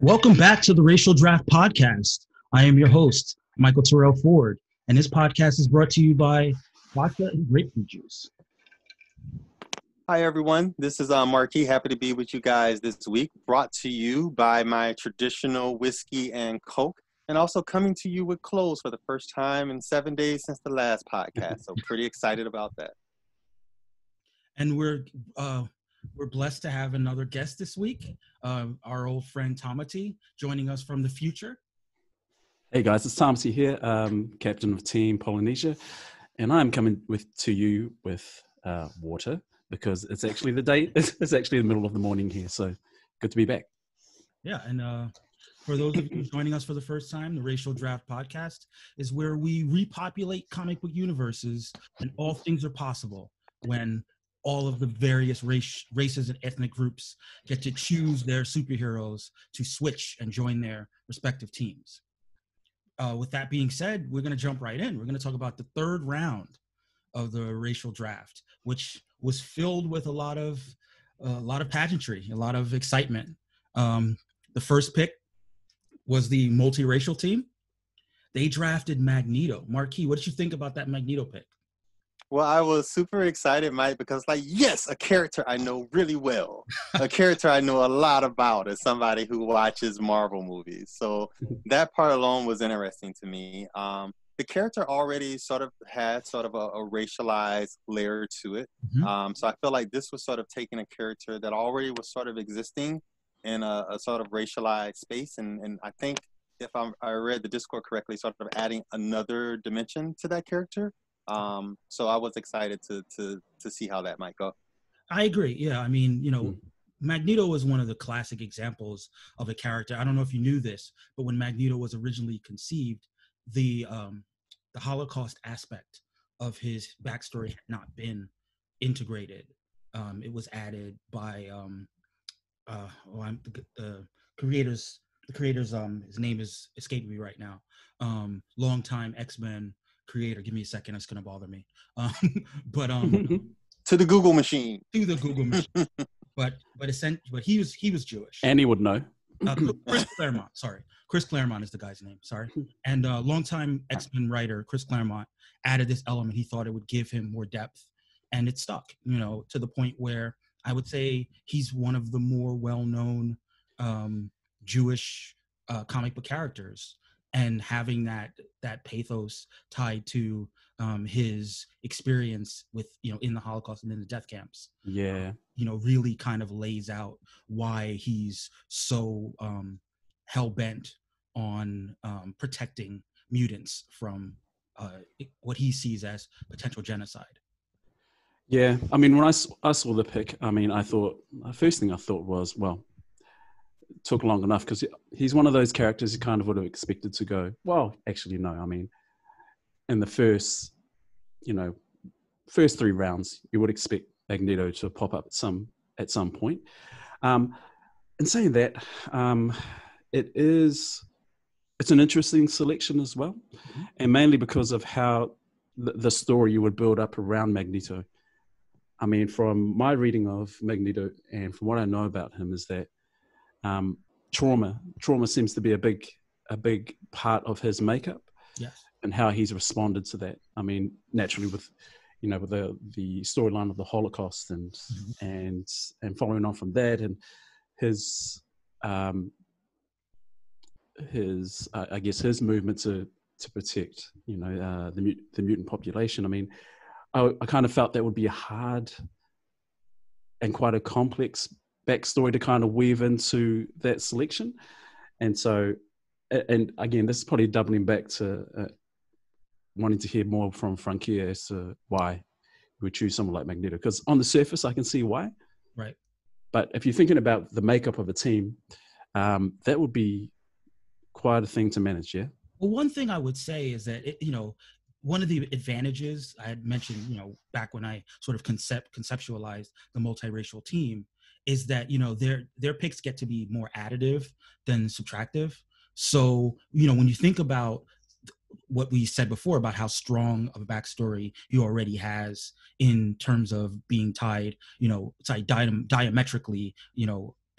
Welcome back to the Racial Draft Podcast. I am your host, Michael Terrell Ford, and this podcast is brought to you by Vodka and Grapefruit Juice. Hi, everyone. This is Marquis. Happy to be with you guys this week. Brought to you by my traditional whiskey and Coke, and also coming to you with clothes for the first time in 7 days since the last podcast. So pretty excited about that. And we're blessed to have another guest this week, our old friend Tomati, joining us from the future. Hey guys, it's Tomati here, captain of Team Polynesia, and I'm coming to you with water because it's actually it's actually the middle of the morning here, so good to be back. Yeah, and for those of you joining us for the first time, the Racial Draft Podcast is where we repopulate comic book universes and all things are possible when all of the various races and ethnic groups get to choose their superheroes to switch and join their respective teams. With that being said, we're going to jump right in. We're going to talk about the third round of the racial draft, which was filled with a lot of pageantry, a lot of excitement. The first pick was the multiracial team. They drafted Magneto. Marquis, what did you think about that Magneto pick? Well, I was super excited, Mike, because yes, a character I know really well, a character I know a lot about as somebody who watches Marvel movies. So that part alone was interesting to me. The character already sort of had a racialized layer to it. Mm-hmm. So I feel like this was sort of taking a character that already was sort of existing in a sort of racialized space. And I think if I read the Discord correctly, sort of adding another dimension to that character. So I was excited to see how that might go. I agree. Yeah. I mean, Magneto was one of the classic examples of a character. I don't know if you knew this, but when Magneto was originally conceived, the Holocaust aspect of his backstory had not been integrated. It was added by the creators. His name is escaping me right now. Longtime X-Men creator. Give me a second. It's going to bother me. To the Google machine. But he was Jewish. And he would know. Chris Claremont. Sorry, Chris Claremont is the guy's name. Sorry. And longtime X-Men writer Chris Claremont added this element. He thought it would give him more depth, and it stuck. To the point where I would say he's one of the more well-known Jewish comic book characters. And having that pathos tied to his experience with in the Holocaust and in the death camps, really kind of lays out why he's so hell bent on protecting mutants from what he sees as potential genocide. Yeah, I mean, when I saw the pick, I mean, the first thing I thought was, well, took long enough because he's one of those characters you kind of would have expected to go, well, actually, no. I mean, in the first 3 rounds, you would expect Magneto to pop up at some point. And saying that, it's an interesting selection as well, and mainly because of how the story you would build up around Magneto. I mean, from my reading of Magneto and from what I know about him is that trauma seems to be a big part of his makeup. Yes. And how he's responded to that. I mean, naturally with the storyline of the Holocaust and following on from that, and his I guess his movement to protect the mutant population. I mean, I kind of felt that would be a hard and quite a complex backstory to kind of weave into that selection. And so, and again, this is probably doubling back to wanting to hear more from Franquia as to why we would choose someone like Magneto. Because on the surface, I can see why. Right. But if you're thinking about the makeup of a team, that would be quite a thing to manage, yeah? Well, one thing I would say is that, one of the advantages I had mentioned, back when I sort of conceptualized the multiracial team, is that their picks get to be more additive than subtractive. So when you think about what we said before about how strong of a backstory he already has in terms of being tied diametrically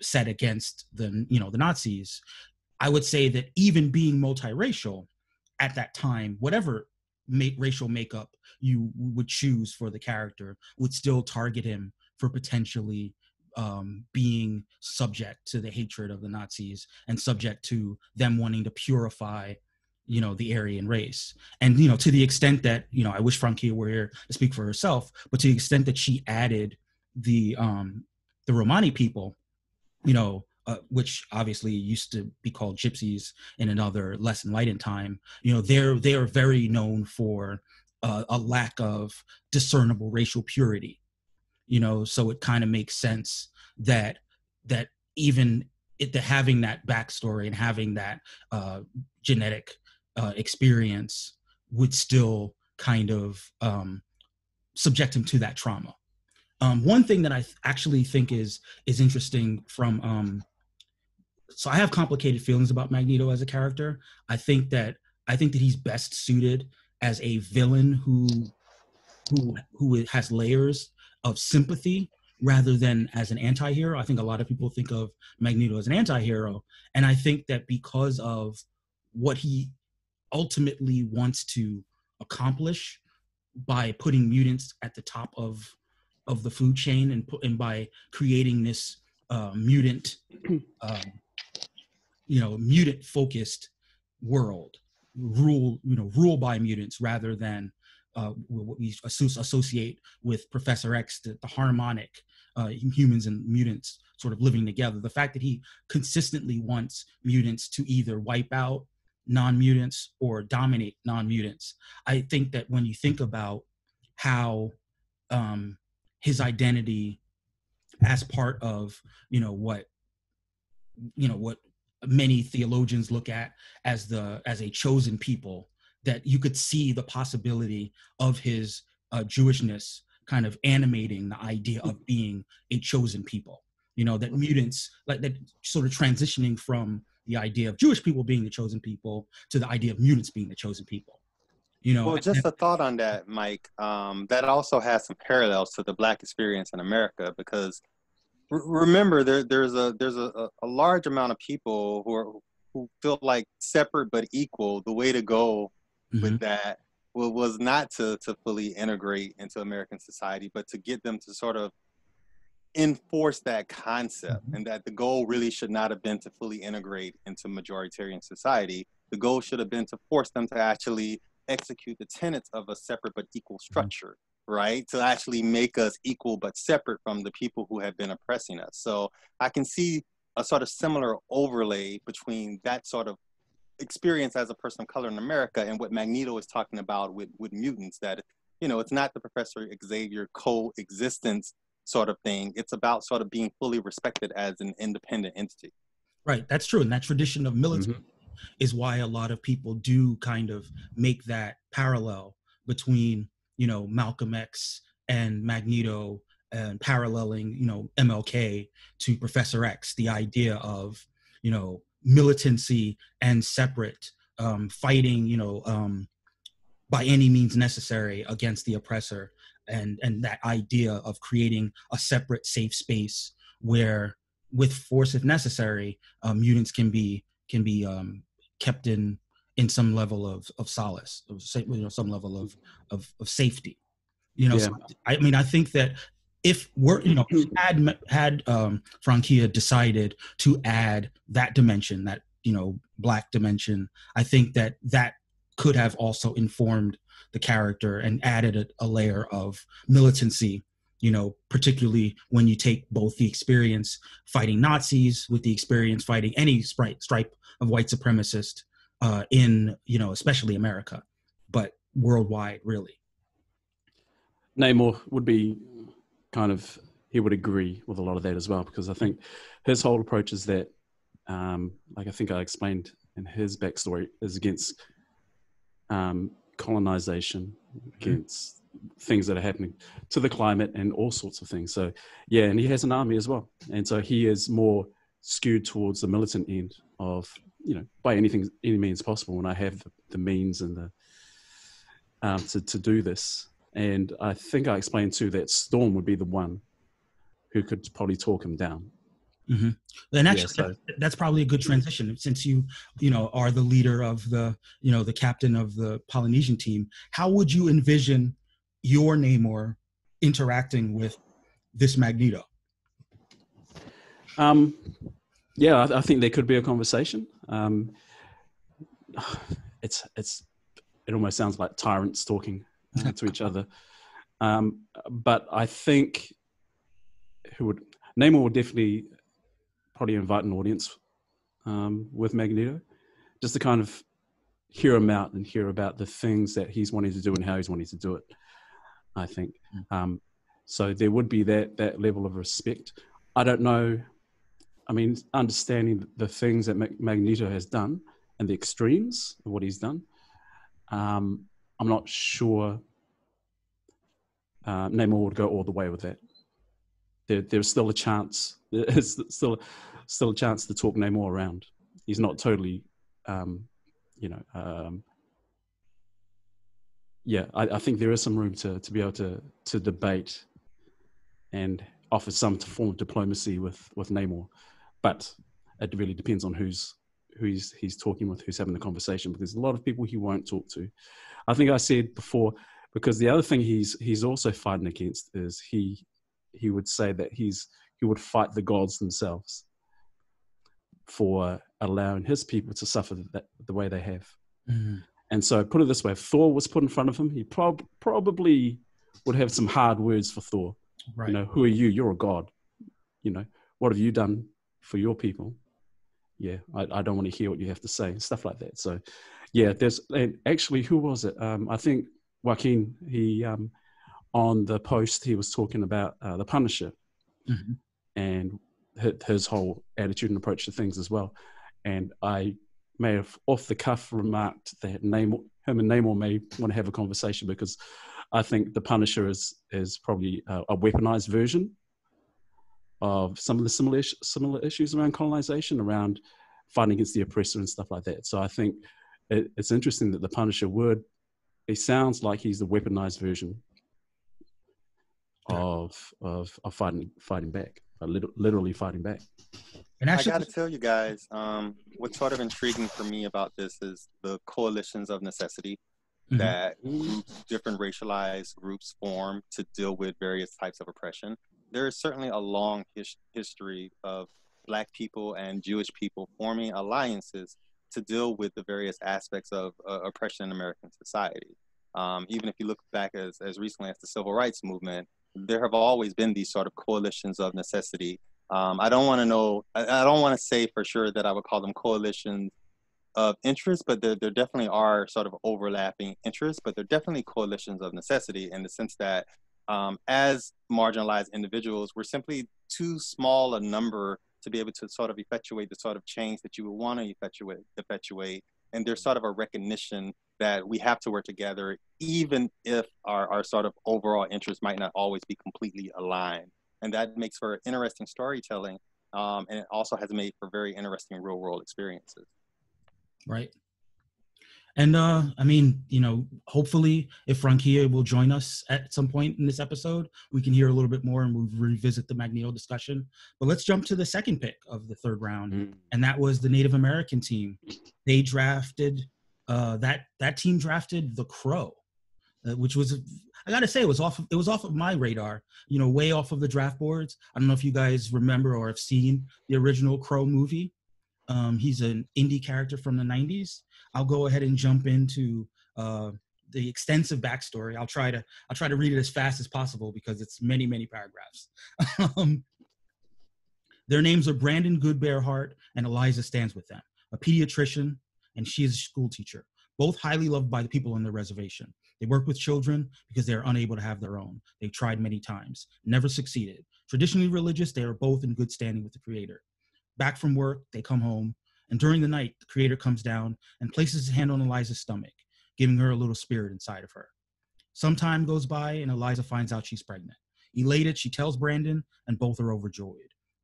set against the Nazis. I would say that even being multiracial at that time, whatever racial makeup you would choose for the character would still target him for potentially being subject to the hatred of the Nazis and subject to them wanting to purify, the Aryan race. And, to the extent that, I wish Franquia were here to speak for herself, but to the extent that she added the Romani people, which obviously used to be called gypsies in another less enlightened time, they are very known for a lack of discernible racial purity. So it kind of makes sense that even having that backstory and having that genetic experience would still kind of subject him to that trauma. One thing that I actually think is interesting from so I have complicated feelings about Magneto as a character. I think that he's best suited as a villain who has layers of sympathy rather than as an anti-hero. I think a lot of people think of Magneto as an anti-hero, and I think that because of what he ultimately wants to accomplish by putting mutants at the top of the food chain and by creating this mutant mutant focused world, rule by mutants rather than what we associate with Professor X, the harmonic humans and mutants sort of living together. The fact that he consistently wants mutants to either wipe out non-mutants or dominate non-mutants. I think that when you think about how his identity as part of what many theologians look at as a chosen people, that you could see the possibility of his Jewishness kind of animating the idea of being a chosen people. That mutants, like that, sort of transitioning from the idea of Jewish people being the chosen people to the idea of mutants being the chosen people. Well, just a thought on that, Mike. That also has some parallels to the Black experience in America, because remember, there's a large amount of people who feel like separate but equal. The way to go with that was not to fully integrate into American society, but to get them to sort of enforce that concept, and that the goal really should not have been to fully integrate into majoritarian society. The goal should have been to force them to actually execute the tenets of a separate but equal structure, right? To actually make us equal but separate from the people who have been oppressing us. So I can see a sort of similar overlay between that sort of experience as a person of color in America and what Magneto is talking about with mutants, that, it's not the Professor Xavier coexistence sort of thing. It's about sort of being fully respected as an independent entity. Right, that's true. And that tradition of militancy is why a lot of people do kind of make that parallel between, Malcolm X and Magneto, and paralleling, MLK to Professor X, the idea of, militancy and separate, fighting, by any means necessary against the oppressor, and that idea of creating a separate safe space where, with force if necessary, mutants can be kept in some level of solace, some level of safety. So, I think that if we're, had Franquia decided to add that dimension, that Black dimension, I think that could have also informed the character and added a layer of militancy, particularly when you take both the experience fighting Nazis with the experience fighting any stripe of white supremacist in, especially America, but worldwide, really. Namor would be he would agree with a lot of that as well, because I think his whole approach is that, like I think I explained in his backstory, is against colonization, against things that are happening to the climate and all sorts of things. So yeah, and he has an army as well, and so he is more skewed towards the militant end of, by any means possible, when I have the means and the to do this. And I think I explained too that Storm would be the one who could probably talk him down. Mm-hmm. And Yeah, actually, so that's probably a good transition since you are the leader of the captain of the Polynesian team. How would you envision your Namor interacting with this Magneto? yeah, I think there could be a conversation. It almost sounds like tyrants talking to each other. But I think Namor would definitely probably invite an audience with Magneto, just to kind of hear him out and hear about the things that he's wanting to do and how he's wanting to do it, I think. So there would be that level of respect. I don't know. I mean, understanding the things that Magneto has done and the extremes of what he's done, I'm not sure Namor would go all the way with that. There's still a chance. There's still a chance to talk Namor around. He's not totally, yeah. I think there is some room to be able to debate and offer some form of diplomacy with Namor, but it really depends on who he's talking with, who's having the conversation. Because there's a lot of people he won't talk to. I think I said before, because the other thing he's also fighting against is he would say that he would fight the gods themselves for allowing his people to suffer the way they have. Mm-hmm. And so, put it this way: if Thor was put in front of him, he probably would have some hard words for Thor. Right. You know, who are you? You're a god. You know, what have you done for your people? Yeah, I don't want to hear what you have to say. Stuff like that. So, yeah, and actually, who was it? I think Joaquin, he on the post, he was talking about the Punisher mm-hmm. and his whole attitude and approach to things as well. And I may have off the cuff remarked that him and Namor may want to have a conversation, because I think the Punisher is probably a weaponized version of some of the similar issues around colonization, around fighting against the oppressor and stuff like that. So I think it's interesting that the Punisher it sounds like he's the weaponized version of fighting back, literally fighting back. And actually, I got to tell you guys, what's sort of intriguing for me about this is the coalitions of necessity mm-hmm. that different racialized groups form to deal with various types of oppression. There is certainly a long history of Black people and Jewish people forming alliances to deal with the various aspects of oppression in American society. Even if you look back as recently as the Civil Rights Movement, there have always been these sort of coalitions of necessity. I don't want to say for sure that I would call them coalitions of interest, but there definitely are sort of overlapping interests, but they're definitely coalitions of necessity in the sense that as marginalized individuals, we're simply too small a number to be able to sort of effectuate the sort of change that you would want to effectuate. And there's sort of a recognition that we have to work together, even if our sort of overall interests might not always be completely aligned. And that makes for interesting storytelling. And it also has made for very interesting real world experiences. Right. And I mean, hopefully if Franquilla will join us at some point in this episode, we can hear a little bit more and we'll revisit the Magneto discussion. But let's jump to the second pick of the third round. And that was the Native American team. They drafted, that team drafted the Crow, which was, I gotta say, it was off of my radar, way off of the draft boards. I don't know if you guys remember or have seen the original Crow movie. He's an indie character from the 90s. I'll go ahead and jump into the extensive backstory. I'll try to read it as fast as possible because it's many, many paragraphs. Their names are Brandon Goodbear-Hart and Eliza Stands With Them, a pediatrician, and she is a school teacher, both highly loved by the people on the reservation. They work with children because they are unable to have their own. They've tried many times, never succeeded. Traditionally religious, they are both in good standing with the Creator. Back from work, they come home, and during the night, the Creator comes down and places his hand on Eliza's stomach, giving her a little spirit inside of her. Some time goes by, and Eliza finds out she's pregnant. Elated, she tells Brandon, and both are overjoyed.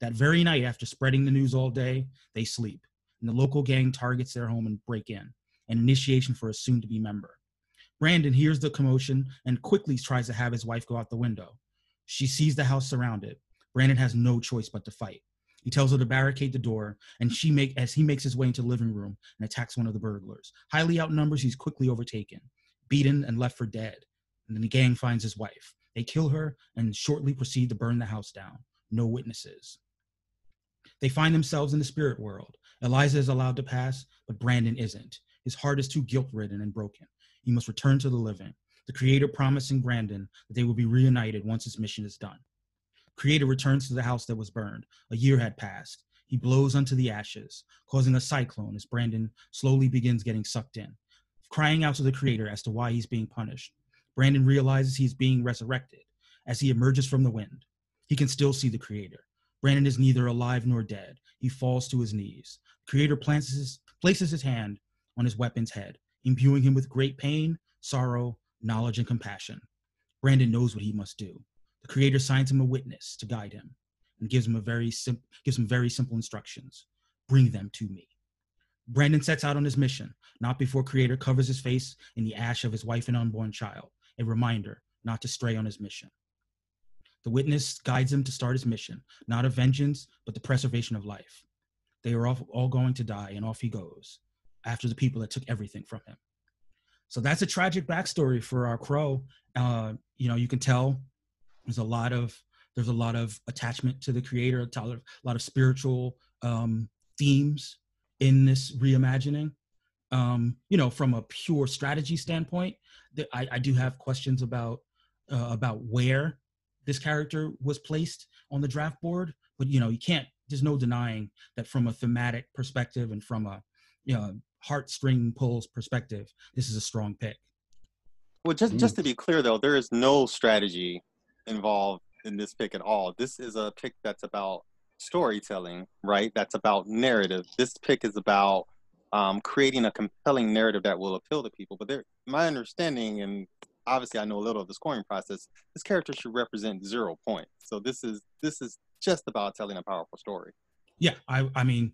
That very night, after spreading the news all day, they sleep, and the local gang targets their home and break in, an initiation for a soon-to-be member. Brandon hears the commotion and quickly tries to have his wife go out the window. She sees the house surrounded. Brandon has no choice but to fight. He tells her to barricade the door, and as he makes his way into the living room and attacks one of the burglars. Highly outnumbered, he's quickly overtaken, beaten, and left for dead. And then the gang finds his wife. They kill her and shortly proceed to burn the house down. No witnesses. They find themselves in the spirit world. Eliza is allowed to pass, but Brandon isn't. His heart is too guilt-ridden and broken. He must return to the living, the Creator promising Brandon that they will be reunited once his mission is done. Creator returns to the house that was burned. A year had passed. He blows onto the ashes, causing a cyclone as Brandon slowly begins getting sucked in. Crying out to the Creator as to why he's being punished, Brandon realizes he's being resurrected. As he emerges from the wind, he can still see the Creator. Brandon is neither alive nor dead. He falls to his knees. Creator places his hand on his weapon's head, imbuing him with great pain, sorrow, knowledge, and compassion. Brandon knows what he must do. The Creator signs him a witness to guide him and gives him very simple instructions. Bring them to me. Brandon sets out on his mission, not before Creator covers his face in the ash of his wife and unborn child, a reminder not to stray on his mission. The witness guides him to start his mission, not of vengeance, but the preservation of life. They are all going to die, and off he goes, after the people that took everything from him. So that's a tragic backstory for our Crow. You can tell there's a lot of attachment to the Creator, a lot of spiritual themes in this reimagining. From a pure strategy standpoint, I do have questions about where this character was placed on the draft board, but there's no denying that from a thematic perspective and from a heartstring pulls perspective, this is a strong pick. Well, just to be clear though, there is no strategy involved in this pick at all. This is a pick that's about storytelling, right? That's about narrative. This pick is about creating a compelling narrative that will appeal to people. But my understanding, and obviously I know a little of the scoring process, this character should represent 0 points. So this is just about telling a powerful story. Yeah, I mean,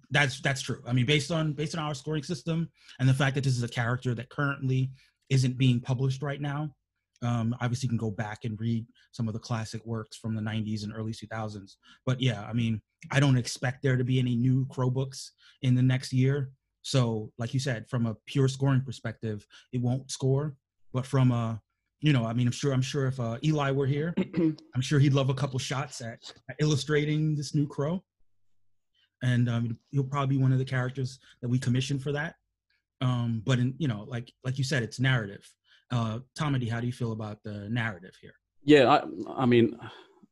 that's true. I mean, based on our scoring system and the fact that this is a character that currently isn't being published right now, obviously you can go back and read some of the classic works from the 90s and early 2000s. But yeah, I mean, I don't expect there to be any new Crow books in the next year. So like you said, from a pure scoring perspective, it won't score. But from I'm sure if Eli were here, I'm sure he'd love a couple shots at illustrating this new Crow. And he'll probably be one of the characters that we commission for that. But like you said, it's narrative. Tomedy, how do you feel about the narrative here? Yeah, I mean,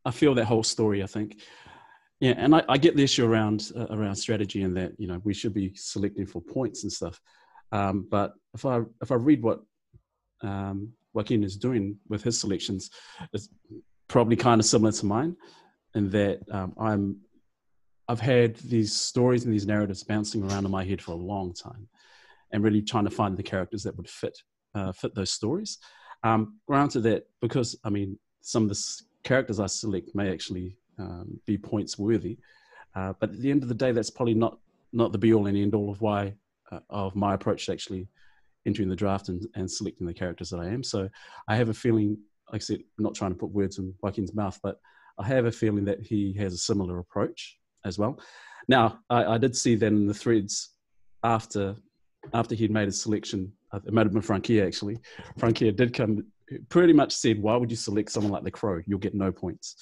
I feel that whole story, I think. Yeah, and I get the issue around strategy and that, we should be selecting for points and stuff. But if I read what Joaquin is doing with his selections, it's probably kind of similar to mine, in that I've had these stories and these narratives bouncing around in my head for a long time, and really trying to find the characters that would fit those stories. Granted that, because some of the characters I select may actually be points worthy, but at the end of the day, that's probably not the be all and end all of why of my approach to actually entering the draft and selecting the characters that I am. So I have a feeling, like I said, I'm not trying to put words in Joaquin's mouth, but I have a feeling that he has a similar approach as well. Now, I did see that in the threads after he'd made his selection, it might have been Franquia actually. Franquia did come, pretty much said, why would you select someone like the Crow? You'll get no points.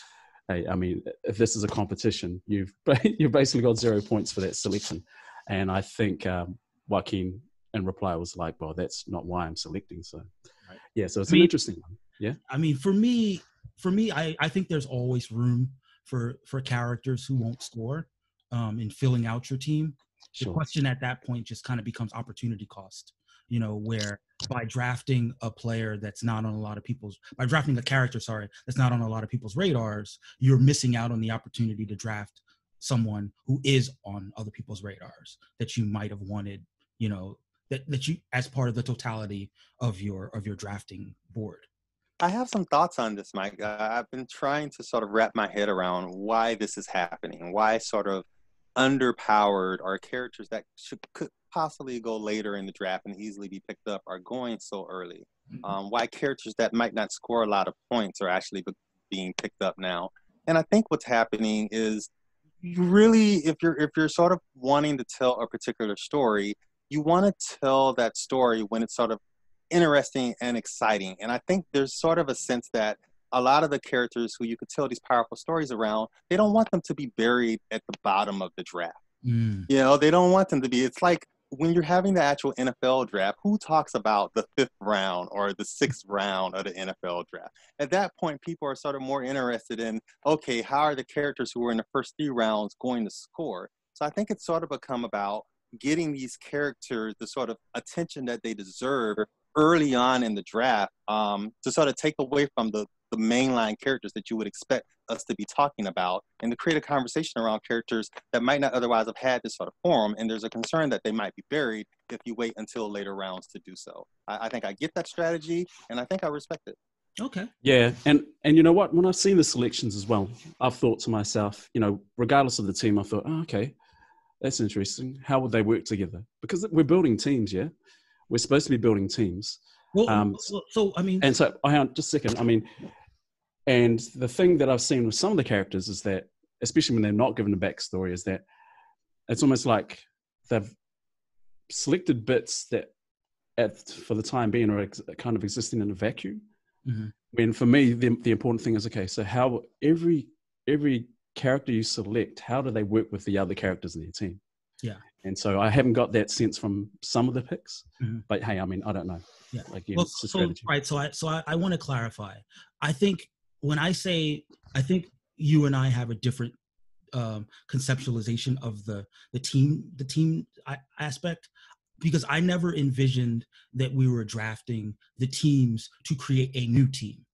Hey, I mean, if this is a competition, you've basically got 0 points for that selection. And I think Joaquin in reply was like, well, that's not why I'm selecting. So right. Yeah, so it's an interesting one. Yeah. I mean, for me, I think there's always room for characters who won't score in filling out your team. Sure. The question at that point just kind of becomes opportunity cost, where by drafting a player that's not on a lot of people's, by drafting a character, that's not on a lot of people's radars, you're missing out on the opportunity to draft someone who is on other people's radars that you might have wanted, that you, as part of the totality of your drafting board. I have some thoughts on this, Mike. I've been trying to sort of wrap my head around why this is happening, why sort of underpowered or characters that could possibly go later in the draft and easily be picked up are going so early. Why characters that might not score a lot of points are actually being picked up now. And I think what's happening is you really, if you're sort of wanting to tell a particular story, you want to tell that story when it's sort of interesting and exciting. And I think there's sort of a sense that a lot of the characters who you could tell these powerful stories around, they don't want them to be buried at the bottom of the draft. Mm. You know, they don't want them to be. It's like when you're having the actual NFL draft, who talks about the 5th round or the 6th round of the NFL draft? At that point, people are sort of more interested in, okay, how are the characters who were in the first 3 rounds going to score? So I think it's sort of become about getting these characters the sort of attention that they deserve early on in the draft, to sort of take away from the mainline characters that you would expect us to be talking about, and to create a conversation around characters that might not otherwise have had this sort of forum. And there's a concern that they might be buried if you wait until later rounds to do so. I think I get that strategy, and I think I respect it. Okay. Yeah, and you know what? When I've seen the selections as well, I've thought to myself, you know, regardless of the team, I thought, oh, okay, that's interesting. How would they work together? Because we're building teams, yeah? We're supposed to be building teams. Well, so I mean, and so just a second. I mean, and the thing that I've seen with some of the characters is that, especially when they're not given a backstory, is that it's almost like they've selected bits that, for the time being, are kind of existing in a vacuum. Mm-hmm. When for me, the important thing is, okay, so how every character you select, how do they work with the other characters in their team? Yeah. And so I haven't got that sense from some of the picks, mm-hmm. but hey, I mean, I don't know. Yeah. Again, well, it's a so strategy. right. So I want to clarify. I think when I say, I think you and I have a different conceptualization of the team aspect, because I never envisioned that we were drafting the teams to create a new team.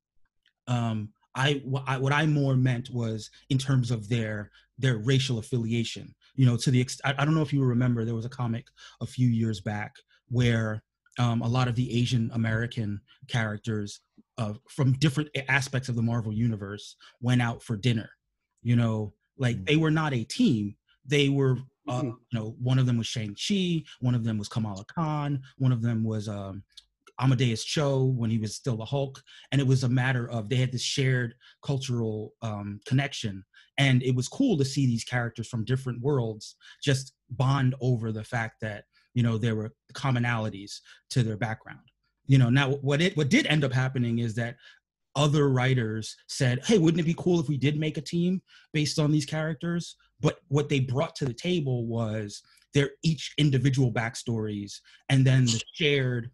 What I more meant was in terms of their racial affiliation. You know, to the I don't know if you remember, there was a comic a few years back where a lot of the Asian American characters from different aspects of the Marvel universe went out for dinner. You know, like they were not a team. They were, you know, one of them was Shang-Chi, one of them was Kamala Khan, one of them was Amadeus Cho when he was still the Hulk. And it was a matter of, they had this shared cultural connection. And it was cool to see these characters from different worlds just bond over the fact that, you know, there were commonalities to their background. You know, now what did end up happening is that other writers said, hey, wouldn't it be cool if we did make a team based on these characters? But what they brought to the table was their each individual backstories, and then the shared,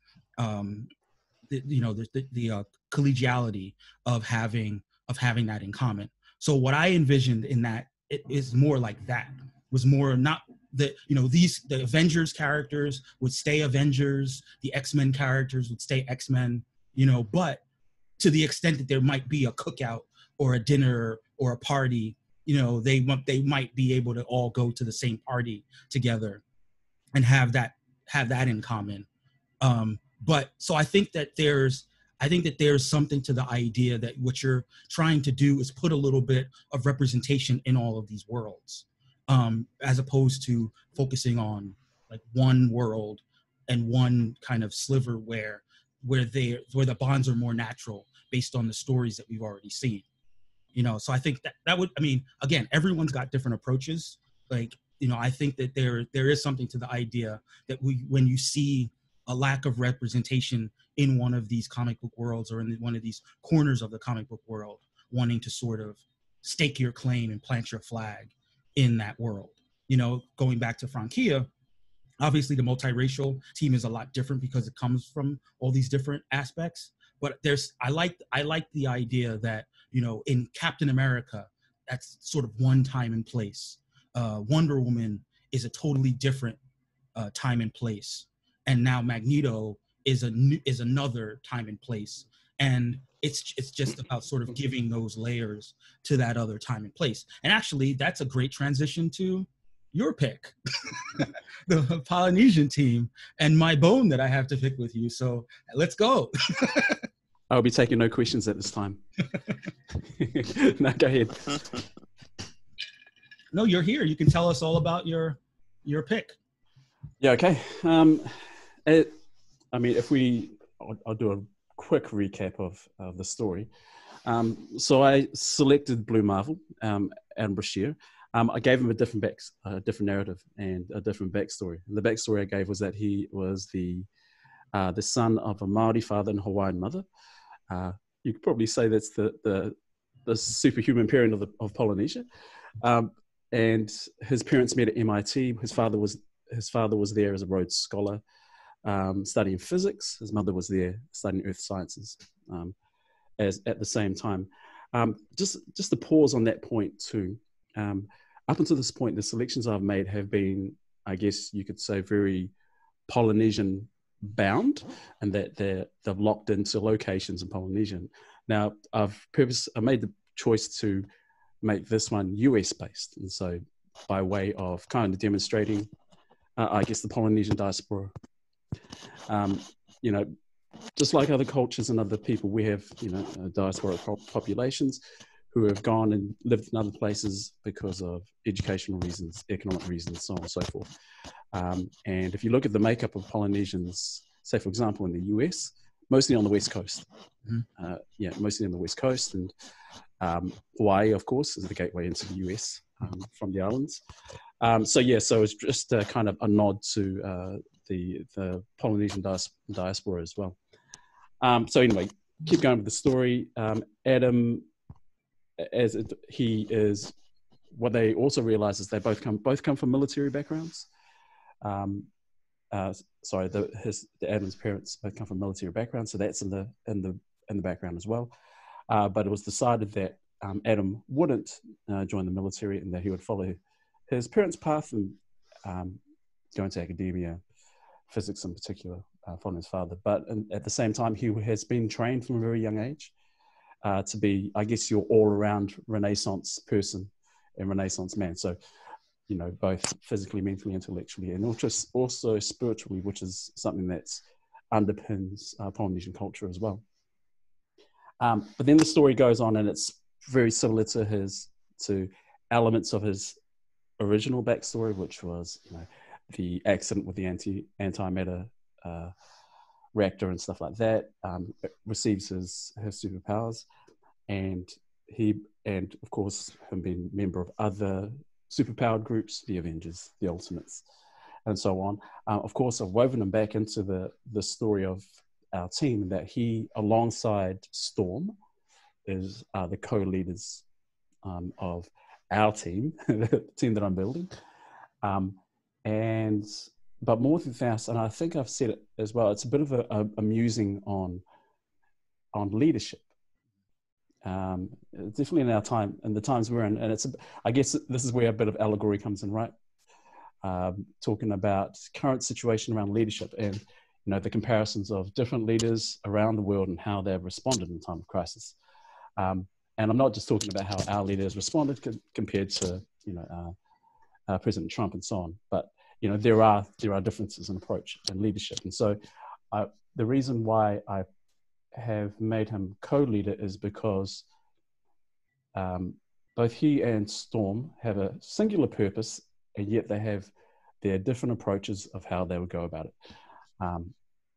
the collegiality of having that in common. So what I envisioned in that, it is more like that, was more not that, you know, the Avengers characters would stay Avengers, the X-Men characters would stay X-Men, you know, but to the extent that there might be a cookout or a dinner or a party, you know, they might be able to all go to the same party together and have that in common. But so I think that there's something to the idea that what you're trying to do is put a little bit of representation in all of these worlds, as opposed to focusing on like one world and one kind of sliver where the bonds are more natural based on the stories that we've already seen. You know, so I think that would, I mean, again, everyone's got different approaches. Like, you know, I think that there is something to the idea that when you see a lack of representation in one of these comic book worlds or in one of these corners of the comic book world, wanting to sort of stake your claim and plant your flag in that world. You know, going back to Franquia, obviously the multiracial team is a lot different because it comes from all these different aspects. But I like the idea that, you know, in Captain America, that's sort of one time and place. Wonder Woman is a totally different time and place, and now Magneto is another time and place, and it's just about sort of giving those layers to that other time and place. And actually, that's a great transition to your pick, the Polynesian team, and my bone that I have to pick with you. So let's go. I'll be taking no questions at this time. No, go ahead. No, you're here. You can tell us all about your pick. Yeah, okay. I mean, I'll do a quick recap of the story. So I selected Blue Marvel, Adam Brashear. I gave him a different narrative and a different backstory. And the backstory I gave was that he was the son of a Maori father and Hawaiian mother. You could probably say that's the superhuman parent of Polynesia. And his parents met at MIT. His father was there as a Rhodes Scholar, studying physics. His mother was there studying earth sciences, as at the same time. Just to pause on that point too. Up until this point, the selections I've made have been, I guess you could say, very Polynesian bound, and that they've locked into locations in Polynesian. Now, I made the choice to make this one US based, and so by way of kind of demonstrating, I guess, the Polynesian diaspora. Just like other cultures and other people, we have, diasporic populations who have gone and lived in other places because of educational reasons, economic reasons, so on and so forth. And if you look at the makeup of Polynesians, say, for example, in the US, mostly on the West Coast. Mostly on the West Coast. And Hawaii, of course, is the gateway into the US from the islands. So it's just a kind of a nod to the Polynesian diaspora as well. So anyway, keep going with the story. Adam, what they also realize is they both come from military backgrounds. Adam's parents both come from military backgrounds, so that's in the background as well. But it was decided that Adam wouldn't join the military, and that he would follow his parents' path and go into academia, physics in particular, following his father. But at the same time, he has been trained from a very young age to be, I guess, your all-around Renaissance person and Renaissance man. So, both physically, mentally, intellectually, and also spiritually, which is something that underpins Polynesian culture as well. But then the story goes on, and it's very similar to elements of his original backstory, which was, the accident with the antimatter reactor and stuff like that. Receives his superpowers, and of course him being a member of other superpowered groups, the Avengers, the Ultimates, and so on. Of course, I've woven him back into the story of our team, that he, alongside Storm, is the co-leaders of our team, the team that I'm building. But more than that, and I think I've said it as well, it's a bit of a musing on leadership. Definitely in our time, and the times we're in, and I guess this is where a bit of allegory comes in, right? Talking about current situation around leadership, and the comparisons of different leaders around the world and how they've responded in time of crisis. And I'm not just talking about how our leaders responded compared to President Trump and so on, but there are differences in approach and leadership. And so the reason why I have made him co-leader is because both he and Storm have a singular purpose, and yet they have their different approaches of how they would go about it.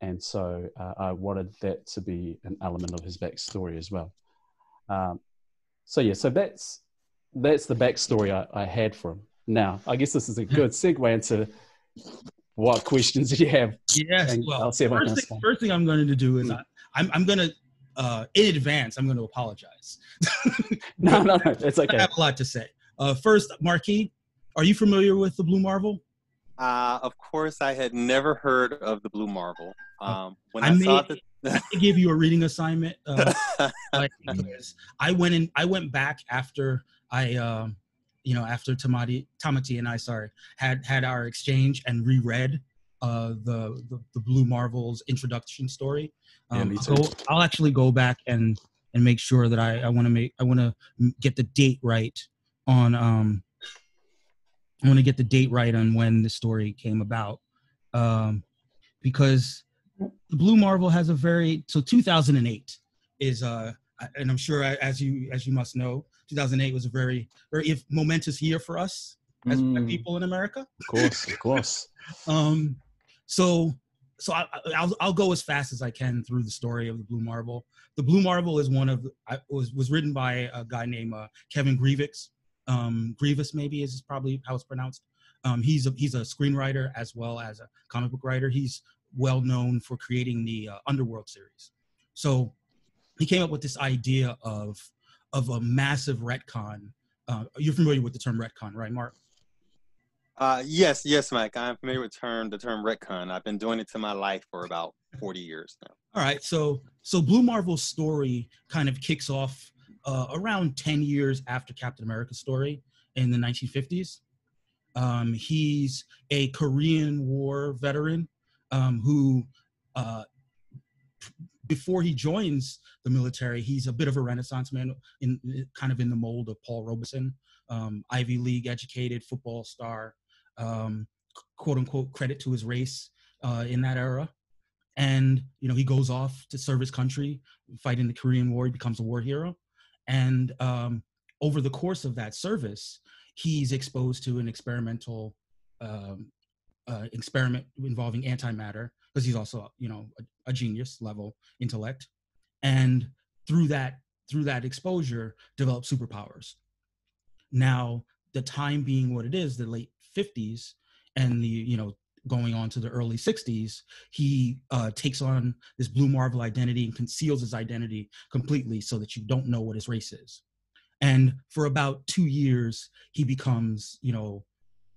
And so I wanted that to be an element of his backstory as well. So that's the backstory I had for him. Now, I guess this is a good segue into what questions do you have? Yes. And well, I'll see if first thing I'm going to do is I'm going to, in advance, I'm going to apologize. No, it's okay. I have a lot to say. First, Marquis, are you familiar with the Blue Marvel? Of course, I had never heard of the Blue Marvel. When I give you a reading assignment. Because I went back after after Tamati and I, had our exchange and reread the Blue Marvel's introduction story. I'll actually go back and make sure that I want to get the date right on I want to get the date right on when the story came about, because the Blue Marvel has 2008 is and I'm sure as you must know, 2008 was a very momentous year for us as Black people in America. Of course. So I'll go as fast as I can through the story of the Blue Marvel. The Blue Marvel is was written by a guy named Kevin Grevix, Grievous maybe is probably how it's pronounced. He's a screenwriter as well as a comic book writer. He's well known for creating the Underworld series. So he came up with this idea of a massive retcon. You're familiar with the term retcon, right, Mark? Yes, Mike. I'm familiar with the term retcon. I've been doing it to my life for about 40 years now. All right, so Blue Marvel's story kind of kicks off around 10 years after Captain America's story in the 1950s. He's a Korean War veteran who, before he joins the military, he's a bit of a Renaissance man, in the mold of Paul Robeson, Ivy League educated football star, quote unquote credit to his race in that era. And he goes off to serve his country, fight in the Korean War. He becomes a war hero, and over the course of that service, he's exposed to an experimental experiment involving antimatter, because he's also a genius level intellect, and through that exposure develops superpowers. Now, the time being what it is, the late 50s, and the going on to the early 60s, he takes on this Blue Marvel identity and conceals his identity completely so that you don't know what his race is. And for about 2 years, he becomes,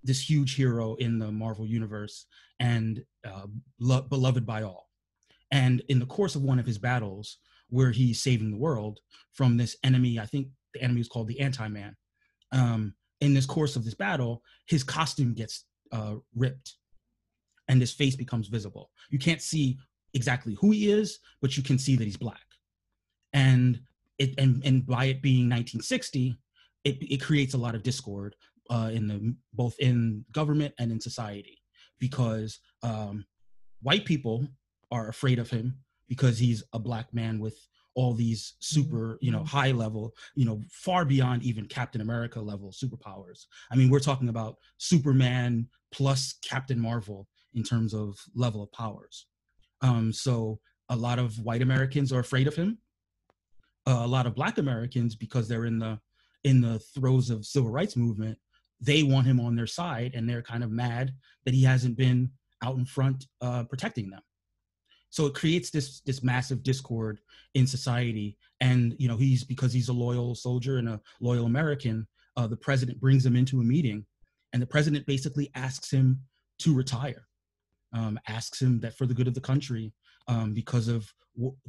this huge hero in the Marvel universe and beloved by all. And in the course of one of his battles, where he's saving the world from this enemy, I think the enemy is called the Anti-Man. In this course of this battle, his costume gets ripped, and his face becomes visible. You can't see exactly who he is, but you can see that he's black. And by it being 1960, it creates a lot of discord both in government and in society, because white people are afraid of him because he's a black man with all these super, high level, far beyond even Captain America level superpowers. I mean, we're talking about Superman plus Captain Marvel in terms of level of powers. So a lot of white Americans are afraid of him. A lot of black Americans, because they're in the throes of civil rights movement, they want him on their side, and they're kind of mad that he hasn't been out in front protecting them. So it creates this massive discord in society. And because he's a loyal soldier and a loyal American, the president brings him into a meeting, and the president basically asks him to retire. Asks him that for the good of the country, because of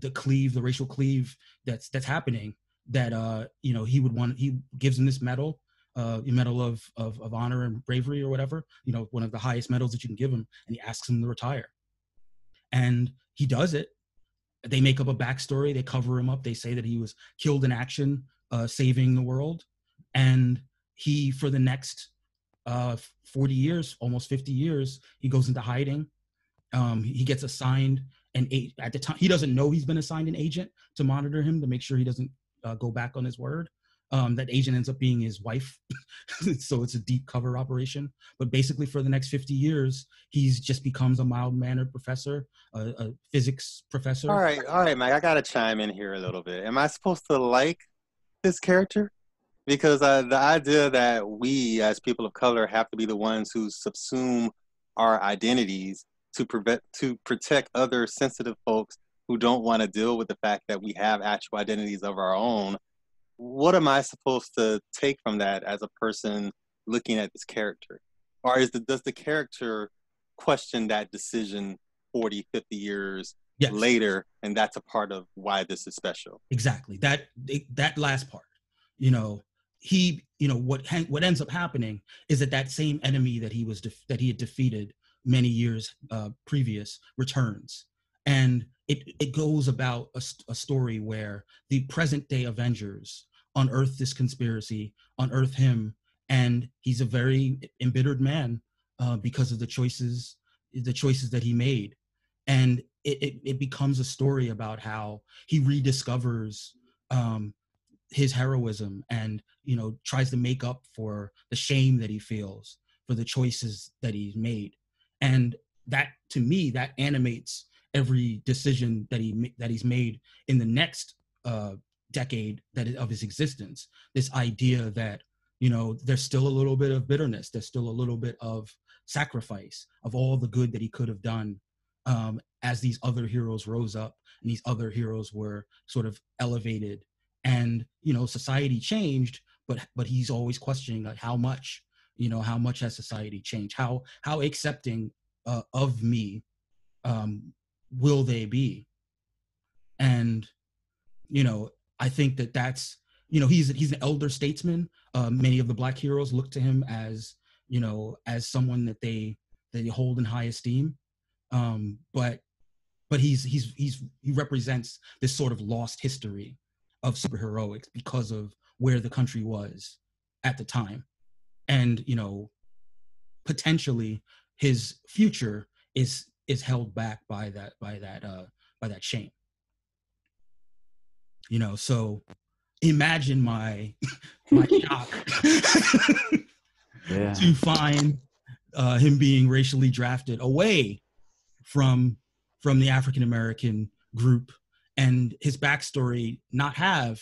the racial cleave that's happening, that he gives him this medal, medal of honor and bravery or whatever, one of the highest medals that you can give him, and he asks him to retire. And he does it. They make up a backstory. They cover him up. They say that he was killed in action, saving the world. And he, for the next 40 years, almost 50 years, he goes into hiding. He gets assigned at the time, he doesn't know he's been assigned an agent to monitor him, to make sure he doesn't go back on his word. That agent ends up being his wife. So it's a deep cover operation. But basically for the next 50 years, he's just becomes a mild-mannered professor, a physics professor. All right, Mike, I got to chime in here a little bit. Am I supposed to like this character? Because the idea that we as people of color have to be the ones who subsume our identities to protect other sensitive folks who don't want to deal with the fact that we have actual identities of our own. What am I supposed to take from that as a person looking at this character? Or does the character question that decision 40, 50 years later, and that's a part of why this is special? Exactly. That last part, what ends up happening is that same enemy that he had defeated many years previous returns, and it goes about a story where the present day Avengers unearth this conspiracy, unearth him, and he's a very embittered man because of the choices that he made. And it becomes a story about how he rediscovers his heroism and tries to make up for the shame that he feels for the choices that he's made. And that, to me, that animates every decision that he's made in the next decade of his existence. This idea that you know, there's still a little bit of bitterness. There's still a little bit of sacrifice of all the good that he could have done, as these other heroes rose up and these other heroes were sort of elevated. And, you know, society changed, but he's always questioning, like, how much, you know, how much has society changed? How accepting of me will they be? And, you know, I think that that's, you know, he's an elder statesman. Many of the Black heroes look to him as, you know, as someone that they hold in high esteem. But he represents this sort of lost history of superheroics because of where the country was at the time. And, you know, potentially his future is held back by that shame. You know, so imagine my shock to find him being racially drafted away from the African American group, and his backstory not have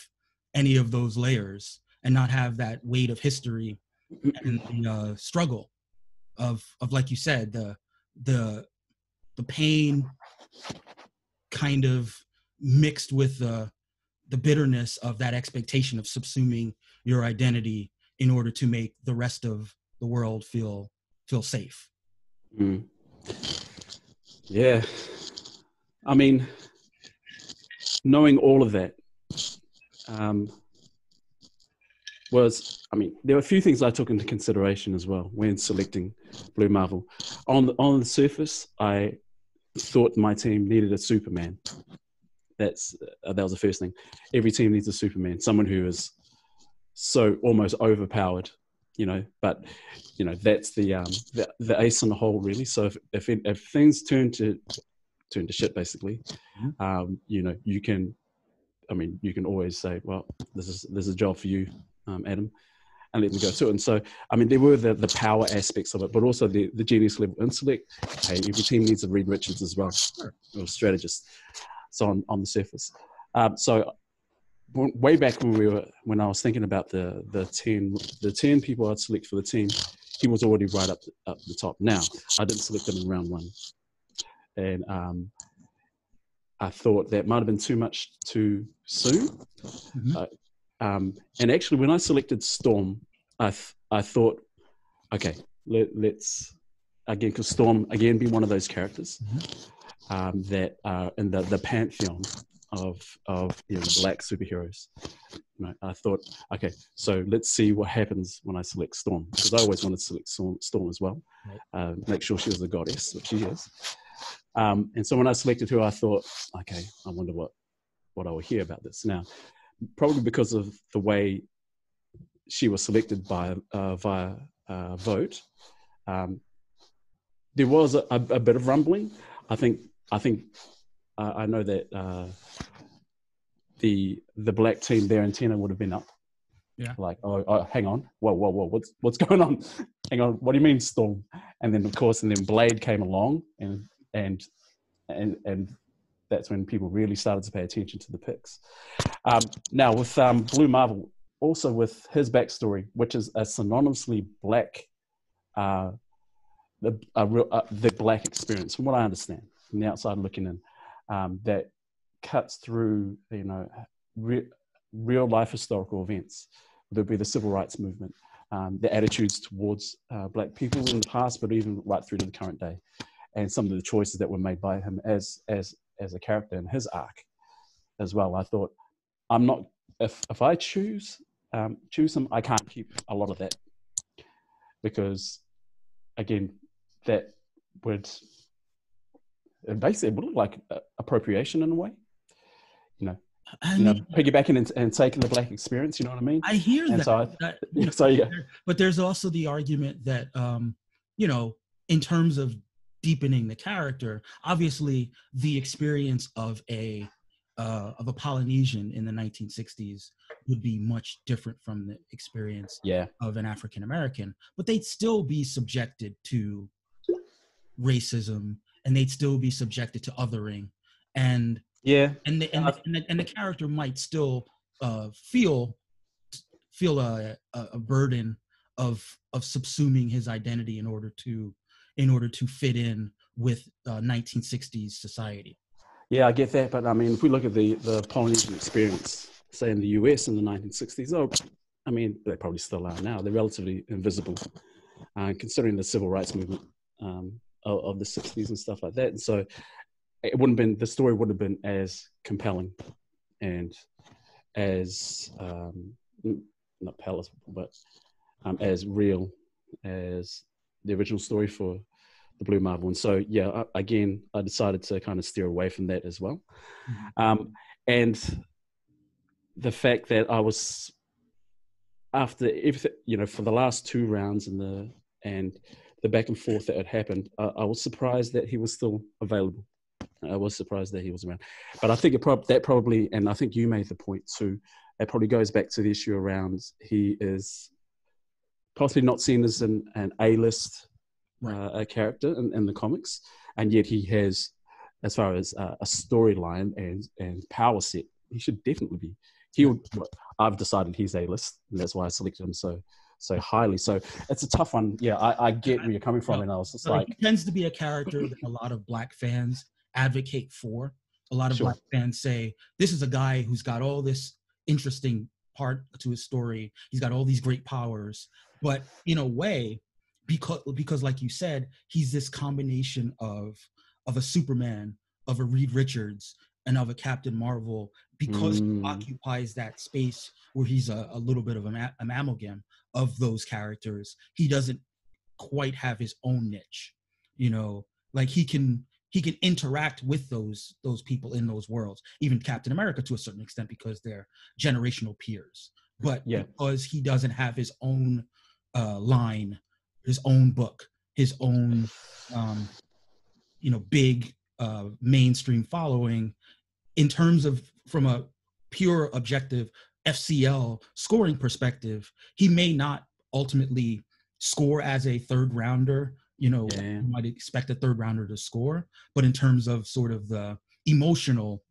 any of those layers and not have that weight of history and the struggle of like you said, the pain kind of mixed with the bitterness of that expectation of subsuming your identity in order to make the rest of the world feel safe. Yeah. I mean, knowing all of that there were a few things I took into consideration as well when selecting Blue Marvel. On the surface, I thought my team needed a Superman. That was the first thing. Every team needs a Superman, someone who is so almost overpowered, you know. But you know, that's the ace in the hole, really. So if things turn to shit, basically, you know, you can always say, well, this is a job for you, Adam, and let them go to it. And so, I mean, there were the power aspects of it, but also the genius level intellect. Hey, every team needs a Reed Richards as well, or strategist. So on the surface. So way back when I was thinking about the 10 people I'd select for the team, he was already right up the top. Now, I didn't select him in round one. And I thought that might have been too much too soon. And actually, when I selected Storm, I thought, okay, let's again, because Storm again be one of those characters that are in the pantheon of you know, the Black superheroes. You know, I thought, okay, so let's see what happens when I select Storm, because I always wanted to select Storm as well, make sure she was a goddess, which she is. And so when I selected her, I thought, okay, I wonder what I will hear about this. Now, probably because of the way she was selected via vote, there was a bit of rumbling. I think I know that the Black team, their antenna would have been up. Yeah. Like, oh, hang on, whoa, what's going on? Hang on, what do you mean Storm? And then of course, then Blade came along, and that's when people really started to pay attention to the picks. Now with Blue Marvel, also with his backstory, which is a synonymously Black, the Black experience, from what I understand, from the outside looking in, that cuts through, you know, real life historical events. There'll be the civil rights movement, the attitudes towards Black people in the past, but even right through to the current day, and some of the choices that were made by him as a character in his arc as well. I thought, I'm not, if I choose him, I can't keep a lot of that, because again, that would basically would look like appropriation in a way, you know. I mean, piggybacking and taking the Black experience, you know what I mean? I hear and that. But there's also the argument that, you know, in terms of deepening the character, obviously the experience of a Polynesian in the 1960s would be much different from the experience of an African American, but they'd still be subjected to racism, and they'd still be subjected to othering, and the character might still feel feel a burden of subsuming his identity in order to fit in with 1960s society. Yeah, I get that, but I mean, if we look at the Polynesian experience, say in the US in the 1960s, I mean, they probably still are now. They're relatively invisible, considering the civil rights movement of the 60s and stuff like that. And so the story wouldn't have been as compelling and as, not palatable, but as real as the original story for the Blue Marvel. And so, yeah, again, I decided to kind of steer away from that as well. And the fact that I was, after everything, for the last 2 rounds and the back and forth that had happened, I was surprised that he was still available. I was surprised that he was around. But I think that probably, and I think you made the point too, it probably goes back to the issue around he is possibly not seen as an A-list a character in the comics, and yet he has, as far as a storyline and power set, he should definitely be. I've decided he's A-list, and that's why I selected him so highly. So it's a tough one. Yeah, I get where you're coming from, and I was just like, he tends to be a character that a lot of Black fans advocate for. A lot of Black fans say this is a guy who's got all this interesting part to his story. He's got all these great powers, but in a way, because like you said, he's this combination of a Superman, of a Reed Richards, and of a Captain Marvel, because he occupies that space where he's a little bit of an amalgam of those characters. He doesn't quite have his own niche, like he can interact with those people in those worlds, even Captain America to a certain extent, because they're generational peers. But because he doesn't have his own line, his own book, his own big mainstream following, in terms of, from a pure objective FCL scoring perspective, he may not ultimately score as a third rounder. You might expect a third rounder to score, but in terms of sort of the emotional,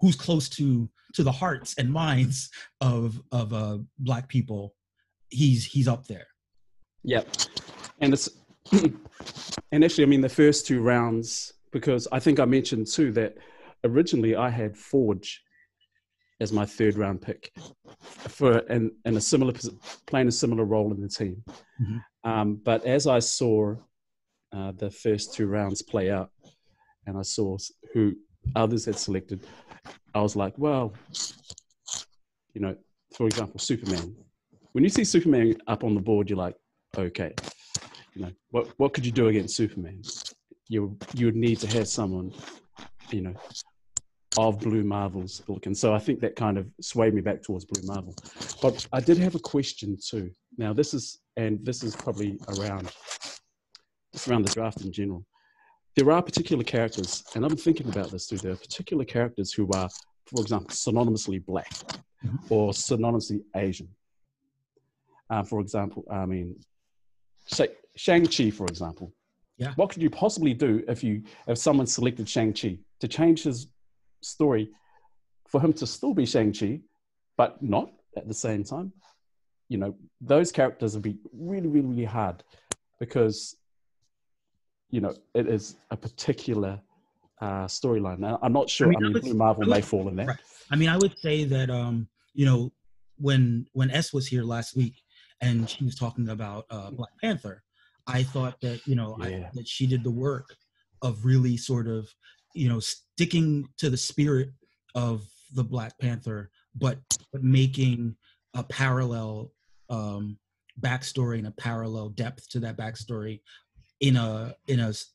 who's close to the hearts and minds of Black people, he's up there. Yep. And it's, and actually, I mean, the first 2 rounds, because I think I mentioned too that originally I had Forge as my 3rd round pick in a similar, playing a similar role in the team. But as I saw the first 2 rounds play out, and I saw who others had selected, I was like, well, for example, Superman. When you see Superman up on the board, you're like, okay, what could you do against Superman? You would need to have someone, of Blue Marvel's look. And so I think that kind of swayed me back towards Blue Marvel. But I did have a question too. Now this is probably around the draft in general. There are particular characters, and I've been thinking about this too. There are particular characters who are, for example, synonymously Black or synonymously Asian. For example, I mean, say Shang-Chi, for example. Yeah. What could you possibly do if someone selected Shang-Chi to change his story for him to still be Shang-Chi, but not at the same time? Those characters would be really, really, really hard, because, it is a particular storyline. Now, I'm not sure. I mean, Blue Marvel may fall in that. Right. I mean, I would say that, when S was here last week and she was talking about Black Panther, I thought that, that she did the work of really sort of, sticking to the spirit of the Black Panther, but making a parallel backstory and a parallel depth to that backstory in a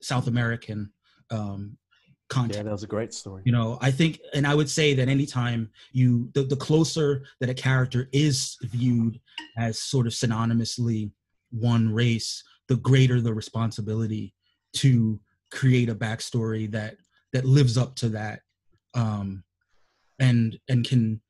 South American context. Yeah, that was a great story. I think, and I would say that anytime the closer that a character is viewed as sort of synonymously one race, the greater the responsibility to create a backstory that lives up to that, and can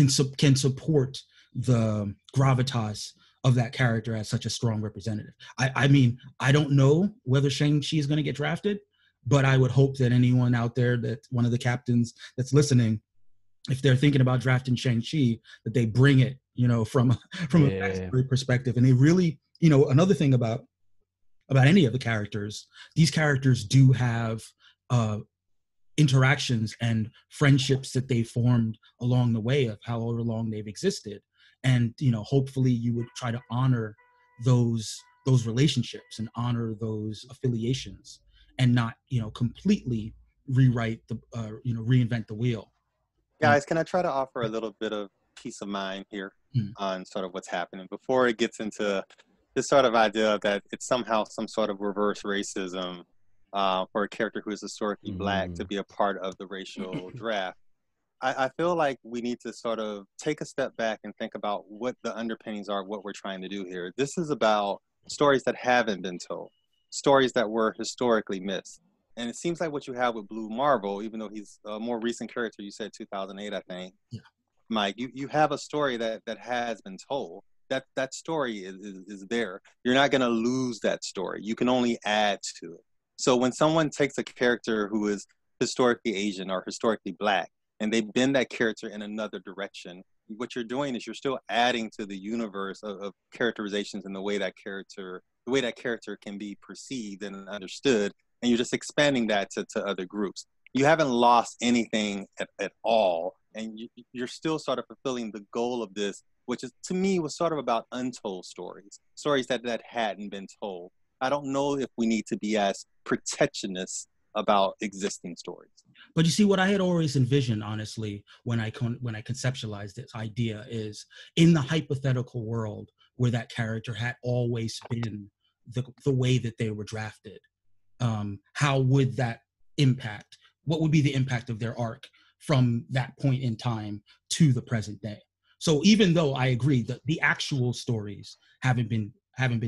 support the gravitas of that character as such a strong representative. I mean, I don't know whether Shang-Chi is going to get drafted, but I would hope that anyone out there, that one of the captains that's listening, if they're thinking about drafting Shang-Chi, that they bring it you know, from from a Yeah. backstory perspective. And they really, you know, another thing about any of the characters, these characters do have uh, interactions and friendships that they formed along the way of however long they've existed. And you know, hopefully you would try to honor those relationships and honor those affiliations, and not, you know, completely rewrite the you know, reinvent the wheel. Guys, can I try to offer a little bit of peace of mind here Hmm. on sort of what's happening before it gets into this sort of idea that it's somehow some sort of reverse racism for a character who is historically black to be a part of the racial draft? I feel like we need to sort of take a step back and think about what the underpinnings are, what we're trying to do here. This is about stories that haven't been told, stories that were historically missed. And it seems like what you have with Blue Marvel, even though he's a more recent character, you said 2008, I think, Yeah. Mike, you have a story that has been told. That story is there. You're not going to lose that story. You can only add to it. So when someone takes a character who is historically Asian or historically black, and they bend that character in another direction, what you're doing is you're still adding to the universe of characterizations and the way that character can be perceived and understood, and you're just expanding that to other groups. You haven't lost anything at all, and you're still sort of fulfilling the goal of this, which is, to me, was sort of about untold stories that hadn't been told. I don't know if we need to be as protectionist about existing stories. But you see, what I had always envisioned, honestly, when I conceptualized this idea, is in the hypothetical world where that character had always been the way that they were drafted. How would that impact? What would be the impact of their arc from that point in time to the present day? So even though I agree that the actual stories haven't been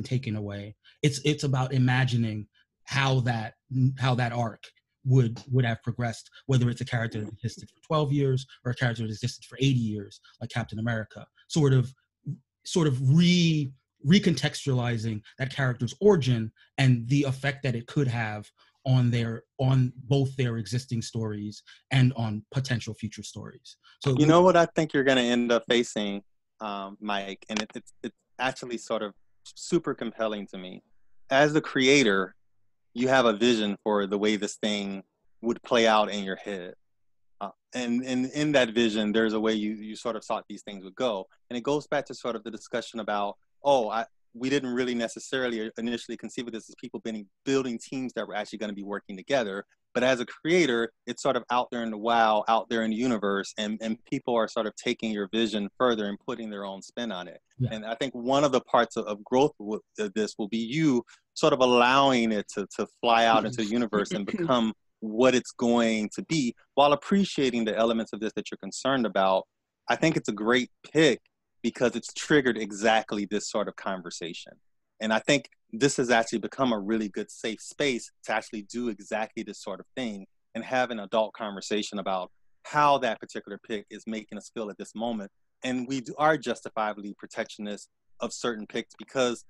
taken away, it's about imagining how that arc would have progressed, whether it's a character that existed for 12 years or a character that existed for 80 years, like Captain America, sort of recontextualizing that character's origin and the effect that it could have on both their existing stories and on potential future stories. So You know what I think you're going to end up facing, Mike, and it's actually sort of super compelling to me. As the creator, you have a vision for the way this thing would play out in your head. And in that vision, there's a way you sort of thought these things would go. And it goes back to sort of the discussion about, we didn't really necessarily initially conceive of this as people building teams that were actually going to be working together. But as a creator, it's sort of out there in the wild, out there in the universe, and people are sort of taking your vision further and putting their own spin on it. Yeah. And I think one of the parts of growth of this will be you sort of allowing it to fly out into the universe and become what it's going to be, while appreciating the elements of this that you're concerned about. I think it's a great pick because it's triggered exactly this sort of conversation. And I think this has actually become a really good safe space to actually do exactly this sort of thing and have an adult conversation about how that particular pick is making us feel at this moment. And we are justifiably protectionist of certain picks because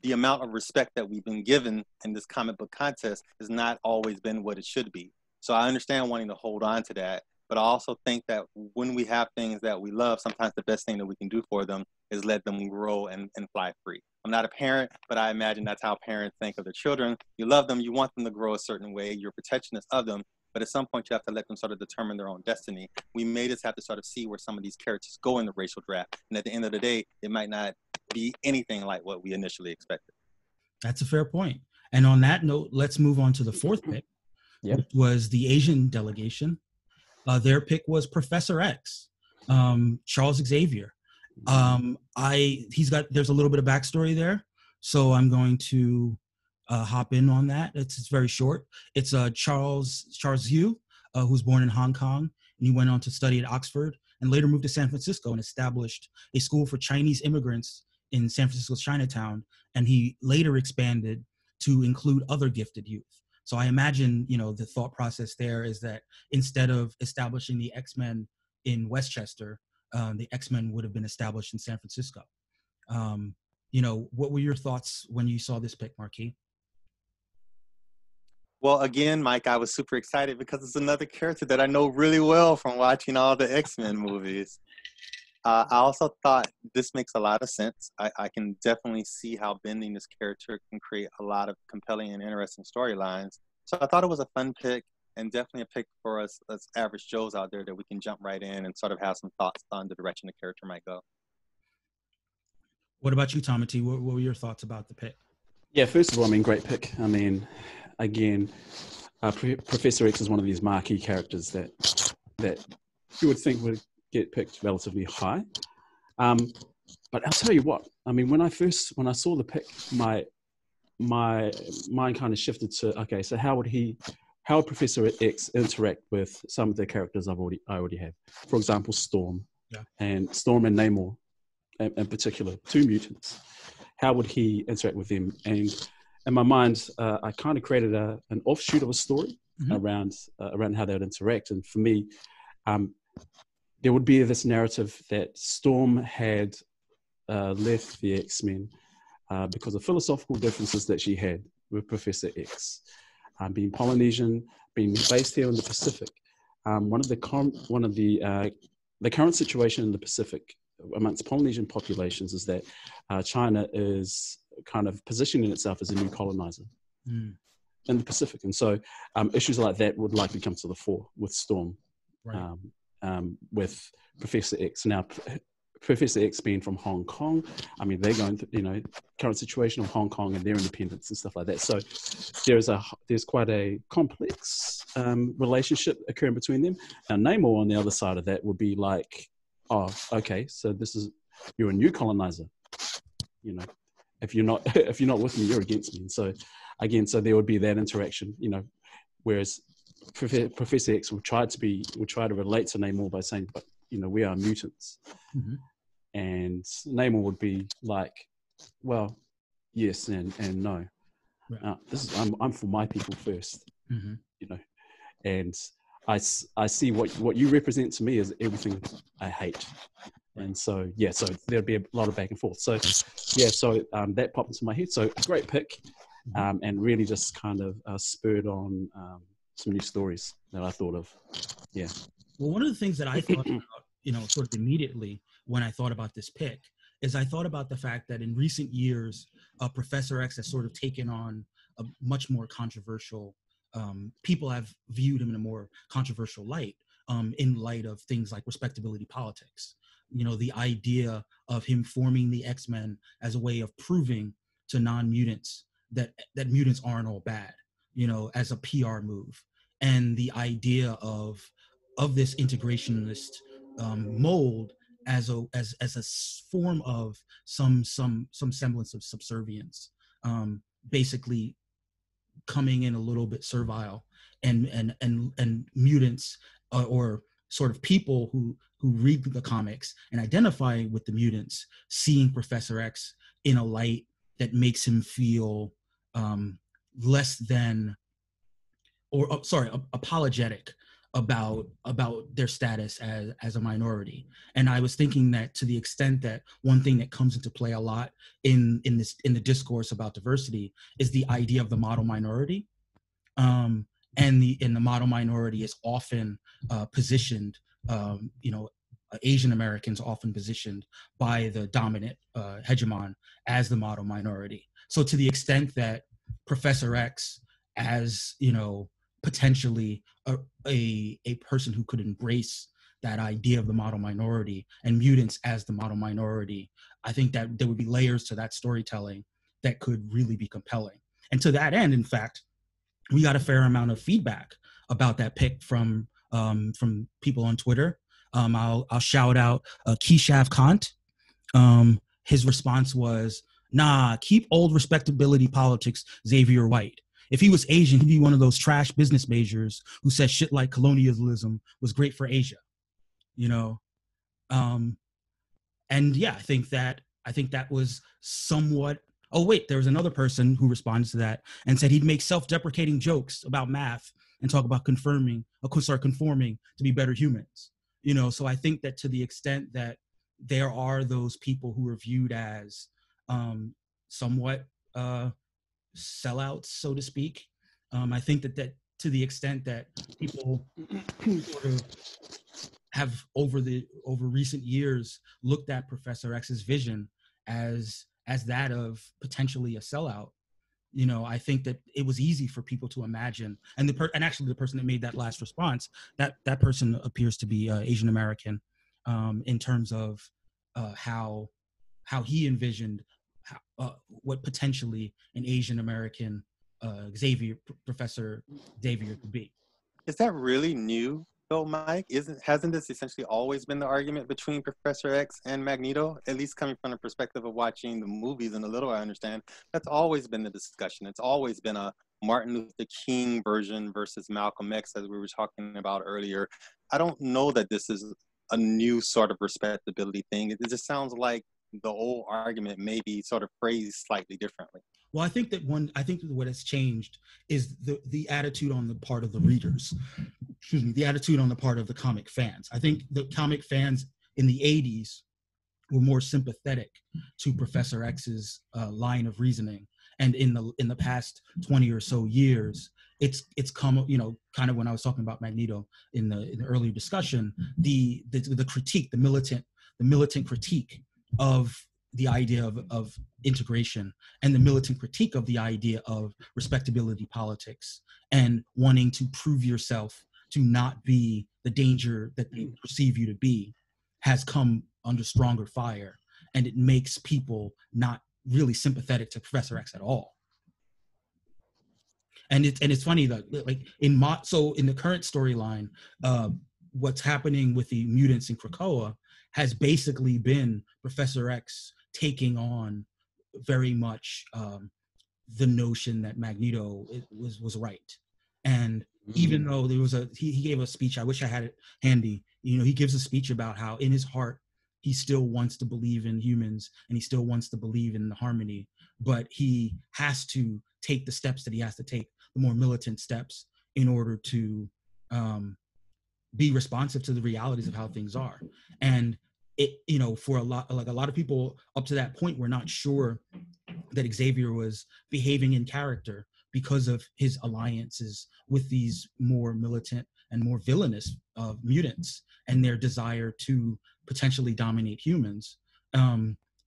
the amount of respect that we've been given in this comic book contest has not always been what it should be. So I understand wanting to hold on to that, but I also think that when we have things that we love, sometimes the best thing that we can do for them is let them grow and fly free. I'm not a parent, but I imagine that's how parents think of their children. You love them, you want them to grow a certain way, you're protectionist of them, but at some point you have to let them sort of determine their own destiny. We may just have to sort of see where some of these characters go in the racial draft, and at the end of the day, it might not be anything like what we initially expected. That's a fair point. And on that note, let's move on to the fourth pick, which was the Asian delegation. Their pick was Professor X, Charles Xavier. There's a little bit of backstory there, so I'm going to hop in on that. It's very short. It's Charles Yu, who was born in Hong Kong, and he went on to study at Oxford and later moved to San Francisco and established a school for Chinese immigrants in San Francisco's Chinatown, and he later expanded to include other gifted youth. So I imagine, the thought process there is that instead of establishing the X-Men in Westchester, the X-Men would have been established in San Francisco. What were your thoughts when you saw this pick, Marquis? Well, again, Mike, I was super excited because it's another character that I know really well from watching all the X-Men movies. I also thought this makes a lot of sense. I can definitely see how bending this character can create a lot of compelling and interesting storylines. So I thought it was a fun pick and definitely a pick for us as average Joes out there that we can jump right in and sort of have some thoughts on the direction the character might go. What about you, Tommy T? What were your thoughts about the pick? Yeah, first of all, I mean, great pick. I mean, again, Professor X is one of these marquee characters that you would think would get picked relatively high. But I'll tell you what, I mean, when I saw the pick, my mind kind of shifted to, okay, so how would Professor X interact with some of the characters I already have? For example, Storm, and Namor, in particular, two mutants. How would he interact with them? And in my mind, I kind of created an offshoot of a story around how they would interact. And for me, there would be this narrative that Storm had left the X-Men because of philosophical differences that she had with Professor X. Being Polynesian, being based here in the Pacific, one of the current situation in the Pacific amongst Polynesian populations is that China is kind of positioning itself as a new colonizer in the Pacific, and so issues like that would likely come to the fore with Storm. Right. With Professor X. Now, Professor X being from Hong Kong, I mean, they're going through, current situation of Hong Kong and their independence and stuff like that. So there's quite a complex relationship occurring between them. Now, Namor on the other side of that would be like, oh, okay, so you're a new colonizer. If you're not with me, you're against me. And so again, there would be that interaction, whereas Professor X will try to relate to Namor by saying, but we are mutants. And Namor would be like, well, yes and no. Right. I'm for my people first. And I see what you represent to me as everything I hate. And so there'd be a lot of back and forth. So that popped into my head. So great pick, and really just kind of spurred on some new stories that I thought of. Yeah. Well, one of the things that I thought about, sort of immediately when I thought about this pick is I thought about the fact that in recent years, Professor X has sort of taken on a much more controversial, people have viewed him in a more controversial light, in light of things like respectability politics. The idea of him forming the X-Men as a way of proving to non-mutants that mutants aren't all bad, as a PR move. And the idea of this integrationist mold as a form of some semblance of subservience, basically coming in a little bit servile, and mutants or sort of people who read the comics and identify with the mutants, seeing Professor X in a light that makes him feel less than, apologetic about their status as a minority. And I was thinking that to the extent that one thing that comes into play a lot in the discourse about diversity is the idea of the model minority. And the model minority is often positioned, Asian Americans often positioned by the dominant hegemon as the model minority. So to the extent that Professor X, as potentially a person who could embrace that idea of the model minority and mutants as the model minority, I think that there would be layers to that storytelling that could really be compelling. And to that end, in fact, we got a fair amount of feedback about that pick from people on Twitter. I'll shout out Keshav Kant. His response was, "Nah, keep old respectability politics, Xavier White. If he was Asian, he'd be one of those trash business majors who said shit like colonialism was great for Asia." And yeah, I think that was somewhat. Oh wait, there was another person who responded to that and said he'd make self-deprecating jokes about math and talk about conforming to be better humans. So I think that to the extent that there are those people who are viewed as somewhat sellouts, so to speak, I think that to the extent that people sort of have over recent years looked at Professor X's vision as that of potentially a sellout. You know, I think that it was easy for people to imagine, and actually the person that made that last response, that person appears to be Asian American, in terms of how he envisioned what potentially an Asian American Professor Xavier could be. Is that really new though, Mike? Hasn't this essentially always been the argument between Professor X and Magneto? At least coming from the perspective of watching the movies and the little I understand, that's always been the discussion. It's always been a Martin Luther King version versus Malcolm X, as we were talking about earlier. I don't know that this is a new sort of respectability thing. It just sounds like the old argument may be sort of phrased slightly differently. Well, I think what has changed is the attitude on the part of the readers. Excuse me, the attitude on the part of the comic fans. I think the comic fans in the 80s were more sympathetic to Professor X's line of reasoning, and in the past 20 or so years, it's come, you know, kind of when I was talking about Magneto in the earlier discussion, the critique, the militant critique of the idea of integration, and the militant critique of the idea of respectability politics and wanting to prove yourself to not be the danger that they perceive you to be, has come under stronger fire, and it makes people not really sympathetic to Professor X at all. And it's funny that, like, in the current storyline, what's happening with the mutants in Krakoa has basically been Professor X taking on very much the notion that Magneto was right. And even though there was he gave a speech, I wish I had it handy, you know, he gives a speech about how in his heart he still wants to believe in humans and he still wants to believe in the harmony, but he has to take the steps that he has to take, the more militant steps, in order to be responsive to the realities of how things are. And it, you know, for a lot of people up to that point were not sure that Xavier was behaving in character because of his alliances with these more militant and more villainous mutants and their desire to potentially dominate humans.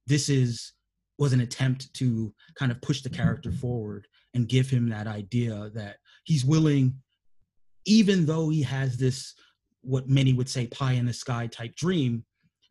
This was an attempt to kind of push the character forward and give him that idea that he's willing, even though he has this, what many would say, pie in the sky type dream,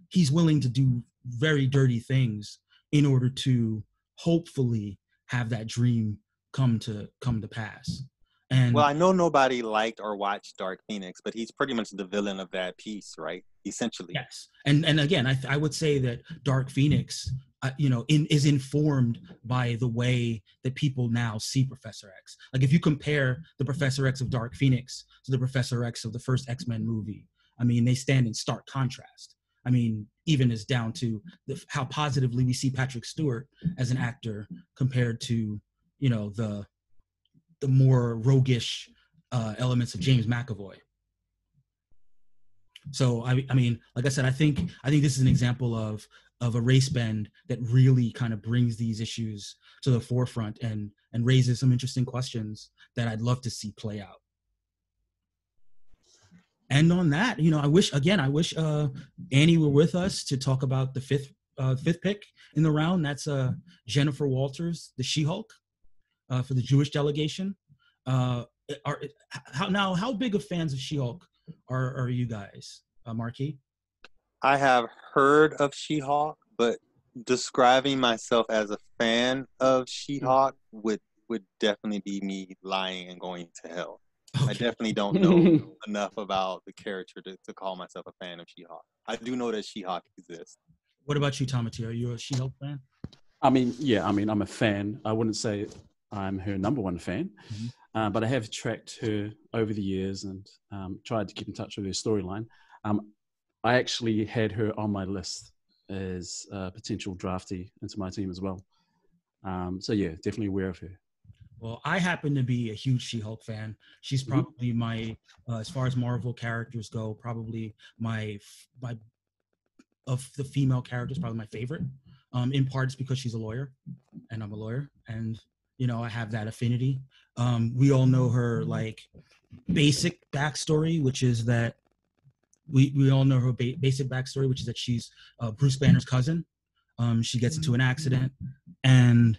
he's willing to do very dirty things in order to hopefully have that dream come to pass. And well, I know nobody liked or watched Dark Phoenix, but he's pretty much the villain of that piece, right? Essentially. Yes. And again, I would say that Dark Phoenix, you know, is informed by the way that people now see Professor X. Like, if you compare the Professor X of Dark Phoenix to the Professor X of the first X-Men movie, I mean, they stand in stark contrast. I mean, even as down to how positively we see Patrick Stewart as an actor compared to, you know, the more roguish elements of James McAvoy. So I mean, like I said, I think this is an example of a race bend that really kind of brings these issues to the forefront and raises some interesting questions that I'd love to see play out. And on that, you know, I wish Annie were with us to talk about the fifth pick in the round. That's Jennifer Walters, the She-Hulk, for the Jewish delegation. How big of fans of She-Hulk are you guys, Marquis? I have heard of She-Hulk, but describing myself as a fan of She-Hulk would definitely be me lying and going to hell. Okay. I definitely don't know enough about the character to call myself a fan of She-Hulk. I do know that She-Hulk exists. What about you, Tamati? Are you a She-Hulk fan? I mean, yeah, I'm a fan. I wouldn't say I'm her number one fan, but I have tracked her over the years and tried to keep in touch with her storyline. I actually had her on my list as a potential draftee into my team as well. So yeah, definitely aware of her. Well, I happen to be a huge She-Hulk fan. She's probably my, as far as Marvel characters go, probably my of the female characters, probably my favorite. In part, it's because she's a lawyer, and I'm a lawyer, and you know, I have that affinity. We all know her like basic backstory, which is that we all know her basic backstory, which is that she's Bruce Banner's cousin. She gets into an accident, and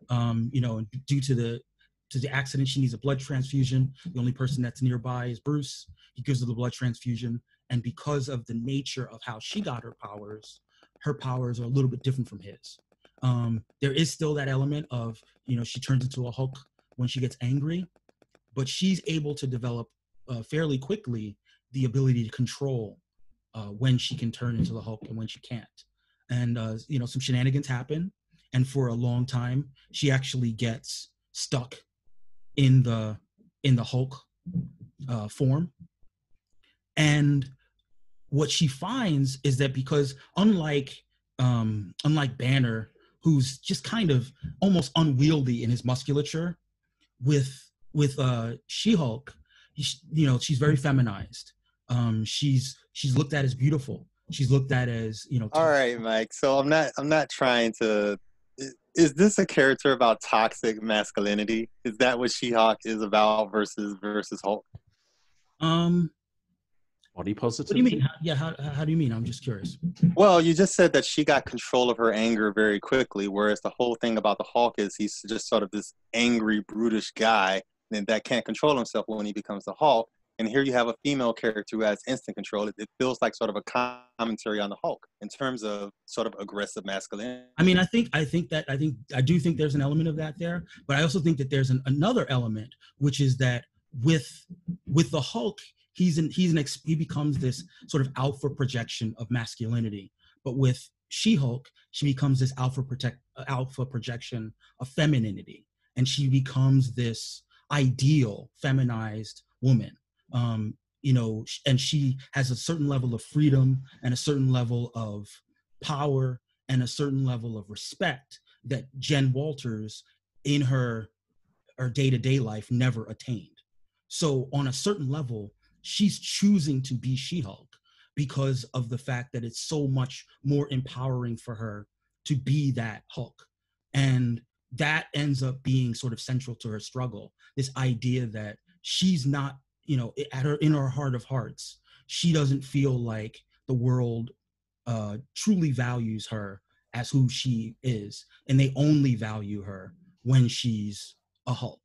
due to the accident, she needs a blood transfusion. The only person that's nearby is Bruce. He gives her the blood transfusion, and because of the nature of how she got her powers are a little bit different from his. There is still that element of, she turns into a Hulk when she gets angry, but she's able to develop fairly quickly the ability to control when she can turn into the Hulk and when she can't. And, some shenanigans happen. And for a long time, she actually gets stuck in the Hulk form. And what she finds is that because unlike Banner, who's just kind of almost unwieldy in his musculature, with She-Hulk, she's very feminized. She's looked at as beautiful. She's looked at as, All right, Mike. So I'm not trying to. Is this a character about toxic masculinity? Is that what She-Hulk is about versus Hulk? Body positive. What do you mean? How do you mean? I'm just curious. Well, you just said that she got control of her anger very quickly, whereas the whole thing about the Hulk is he's just sort of this angry, brutish guy that can't control himself when he becomes the Hulk. And here you have a female character who has instant control. It feels like sort of a commentary on the Hulk in terms of sort of aggressive masculinity. I mean, I do think there's an element of that there, but I also think that there's another element, which is that with the Hulk, he becomes this sort of alpha projection of masculinity. But with She-Hulk, she becomes this alpha projection of femininity, and she becomes this ideal feminized woman. And she has a certain level of freedom and a certain level of power and a certain level of respect that Jen Walters in her day-to-day life never attained. So on a certain level, she's choosing to be She-Hulk because of the fact that it's so much more empowering for her to be that Hulk. And that ends up being sort of central to her struggle. This idea that she's not, in her heart of hearts, she doesn't feel like the world truly values her as who she is. And they only value her when she's a Hulk.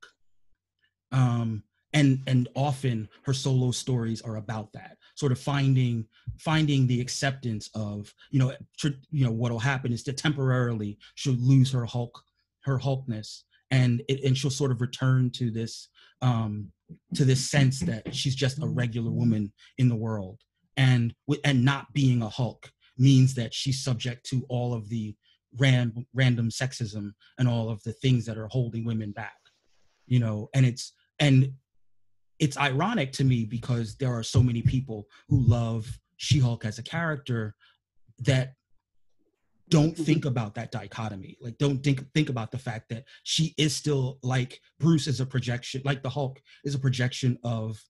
And often her solo stories are about that, sort of finding the acceptance of, what will happen is that temporarily she'll lose her Hulkness, and she'll sort of return to this sense that she's just a regular woman in the world, and not being a Hulk means that she's subject to all of the random sexism and all of the things that are holding women back, and it's ironic to me because there are so many people who love She-Hulk as a character that don't think about that dichotomy. Like, don't think about the fact that she is still, like Bruce is a projection, like the Hulk is a projection of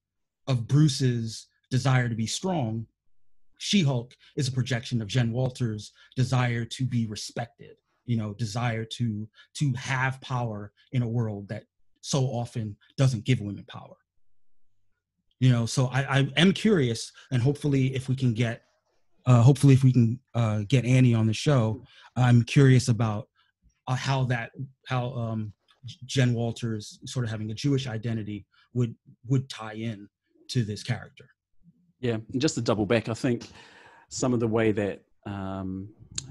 Bruce's desire to be strong. She-Hulk is a projection of Jen Walters' desire to be respected, desire to have power in a world that so often doesn't give women power. So I am curious, and hopefully if we can get Annie on the show, I'm curious about how Jen Walters sort of having a Jewish identity would tie in to this character. Yeah, and just to double back, I think some of the way that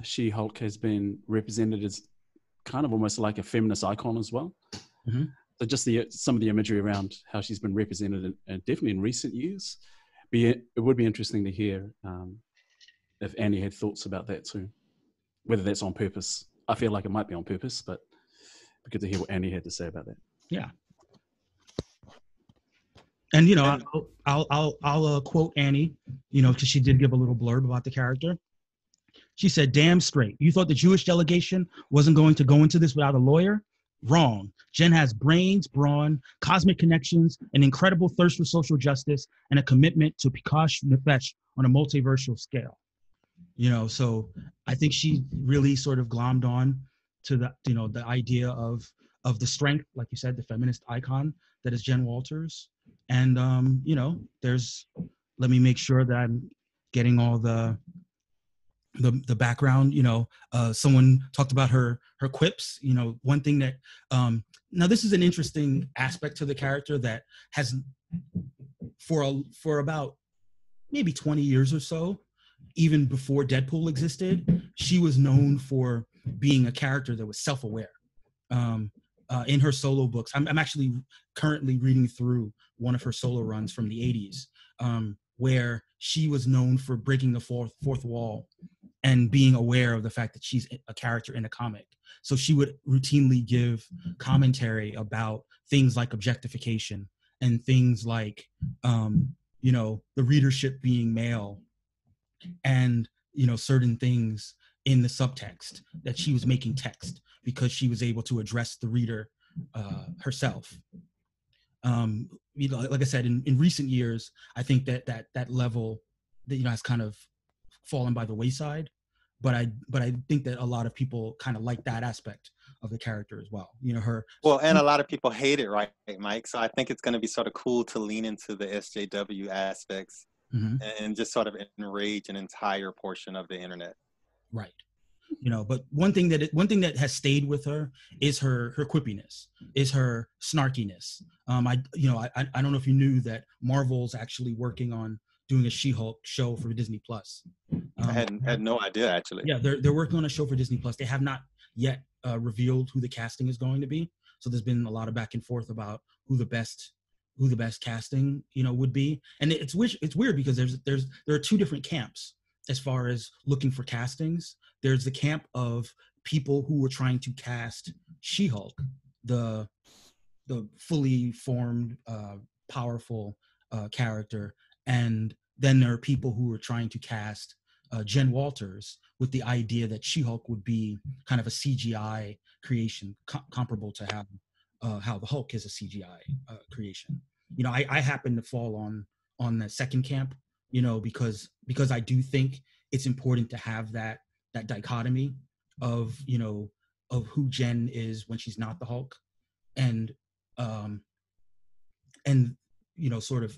She-Hulk has been represented is kind of almost like a feminist icon as well. Mm-hmm. So just some of the imagery around how she's been represented, and definitely in recent years. It would be interesting to hear if Annie had thoughts about that too, whether that's on purpose. I feel like it might be on purpose, but it'd be good to hear what Annie had to say about that. Yeah. And I'll quote Annie, because she did give a little blurb about the character. She said, "Damn straight. You thought the Jewish delegation wasn't going to go into this without a lawyer? Wrong. Jen has brains, brawn, cosmic connections, an incredible thirst for social justice, and a commitment to Pikash Nefesh on a multiversal scale." So I think she really sort of glommed on to the idea of the strength, like you said, the feminist icon that is Jen Walters. And, there's let me make sure that I'm getting all the background. Someone talked about her quips. One thing that now this is an interesting aspect to the character that has for about maybe 20 years or so, even before Deadpool existed, she was known for being a character that was self-aware. In her solo books, I'm actually currently reading through one of her solo runs from the 80s, where she was known for breaking the fourth wall and being aware of the fact that she's a character in a comic. So she would routinely give commentary about things like objectification and things like, the readership being male, and certain things in the subtext that she was making text because she was able to address the reader herself. Like I said, in recent years, I think that level has kind of fallen by the wayside, but I think that a lot of people kind of like that aspect of the character as well. And a lot of people hate it, right, Mike? So I think it's going to be sort of cool to lean into the SJW aspects and just sort of enrage an entire portion of the internet. Right. But one thing that has stayed with her is her quippiness, is her snarkiness. I don't know if you knew that Marvel's actually working on doing a She-Hulk show for Disney Plus. I had no idea, actually. Yeah, they're working on a show for Disney Plus. They have not yet revealed who the casting is going to be. So there's been a lot of back and forth about who the best casting would be. And it's weird because there are two different camps as far as looking for castings. There's the camp of people who were trying to cast She-Hulk, the fully formed, powerful character, and then there are people who were trying to cast Jen Walters with the idea that She-Hulk would be kind of a CGI creation, comparable to how the Hulk is a CGI creation. I happen to fall on the second camp, because I do think it's important to have that dichotomy of who Jen is when she's not the Hulk, and sort of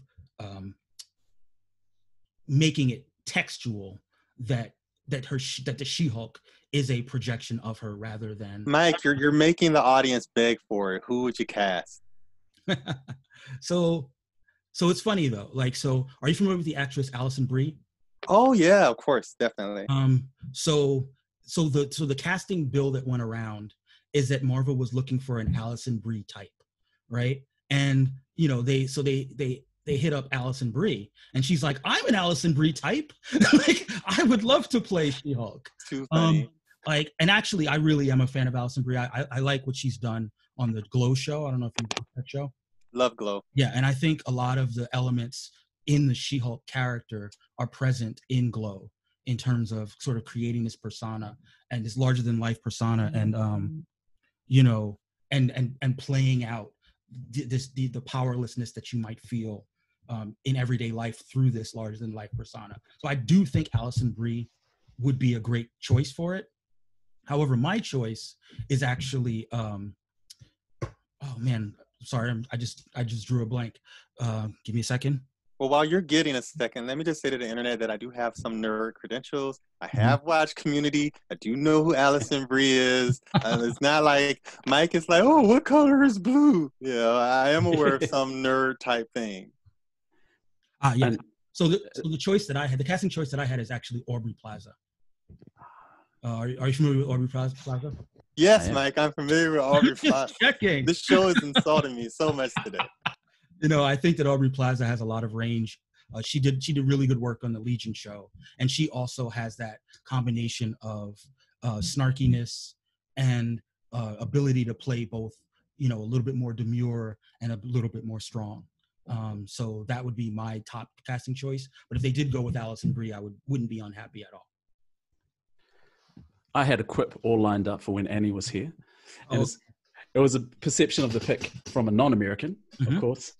making it textual that the She-Hulk is a projection of her rather than Mike. You're making the audience beg for it. Who would you cast? So it's funny though. Are you familiar with the actress Alison Brie? Oh yeah, of course, definitely. So the casting bill that went around is that Marvel was looking for an Alison Brie type, right? And they hit up Alison Brie, and she's like, "I'm an Alison Brie type. I would love to play She-Hulk." Too funny. And actually, I really am a fan of Alison Brie. I like what she's done on the Glow show. I don't know if you watched that show. Love Glow. Yeah, and I think a lot of the elements in the She-Hulk character are present in Glow in terms of sort of creating this persona and this larger than life persona, and and playing out the powerlessness that you might feel in everyday life through this larger than life persona. So I do think Alison Brie would be a great choice for it. However, my choice is actually sorry, I just drew a blank. Give me a second. Well, while you're getting a second, let me just say to the internet that I do have some nerd credentials. I have watched Community. I do know who Alison Brie is. It's not like Mike is like, oh, what color is blue? Yeah, I am aware of some nerd type thing. Yeah. So the choice that I had, the casting choice that I had is actually Aubrey Plaza. Are you familiar with Aubrey Plaza? Yes, Mike, I'm familiar with Aubrey Plaza. Checking. This show is insulting me so much today. I think that Aubrey Plaza has a lot of range. She did really good work on the Legion show, and she also has that combination of snarkiness and ability to play both, a little bit more demure and a little bit more strong. So that would be my top casting choice. But if they did go with Alison Brie, I wouldn't be unhappy at all. I had a quip all lined up for when Annie was here. And it was a perception of the pick from a non-American, of course,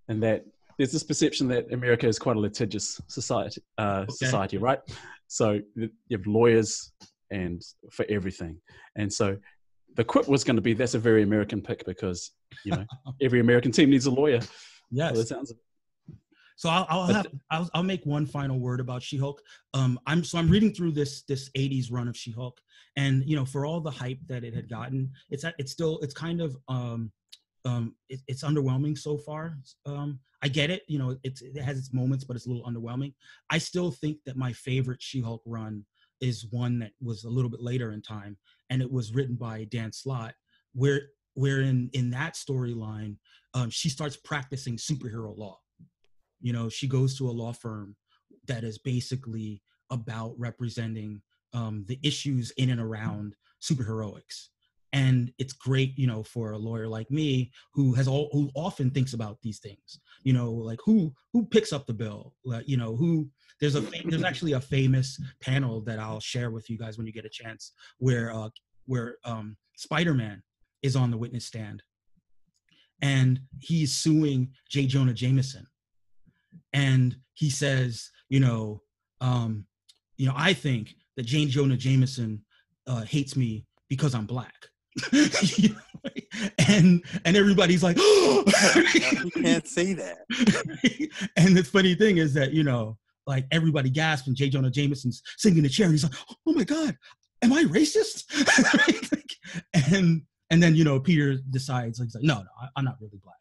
and that there's this perception that America is quite a litigious society, right? So you have lawyers and for everything. And so the quip was going to be, that's a very American pick because, every American team needs a lawyer. Yes. Well, that sounds So I'll make one final word about She-Hulk. I'm reading through this 80s run of She-Hulk, and for all the hype that it had gotten, it's kind of it's underwhelming so far. I get it, it has its moments, but it's a little underwhelming. I still think that my favorite She-Hulk run is one that was a little bit later in time, and it was written by Dan Slott, where in that storyline, she starts practicing superhero law. She goes to a law firm that is basically about representing the issues in and around superheroics. And it's great, for a lawyer like me who often thinks about these things, like who picks up the bill, there's actually a famous panel that I'll share with you guys when you get a chance, where Spider-Man is on the witness stand, and he's suing J. Jonah Jameson, and he says, I think that J. Jonah Jameson hates me because I'm black. and everybody's like, oh! You can't say that. And the funny thing is that like everybody gasped, and J. Jonah Jameson's sitting in the chair, and he's like, oh my god, am I racist? and then Peter decides, like, he's like, no, I'm not really black.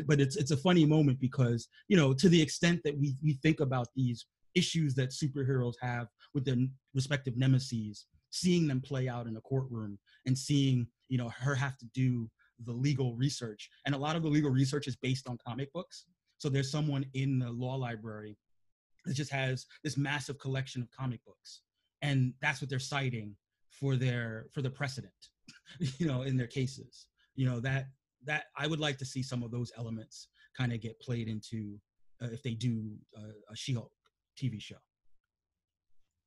But it's a funny moment because to the extent that we think about these issues that superheroes have with their respective nemesis, seeing them play out in a courtroom and seeing her have to do the legal research, and a lot of the legal research is based on comic books. So there's someone in the law library that just has this massive collection of comic books, and that's what they're citing for the precedent, in their cases. That I would like to see some of those elements kind of get played into if they do a She-Hulk TV show.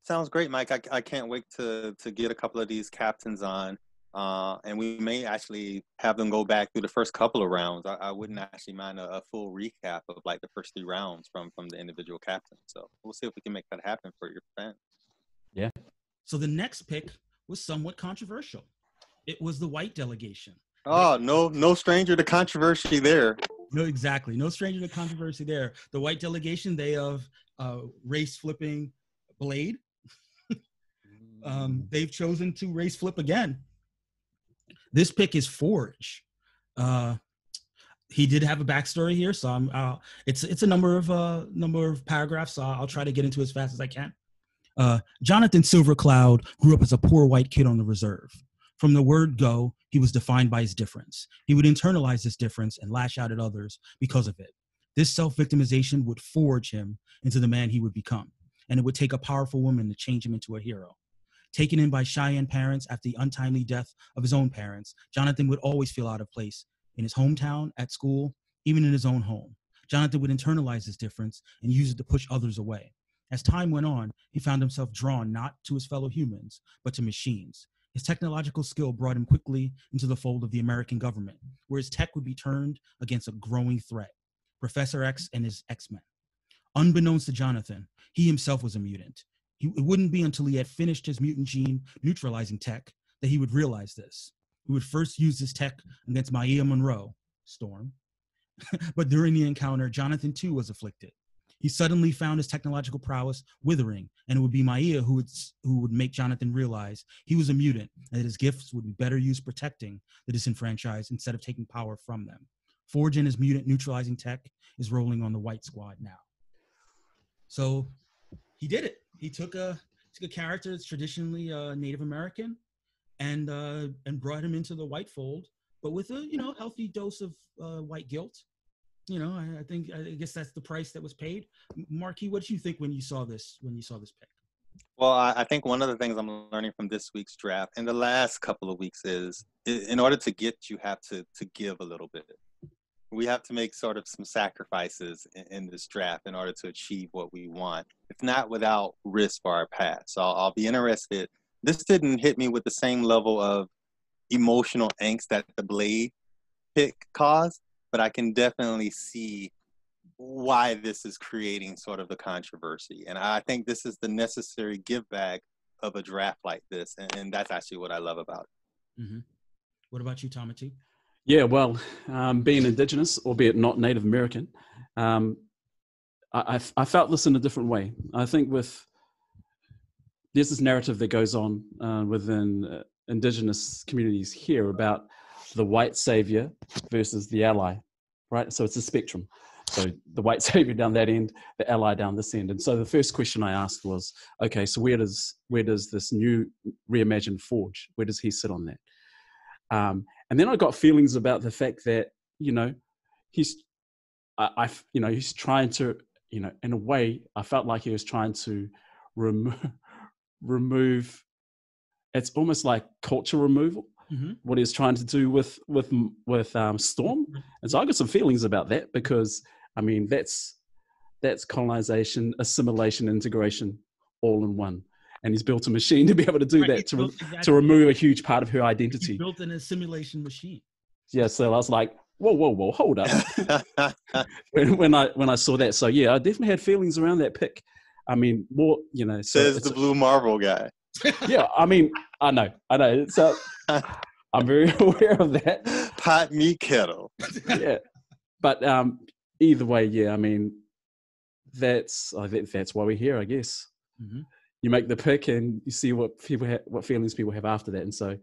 Sounds great, Mike. I can't wait to get a couple of these captains on, and we may actually have them go back through the first couple of rounds. I wouldn't actually mind a full recap of like the first 3 rounds from the individual captains. So we'll see if we can make that happen for your fans. Yeah. So the next pick was somewhat controversial. It was the white delegation. Oh, no stranger to controversy there. No, exactly. No stranger to controversy there. The white delegation, they have race flipping Blade. They've chosen to race flip again. This pick is Forge. He did have a backstory here, so it's a number of paragraphs. So I'll try to get into it as fast as I can. Jonathan Silvercloud grew up as a poor white kid on the reserve. From the word go, he was defined by his difference. He would internalize this difference and lash out at others because of it. This self-victimization would forge him into the man he would become, and it would take a powerful woman to change him into a hero. Taken in by Cheyenne parents after the untimely death of his own parents, Jonathan would always feel out of place in his hometown, at school, even in his own home. Jonathan would internalize this difference and use it to push others away. As time went on, he found himself drawn not to his fellow humans, but to machines. His technological skill brought him quickly into the fold of the American government, where his tech would be turned against a growing threat, Professor X and his X-Men. Unbeknownst to Jonathan, he himself was a mutant. It wouldn't be until he had finished his mutant gene neutralizing tech that he would realize this. He would first use this tech against Maya Monroe, Storm. But during the encounter, Jonathan too was afflicted. He suddenly found his technological prowess withering, and it would be Maya who would make Jonathan realize he was a mutant and that his gifts would be better used protecting the disenfranchised instead of taking power from them. Forge and his mutant neutralizing tech is rolling on the white squad now. So he did it. He took a character that's traditionally Native American and brought him into the white fold, but with a healthy dose of white guilt. I guess that's the price that was paid. Marquis, what did you think when you saw this pick? Well, I think one of the things I'm learning from this week's draft and the last couple of weeks is in order to get, you have to give a little bit. We have to make sort of some sacrifices in this draft in order to achieve what we want, if not without risk for our path. So I'll be interested. This didn't hit me with the same level of emotional angst that the Blade pick caused, but I can definitely see why this is creating sort of the controversy. And I think this is the necessary give back of a draft like this. And that's actually what I love about it. Mm-hmm. What about you, Tommy T? Yeah, well, being Indigenous, albeit not Native American, I felt this in a different way. I think there's this narrative that goes on within Indigenous communities here about the white savior versus the ally, right? So it's a spectrum. So the white savior down that end, the ally down this end. And so the first question I asked was, okay, so where does this new reimagined Forge, where does he sit on that? And then I got feelings about the fact that, he's trying to, in a way, I felt like he was trying to remove, it's almost like culture removal, what he's trying to do with Storm. And so I got some feelings about that because, I mean, that's colonization, assimilation, integration, all in one. And he's built a machine to be able to do that, to remove a huge part of her identity. He built an assimilation machine. Yeah, so I was like, whoa, hold up. when I saw that. So yeah, I definitely had feelings around that pick. I mean, more, Says the Blue Marvel guy. Yeah, I mean, I know. So I'm very aware of that. Pot meat kettle. Yeah. But either way, yeah, I mean, that's why we're here, I guess. Mm-hmm. You make the pick and you see what feelings people have after that. And so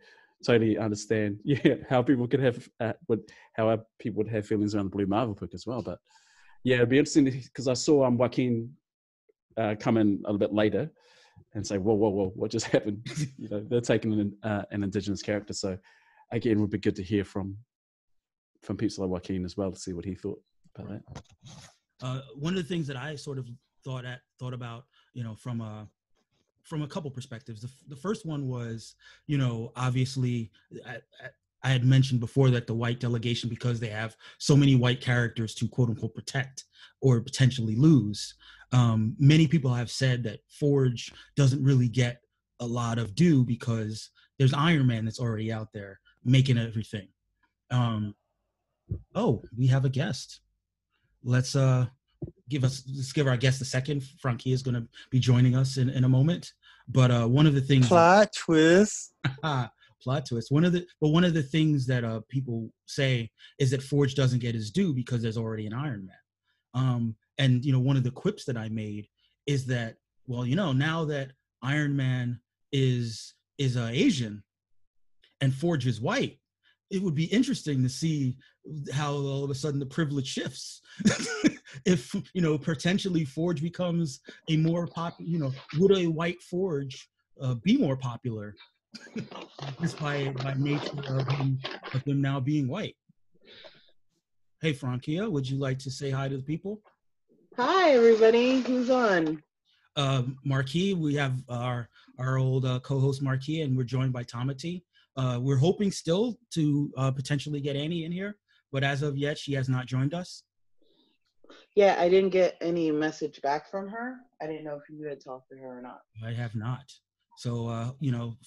totally understand, how people could have, how people would have feelings around the Blue Marvel pick as well. But yeah, it'd be interesting because I saw Joaquin come in a little bit later and say, whoa, what just happened? They're taking an Indigenous character. So again, it would be good to hear from people like Joaquin as well to see what he thought about that. One of the things that I sort of thought about, from a couple perspectives. The first one was, obviously, I had mentioned before that the white delegation, because they have so many white characters to quote unquote protect or potentially lose, many people have said that Forge doesn't really get a lot of due because there's Iron Man that's already out there making everything. Oh, we have a guest. Let's give our guest a second. Frankie is going to be joining us in a moment. But one of the things plot twist. One of the things that people say is that Forge doesn't get his due because there's already an Iron Man. And one of the quips that I made is that, well, now that Iron Man is Asian and Forge is white, it would be interesting to see how all of a sudden the privilege shifts. If, potentially Forge becomes a more popular, would a white Forge be more popular just by nature of him now being white? Hey, Frankia, would you like to say hi to the people? Hi, everybody. Who's on? Marquis, we have our old co-host Marquis, and we're joined by Tamati. We're hoping still to potentially get Annie in here, but as of yet, she has not joined us. Yeah, I didn't get any message back from her. I didn't know if you had talked to her or not. I have not. So,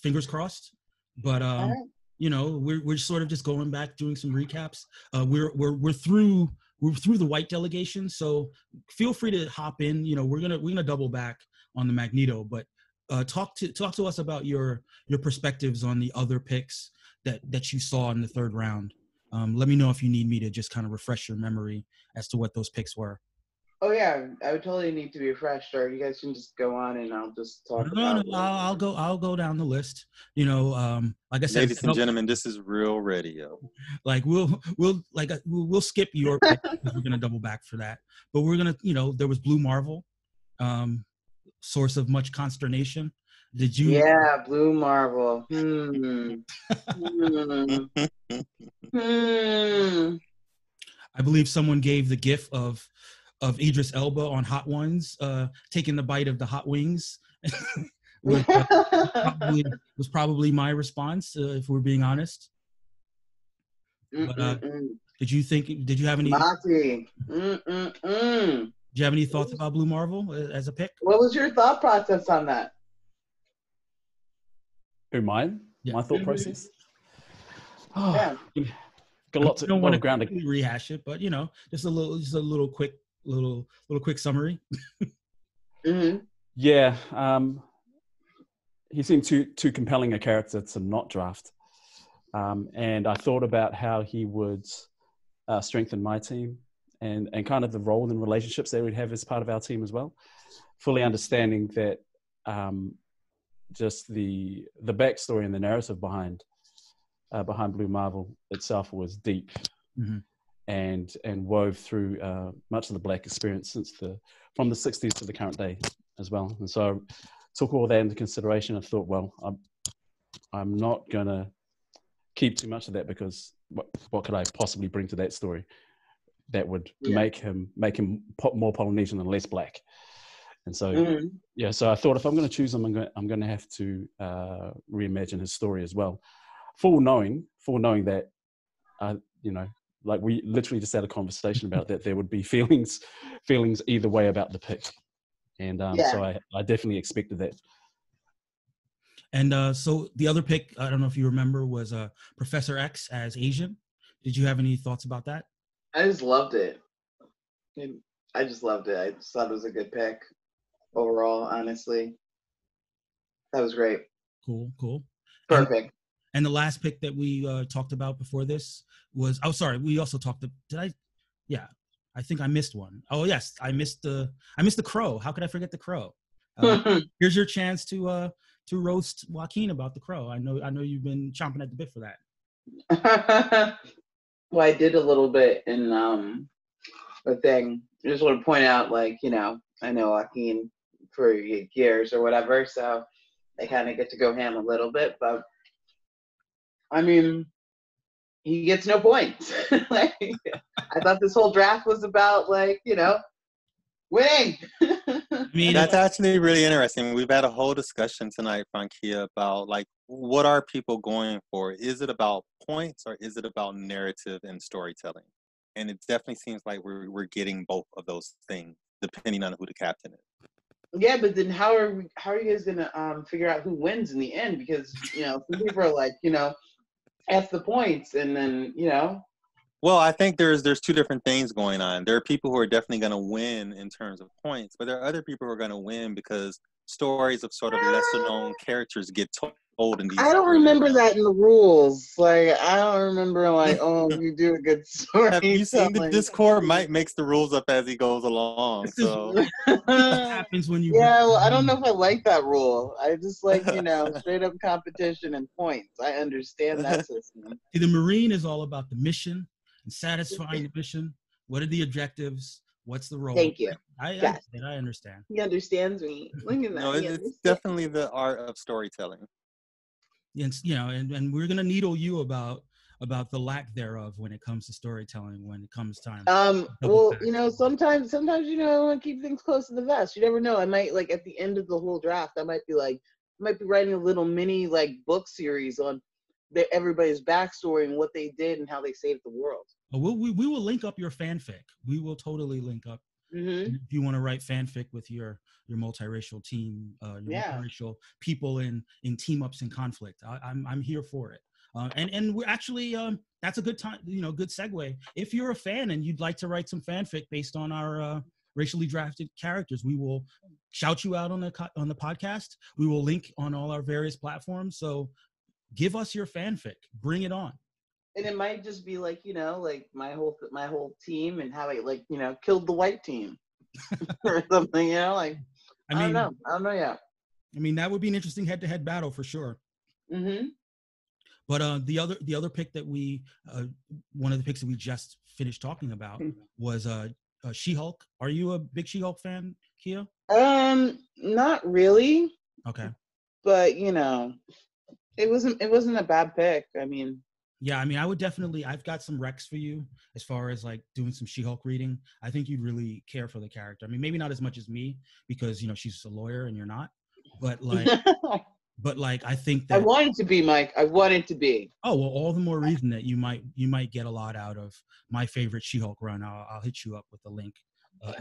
fingers crossed. But, right. We're sort of just going back, doing some recaps. We're through the white delegation, so feel free to hop in. We're gonna double back on the Magneto, but talk to us about your perspectives on the other picks that you saw in the third round. Let me know if you need me to just kind of refresh your memory as to what those picks were. Oh yeah, I would totally need to be refreshed, or you guys can just go on and I'll just talk. No, I'll go down the list. Like I said, ladies and gentlemen, this is real radio. Like we'll skip your pick because we're gonna double back for that. But we're gonna, there was Blue Marvel, source of much consternation. Did you? Yeah, Blue Marvel. I believe someone gave the gif of Idris Elba on Hot Ones, taking the bite of the hot wings. was probably my response, if we're being honest. But, did you have any? Did you have any thoughts about Blue Marvel as a pick? What was your thought process on that? Mine? Yeah. My thought process? Oh, yeah. Got lots of ground to rehash it, but just a little quick summary. Mm-hmm. Yeah, he seemed too compelling a character to not draft, and I thought about how he would strengthen my team and kind of the role and relationships they would have as part of our team as well. Fully understanding that just the backstory and the narrative behind Blue Marvel itself was deep, and wove through much of the Black experience from the 60s to the current day as well. And so I took all that into consideration and thought, well, I'm not gonna keep too much of that, because what could I possibly bring to that story that would make him more Polynesian and less Black? And so, so I thought, if I'm going to choose him, I'm going to have to reimagine his story as well, full knowing that, like we literally just had a conversation about that there would be feelings either way about the pick, and so I definitely expected that. And so the other pick, I don't know if you remember, was Professor X as Asian. Did you have any thoughts about that? I just loved it. I just loved it. I just thought it was a good pick overall, honestly. That was great. Cool. Perfect. And the last pick that we talked about before this was, we also talked, I think I missed one. Oh yes, I missed the Crow. How could I forget the Crow? Here's your chance to roast Joaquin about the Crow. I know you've been chomping at the bit for that. Well, I did a little bit in the thing. I just want to point out, I know Joaquin for years or whatever, so I kind of get to go ham a little bit, but I mean, he gets no points. I thought this whole draft was about winning. I mean, that's actually really interesting. We've had a whole discussion tonight, Frankia, about what are people going for? Is it about points or is it about narrative and storytelling? And it definitely seems like we're getting both of those things, depending on who the captain is. Yeah, but then how are you guys gonna figure out who wins in the end? Because some people are F the points, and then Well, I think there's two different things going on. There are people who are definitely going to win in terms of points, but there are other people who are going to win because stories of sort of lesser known characters get told in these. I don't remember that in the rules. I don't remember you do a good story. Have you seen the Discord? Mike makes the rules up as he goes along. So what happens when you? Yeah, well, I don't know if I like that rule. I just like straight up competition and points. I understand that system. See, the Marine is all about the mission and satisfying the mission. What are the objectives? What's the role? Thank you. I understand. He understands me. Look at that. No, it's definitely the art of storytelling. And we're gonna needle you about the lack thereof when it comes to storytelling. When it comes time. Well, sometimes I want to keep things close to the vest. You never know. I might at the end of the whole draft, I might be writing a little mini book series on everybody's backstory and what they did and how they saved the world. We will link up your fanfic. We will totally link up. Mm-hmm. If you want to write fanfic with your multiracial team, multiracial people in team ups and conflict, I'm here for it. And we're actually that's a good time, good segue. If you're a fan and you'd like to write some fanfic based on our racially drafted characters, we will shout you out on the podcast. We will link on all our various platforms. So give us your fanfic, bring it on. And it might just be my whole team and how I killed the white team or something. I don't know yet. I mean, that would be an interesting head-to-head battle for sure. Mm-hmm. But the other pick that one of the picks that we just finished talking about was She-Hulk. Are you a big She-Hulk fan, Kia? Not really. Okay. But it wasn't a bad pick. I mean. Yeah, I mean, I've got some recs for you as far as doing some She-Hulk reading. I think you'd really care for the character. I mean, maybe not as much as me because, she's a lawyer and you're not, but I think that. I want it to be, Mike. I want it to be. Oh, well, all the more reason that you might get a lot out of my favorite She-Hulk run. I'll hit you up with the link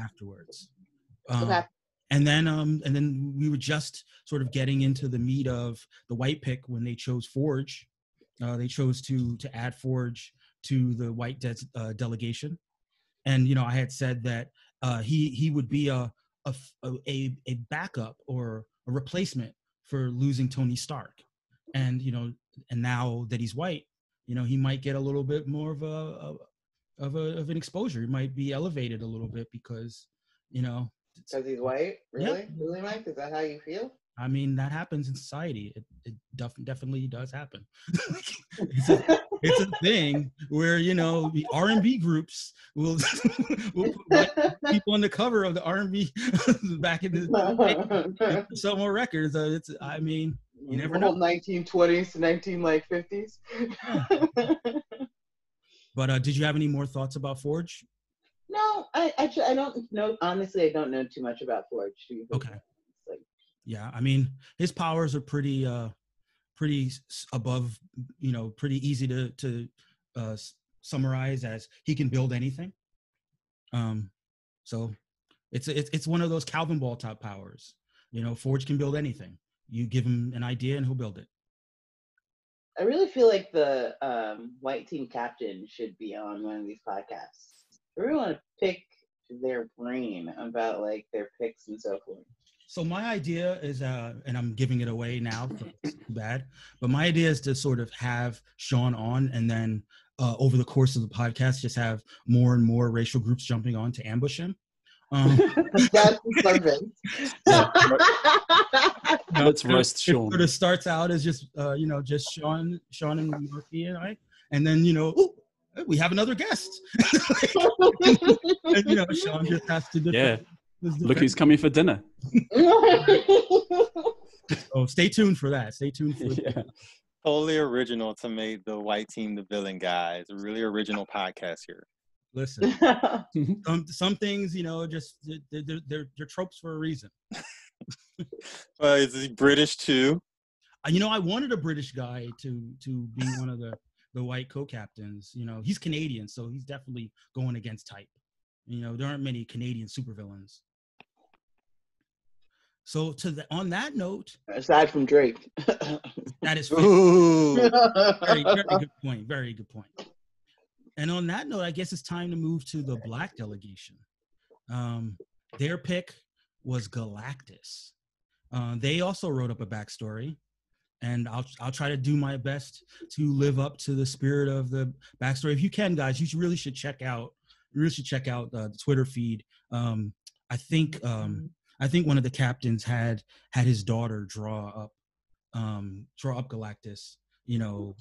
afterwards. Okay. And then we were just sort of getting into the meat of the white pick when they chose Forge. They chose to add Forge to the white delegation, and I had said that he would be a backup or a replacement for losing Tony Stark, and and now that he's white, he might get a little bit more of of an exposure. He might be elevated a little bit because, you know, Because he's white? Really? Yeah. Really, Mike? Is that how you feel? I mean, that happens in society. It definitely does happen. It's a thing where, you know, the R&B groups will will put white people on the cover of the R&B back in the day, sell more records. It's, I mean, you never know. 1920s to 1950s. Yeah. But did you have any more thoughts about Forge? No, I actually I don't know. Honestly, I don't know too much about Forge. Okay. Like, Yeah, I mean, his powers are pretty above, you know, pretty easy to summarize as he can build anything. So it's one of those Calvin Ball type powers. You know, Forge can build anything. You give him an idea and he'll build it. I really feel like the white team captain should be on one of these podcasts. I really want to pick their brain about like their picks and so forth. So my idea is, and I'm giving it away now, so it's too bad, but my idea is to sort of have Sean on, and then over the course of the podcast, just have more and more racial groups jumping on to ambush him. That's perfect. Let's roast Sean. It sort of starts out as just, you know, just Sean and Murphy and I, and then, you know, ooh, we have another guest. And, you know, Sean just has to defend. Look who's coming for dinner. So stay tuned for that. Stay tuned for that. Totally original to make the white team the villain, guys. A really original podcast here. Listen, some things, you know, just they're tropes for a reason. Is he British too? You know, I wanted a British guy to be one of the white co-captains. You know, he's Canadian, so he's definitely going against type. You know, there aren't many Canadian supervillains. So on that note, aside from Drake, that is very good point. Very good point. And on that note, I guess it's time to move to the black delegation. Their pick was Galactus. They also wrote up a backstory, and I'll try to do my best to live up to the spirit of the backstory. If you can, guys, you really should check out the Twitter feed. I think one of the captains had his daughter draw up Galactus, you know,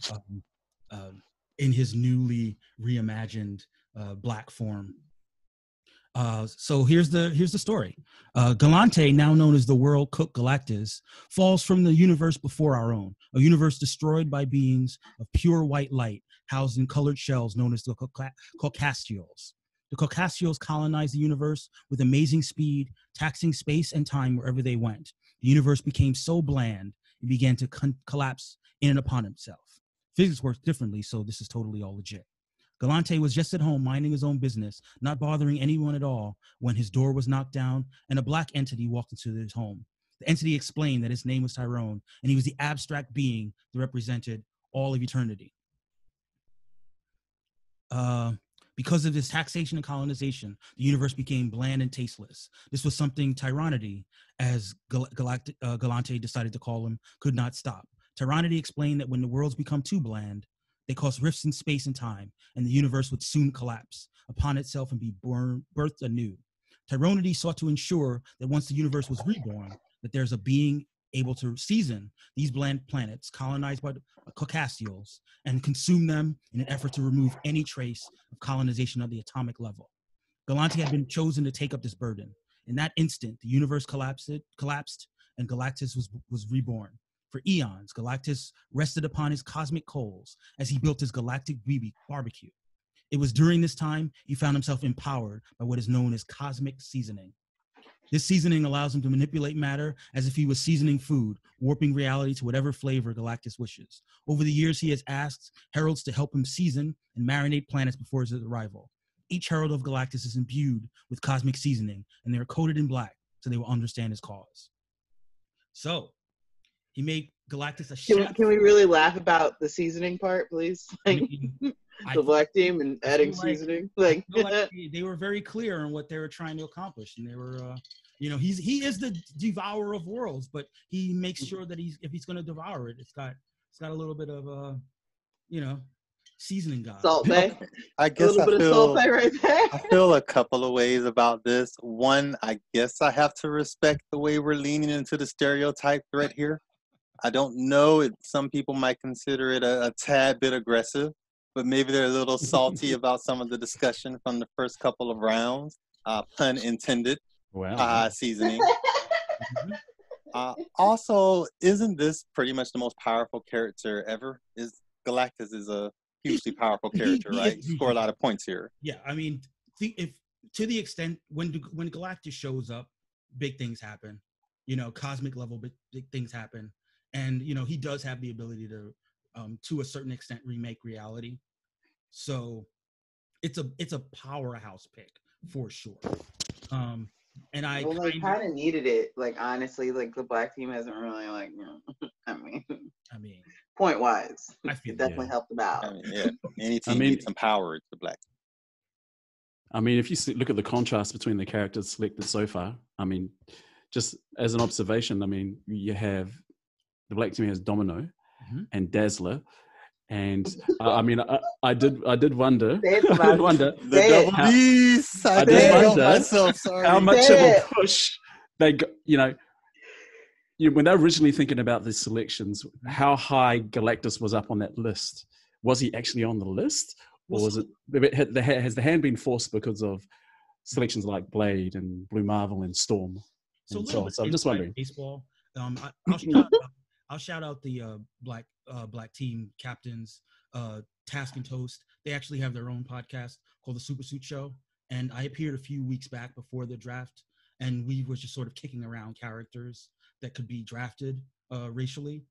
in his newly reimagined black form. So here's the story. Galante, now known as the World Cook Galactus, falls from the universe before our own, a universe destroyed by beings of pure white light, housed in colored shells known as the Caucastials. The Caucastials colonized the universe with amazing speed, taxing space and time wherever they went. The universe became so bland, it began to collapse in and upon itself. Physics works differently, so this is totally all legit. Galante was just at home minding his own business, not bothering anyone at all, when his door was knocked down and a black entity walked into his home. The entity explained that his name was Tyrone, and he was the abstract being that represented all of eternity. Because of this taxation and colonization, the universe became bland and tasteless. This was something Tyranity, as Galante decided to call him, could not stop. Tyranity explained that when the worlds become too bland, they cause rifts in space and time, and the universe would soon collapse upon itself and be birthed anew. Tyranity sought to ensure that once the universe was reborn, that there's a being able to season these bland planets colonized by the Caucastials and consume them in an effort to remove any trace of colonization at the atomic level. Galante had been chosen to take up this burden. In that instant, the universe collapsed, and Galactus was reborn. For eons, Galactus rested upon his cosmic coals as he built his galactic barbecue. It was during this time he found himself empowered by what is known as cosmic seasoning. This seasoning allows him to manipulate matter as if he was seasoning food, warping reality to whatever flavor Galactus wishes. Over the years, he has asked heralds to help him season and marinate planets before his arrival. Each herald of Galactus is imbued with cosmic seasoning, and they are coated in black so they will understand his cause. So, he made Galactus a chef. Can we really laugh about the seasoning part, please? Like, the black team and adding seasoning. Like they were very clear on what they were trying to accomplish, and they were, you know, he is the devourer of worlds, but he makes sure that if he's going to devour it, it's got a little bit of you know, seasoning god. Salt Bay. I A guess little bit of Salt Bay right there. I feel a couple of ways about this. One, I guess I have to respect the way we're leaning into the stereotype threat here. I don't know. Some people might consider it a tad bit aggressive, but maybe they're a little salty about some of the discussion from the first couple of rounds. Pun intended. Wow. Seasoning. Also, isn't this pretty much the most powerful character ever? Galactus is a hugely powerful character, right? You score a lot of points here. Yeah, I mean, if to the extent when Galactus shows up, big things happen. You know, cosmic level big things happen, and you know he does have the ability to a certain extent remake reality. So it's a powerhouse pick for sure. And I kind of needed it. Like honestly, like the black team hasn't really like. I mean, point wise, I feel it definitely helped them out. I mean, yeah, any team needs some power. It's the black. I mean, if you look at the contrast between the characters selected so far, I mean, just as an observation, I mean, you have the black team has Domino and Dazzler. And I mean, I did wonder. I did wonder how much of a push they got. You know, when they were originally thinking about these selections, how high Galactus was up on that list. Was he actually on the list, or was it? Has the hand been forced because of selections like Blade and Blue Marvel and Storm? So I'm just wondering. Baseball. I'll shout out the black team captains, Task and Toast. They actually have their own podcast called The Super Suit Show, and I appeared a few weeks back before the draft, and we were just sort of kicking around characters that could be drafted racially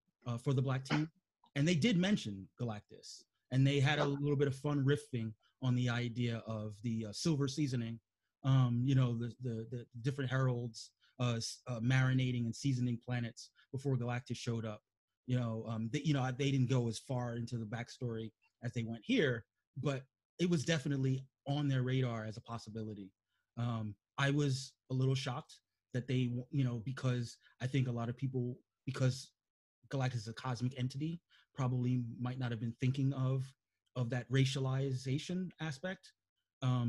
for the black team, and they did mention Galactus, and they had a little bit of fun riffing on the idea of the silver seasoning, you know, the different heralds marinating and seasoning planets before Galactus showed up. You know, they didn't go as far into the backstory as they went here, but it was definitely on their radar as a possibility. I was a little shocked that they, you know, because I think a lot of people, because Galactus is a cosmic entity, probably might not have been thinking of that racialization aspect.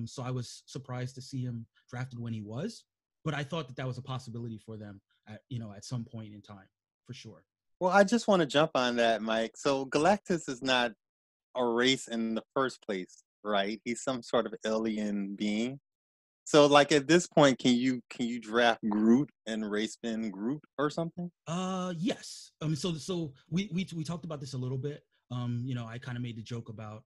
So I was surprised to see him drafted when he was, but I thought that was a possibility for them at some point in time, for sure. Well, I just want to jump on that, Mike. So Galactus is not a race in the first place, right? He's some sort of alien being. So, like at this point, can you draft Groot and race bin Groot or something? Yes. So we talked about this a little bit. You know, I kind of made the joke about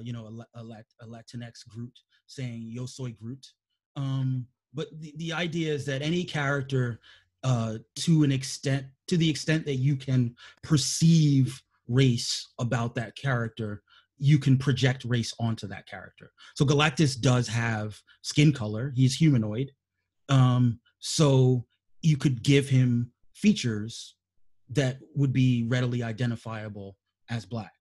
you know, a Latinx Groot saying "Yo soy Groot." But the idea is that any character, to the extent that you can perceive race about that character, you can project race onto that character. So Galactus does have skin color. He's humanoid. So you could give him features that would be readily identifiable as black.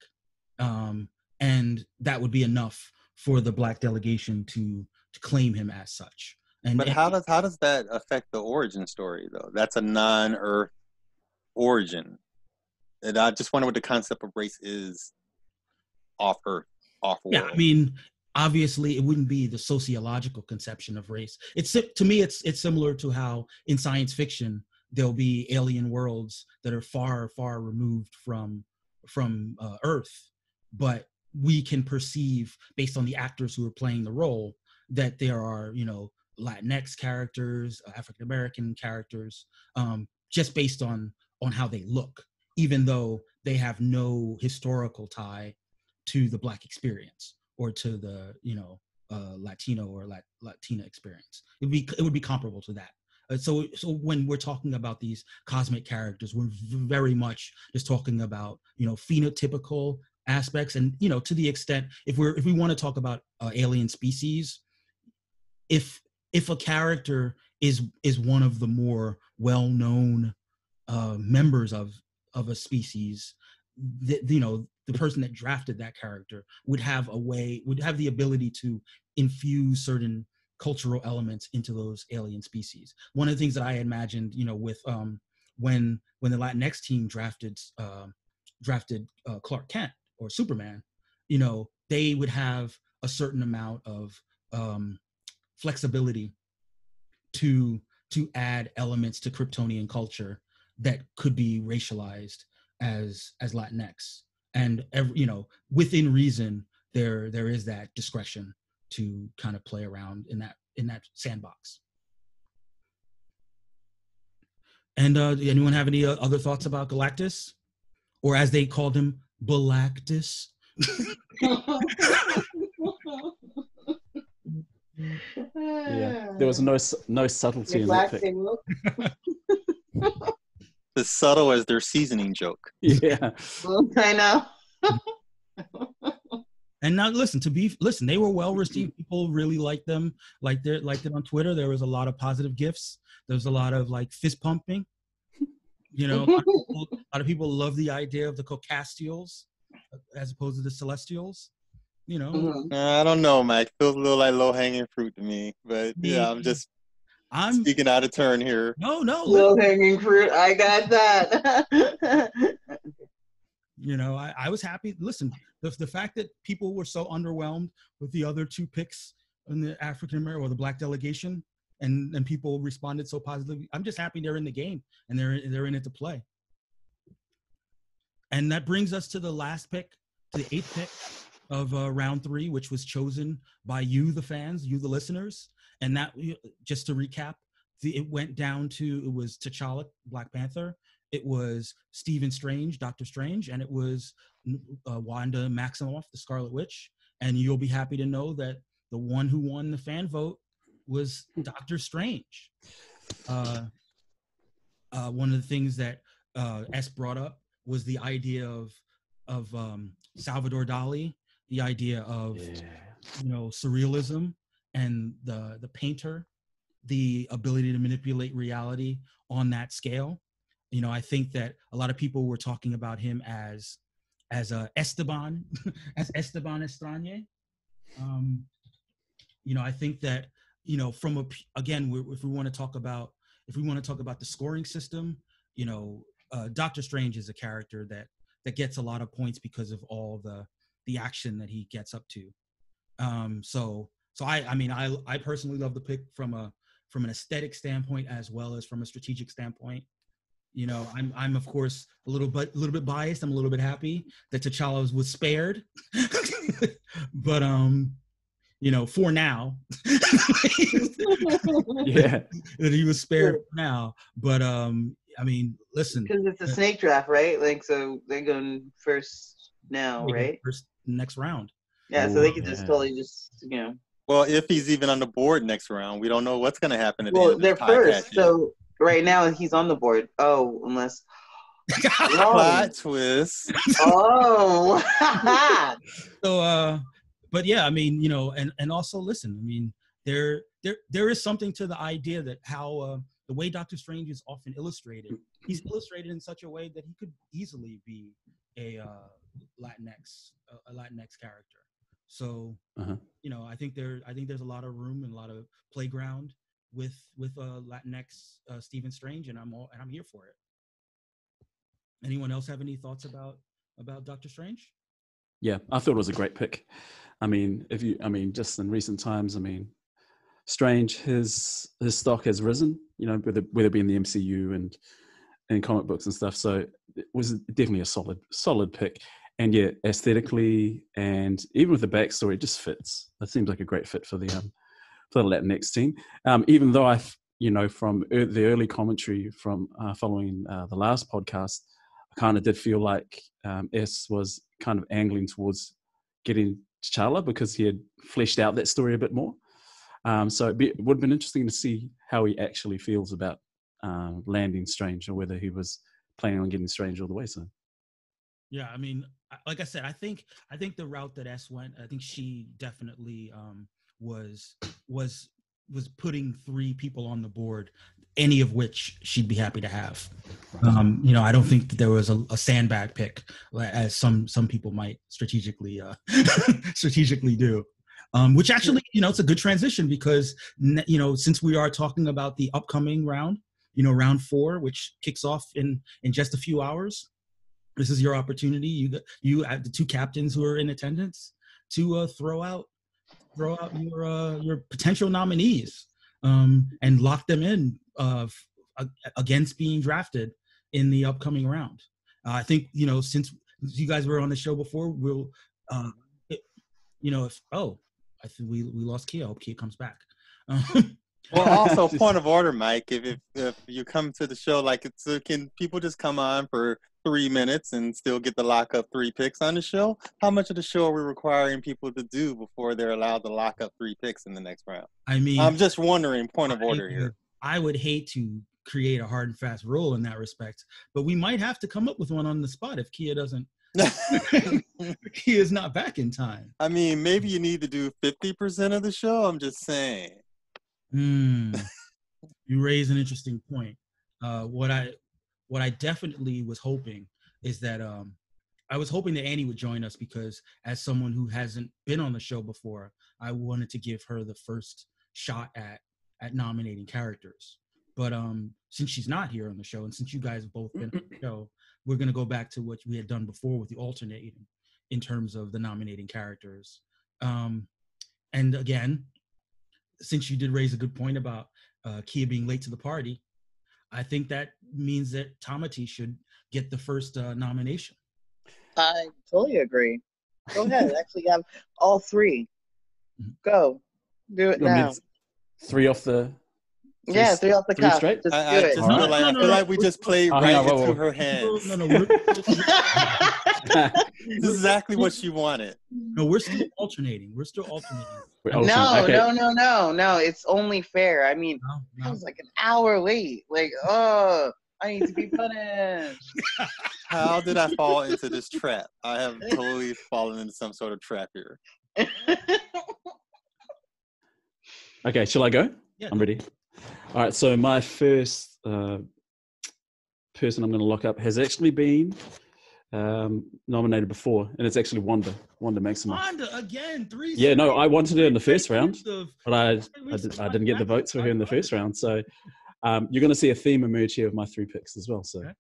And that would be enough for the black delegation to claim him as such. But how does that affect the origin story, though? That's a non-Earth origin. And I just wonder what the concept of race is off Earth, off world. Yeah, I mean, obviously, it wouldn't be the sociological conception of race. To me, it's similar to how in science fiction there'll be alien worlds that are far, far removed from Earth, but we can perceive based on the actors who are playing the role that there are, you know, Latinx characters, African American characters, just based on how they look, even though they have no historical tie to the black experience or to the, you know, Latino or Latina experience. It would be comparable to that. So when we're talking about these cosmic characters, we're very much just talking about, you know, phenotypical aspects, and, you know, to the extent if we want to talk about alien species, if a character is one of the more well-known members of a species, you know, the person that drafted that character would have the ability to infuse certain cultural elements into those alien species. One of the things that I imagined, you know, with when the Latinx team drafted Clark Kent or Superman, you know, they would have a certain amount of flexibility to add elements to Kryptonian culture that could be racialized as Latinx, and you know, within reason, there is that discretion to kind of play around in that sandbox. And anyone have any other thoughts about Galactus, or as they called him, Balactus? Yeah, there was no subtlety in that pick. As subtle as their seasoning joke. Yeah, I know. And now listen, they were well received. People really liked them, liked it on Twitter. There was a lot of positive gifs. There was a lot of like fist pumping. You know, a lot of people love the idea of the Caucastials as opposed to the Celestials. You know, I don't know, Mike. Feels a little like low hanging fruit to me. But yeah, I'm speaking out of turn here. No, low hanging fruit. I got that. You know, I was happy. Listen, the fact that people were so underwhelmed with the other two picks in the African American or the Black delegation, and people responded so positively. I'm just happy they're in the game and they're in it to play. And that brings us to the last pick, to the 8th pick of round 3, which was chosen by you, the fans, you, the listeners. And that, just to recap, it went down to, it was T'Challa, Black Panther. It was Stephen Strange, Doctor Strange, and it was Wanda Maximoff, the Scarlet Witch. And you'll be happy to know that the one who won the fan vote was Doctor Strange. One of the things that S brought up was the idea of Salvador Dali, the idea of you know, surrealism and the painter, the ability to manipulate reality on that scale. You know, I think that a lot of people were talking about him as Esteban, as Esteban Estrañe. You know, I think that, you know, if we want to talk about the scoring system, you know, Doctor Strange is a character that gets a lot of points because of all the action that he gets up to. So I personally love the pick from an aesthetic standpoint as well as from a strategic standpoint. You know, I'm of course a little bit biased. I'm a little bit happy that T'Challa was spared, but you know, for now, yeah, that he was spared for now. But I mean, listen, because it's a snake draft, right? Like, so they're going first now, right? First next round. Yeah, so they could just totally you know. Well, if he's even on the board next round, we don't know what's going to happen. They're first, so right now he's on the board. Oh, unless plot twist. Oh. So, but yeah, I mean, you know, and also listen, I mean, there is something to the idea that how the way Doctor Strange is often illustrated, he's illustrated in such a way that he could easily be a Latinx character. So, you know, I think there's a lot of room and a lot of playground with Latinx Stephen Strange, and I'm here for it. Anyone else have any thoughts about Doctor Strange? Yeah, I thought it was a great pick. I mean, just in recent times, I mean, Strange, his stock has risen, you know, whether it be in the MCU and in comic books and stuff. So it was definitely a solid pick. And yeah, aesthetically and even with the backstory, it just fits. It seems like a great fit for the Latinx team. Even though from the early commentary from following the last podcast, I kind of did feel like S was kind of angling towards getting T'Challa because he had fleshed out that story a bit more. So it would have been interesting to see how he actually feels about landing Strange, or whether he was planning on getting Strange all the way. So, yeah, I mean, like I said, I think the route that S went, I think she definitely was putting 3 people on the board, any of which she'd be happy to have. You know, I don't think that there was a sandbag pick, as some people might strategically do. Which actually, you know, it's a good transition because, you know, since we are talking about the upcoming round, you know, round 4, which kicks off in just a few hours, this is your opportunity. You have the two captains who are in attendance to throw out your potential nominees and lock them in against being drafted in the upcoming round. I think, since you guys were on the show before, we'll I think we lost Kia. I hope Kia comes back. Well, also point of order, Mike. If you come to the show, can people just come on for 3 minutes and still get the lock up 3 picks on the show? How much of the show are we requiring people to do before they're allowed to lock up 3 picks in the next round? I mean, I'm just wondering. Point of order here. I would hate to create a hard and fast rule in that respect, but we might have to come up with one on the spot if Kia doesn't. Kia's not back in time. I mean, maybe you need to do 50% of the show. I'm just saying. You raise an interesting point. What I definitely was hoping is that I was hoping that Annie would join us, because as someone who hasn't been on the show before, I wanted to give her the first shot at nominating characters. But since she's not here on the show, and since you guys have both been on the show, we're going to go back to what we had done before with the alternating in terms of the nominating characters. And again, since you did raise a good point about Kia being late to the party, I think that means that Tamati should get the first nomination. I totally agree. Go ahead. Actually, you have all 3. Go. Do it now. 3 off the... 3 off the cuff. Straight? I feel like we just played into her hands. This is exactly what she wanted. No, we're still alternating. No. It's only fair. I mean, I was like an hour late. I need to be punished. How did I fall into this trap? I have totally fallen into some sort of trap here. Okay, shall I go? Yeah. I'm ready. All right, so my first person I'm going to lock up has actually been nominated before, and it's actually Wanda Maximoff. Wanda again, 3. Yeah, no, I wanted her in the first round, but I didn't get the votes for her in the first round. So you're going to see a theme emerge here of my 3 picks as well. So, okay.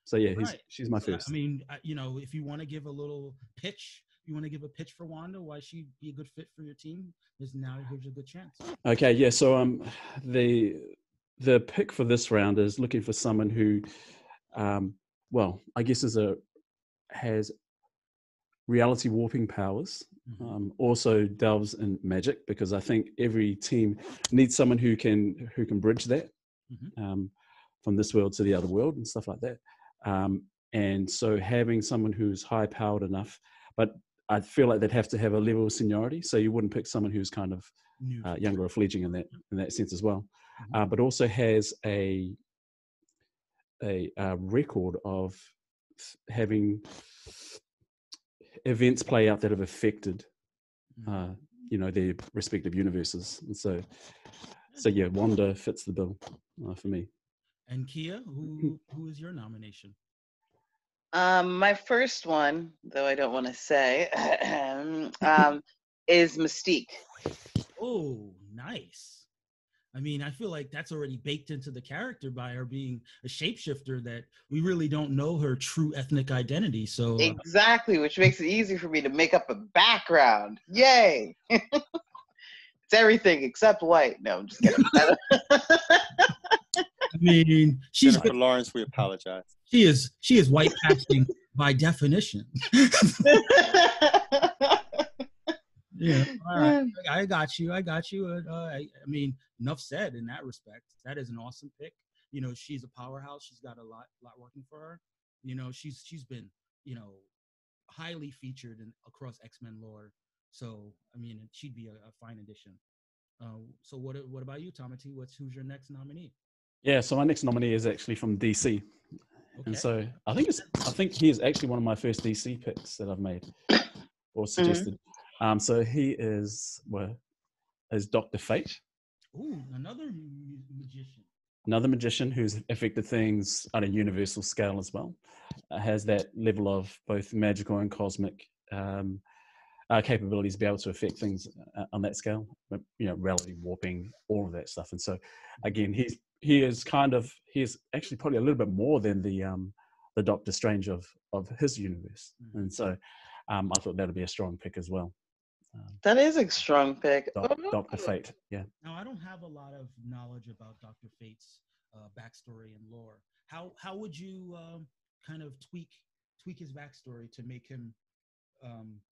So yeah, she's my first. I mean, if you want to give a little pitch, for Wanda, why she'd be a good fit for your team, here's a good chance. Okay, yeah. So the pick for this round is looking for someone who, I guess has reality warping powers. Also delves in magic, because I think every team needs someone who can bridge that from this world to the other world and stuff like that. And so having someone who's high powered enough, but I feel like they'd have to have a level of seniority. So you wouldn't pick someone who's kind of younger or fledgling in that sense as well, but also has a record of having events play out that have affected their respective universes. And so yeah, Wanda fits the bill for me. And Kia, who is your nomination? My first one, though I don't want to say, is Mystique. Oh, nice. I mean, I feel like that's already baked into the character by her being a shapeshifter, that we really don't know her true ethnic identity. So exactly, which makes it easy for me to make up a background. Yay! It's everything except white. No, I'm just kidding. I mean, Jennifer Lawrence, we apologize. She is white passing by definition. Yeah, all right. I got you. I mean, enough said in that respect. That is an awesome pick. She's a powerhouse. She's got a lot working for her. She's been, highly featured across X-Men lore. So, I mean, she'd be a fine addition. So what about you, Tamati? Who's your next nominee? Yeah, so my next nominee is actually from DC. Okay. And so I think he is actually one of my first DC picks that I've made or suggested. So he is Dr. Fate. Ooh, another magician. Another magician who's affected things on a universal scale as well. Has that level of both magical and cosmic capabilities to be able to affect things on that scale. Reality warping, all of that stuff. And so again, he is actually probably a little bit more than the the Doctor Strange of his universe. Mhm. And so I thought that would be a strong pick as well. That is a strong pick. Dr. Fate, yeah. Now, I don't have a lot of knowledge about Dr. Fate's backstory and lore. How would you kind of tweak his backstory to make him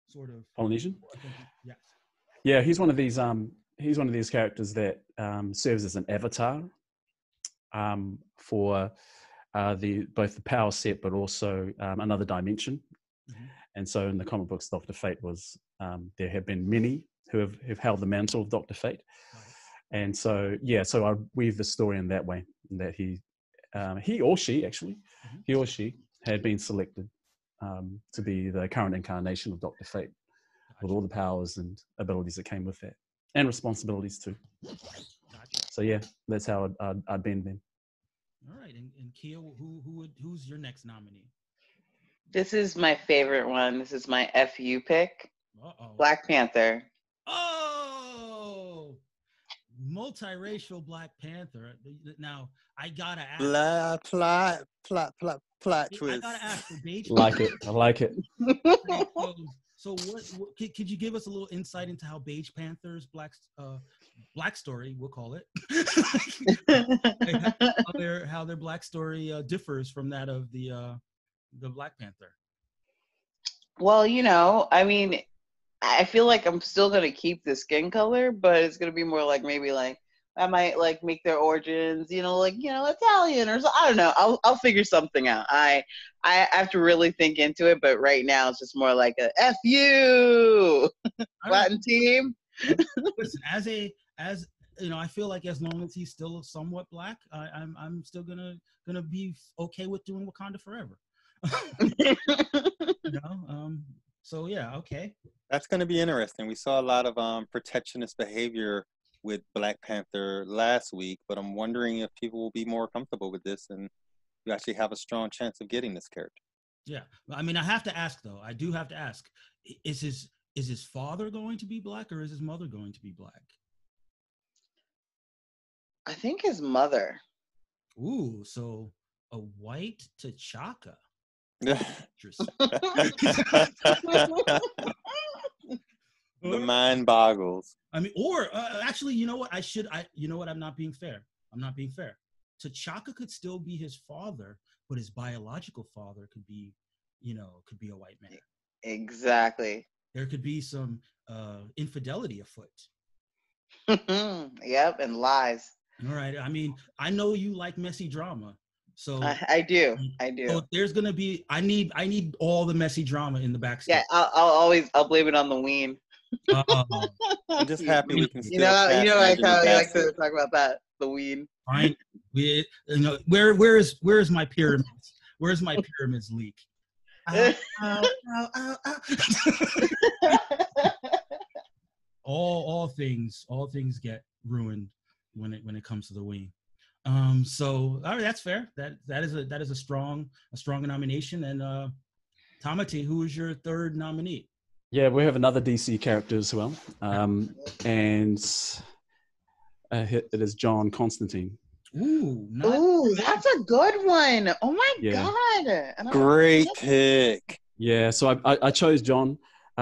sort of Polynesian? Yes. Yeah, he's one of these characters that serves as an avatar for both the power set, but also another dimension. Mhm. And so in the comic books, Dr. Fate was, there have been many who have held the mantle of Dr. Fate. Right. And so, yeah, so I weave the story in that way, that he or she had been selected to be the current incarnation of Dr. Fate, with all the powers and abilities that came with that, and responsibilities too. Gotcha. So yeah, that's how I'd been then. All right, and Kia, who's your next nominee? This is my favorite one. This is my FU pick. Uh-oh. Black Panther. Oh, multiracial Black Panther. Now I gotta ask. Plot I twist. gotta ask for Beige. Like it. I like it. So what could you give us a little insight into how Beige Panther's black story, we'll call it, how their black story differs from that of the Black Panther? Well, I mean, I feel like I'm still gonna keep the skin color, but it's gonna be more like maybe like I might like make their origins, Italian or so. I don't know. I'll figure something out. I have to really think into it, but right now it's just more like a FU Latin team. Listen, as I feel like as long as he's still somewhat Black, I'm still gonna be okay with doing Wakanda forever. So yeah, okay. That's going to be interesting. We saw a lot of protectionist behavior with Black Panther last week, but I'm wondering if people will be more comfortable with this and you actually have a strong chance of getting this character. Yeah, I mean, I have to ask though. I do have to ask: is his father going to be Black, or is his mother going to be Black? I think his mother. Ooh, so a white T'Chaka. The mind boggles. I mean, or actually, you know what? I'm not being fair. T'Chaka could still be his father, but his biological father could be a white man. Exactly. There could be some infidelity afoot. Yep, and lies. All right. I mean, I know you like messy drama. So I do. So there's gonna be. I need all the messy drama in the backstory. Yeah, I'll blame it on the ween. I'm just happy we can still. I like to talk about that. The ween. Fine. Where is my pyramids? Where's my pyramids leak? All things get ruined when it comes to the ween. So all right, that's fair. That is a strong nomination. And Tamati, who is your third nominee? Yeah, we have another DC character as well, and it is John Constantine. Ooh, that's a good one. Oh my God! Great pick. Yeah, so I chose John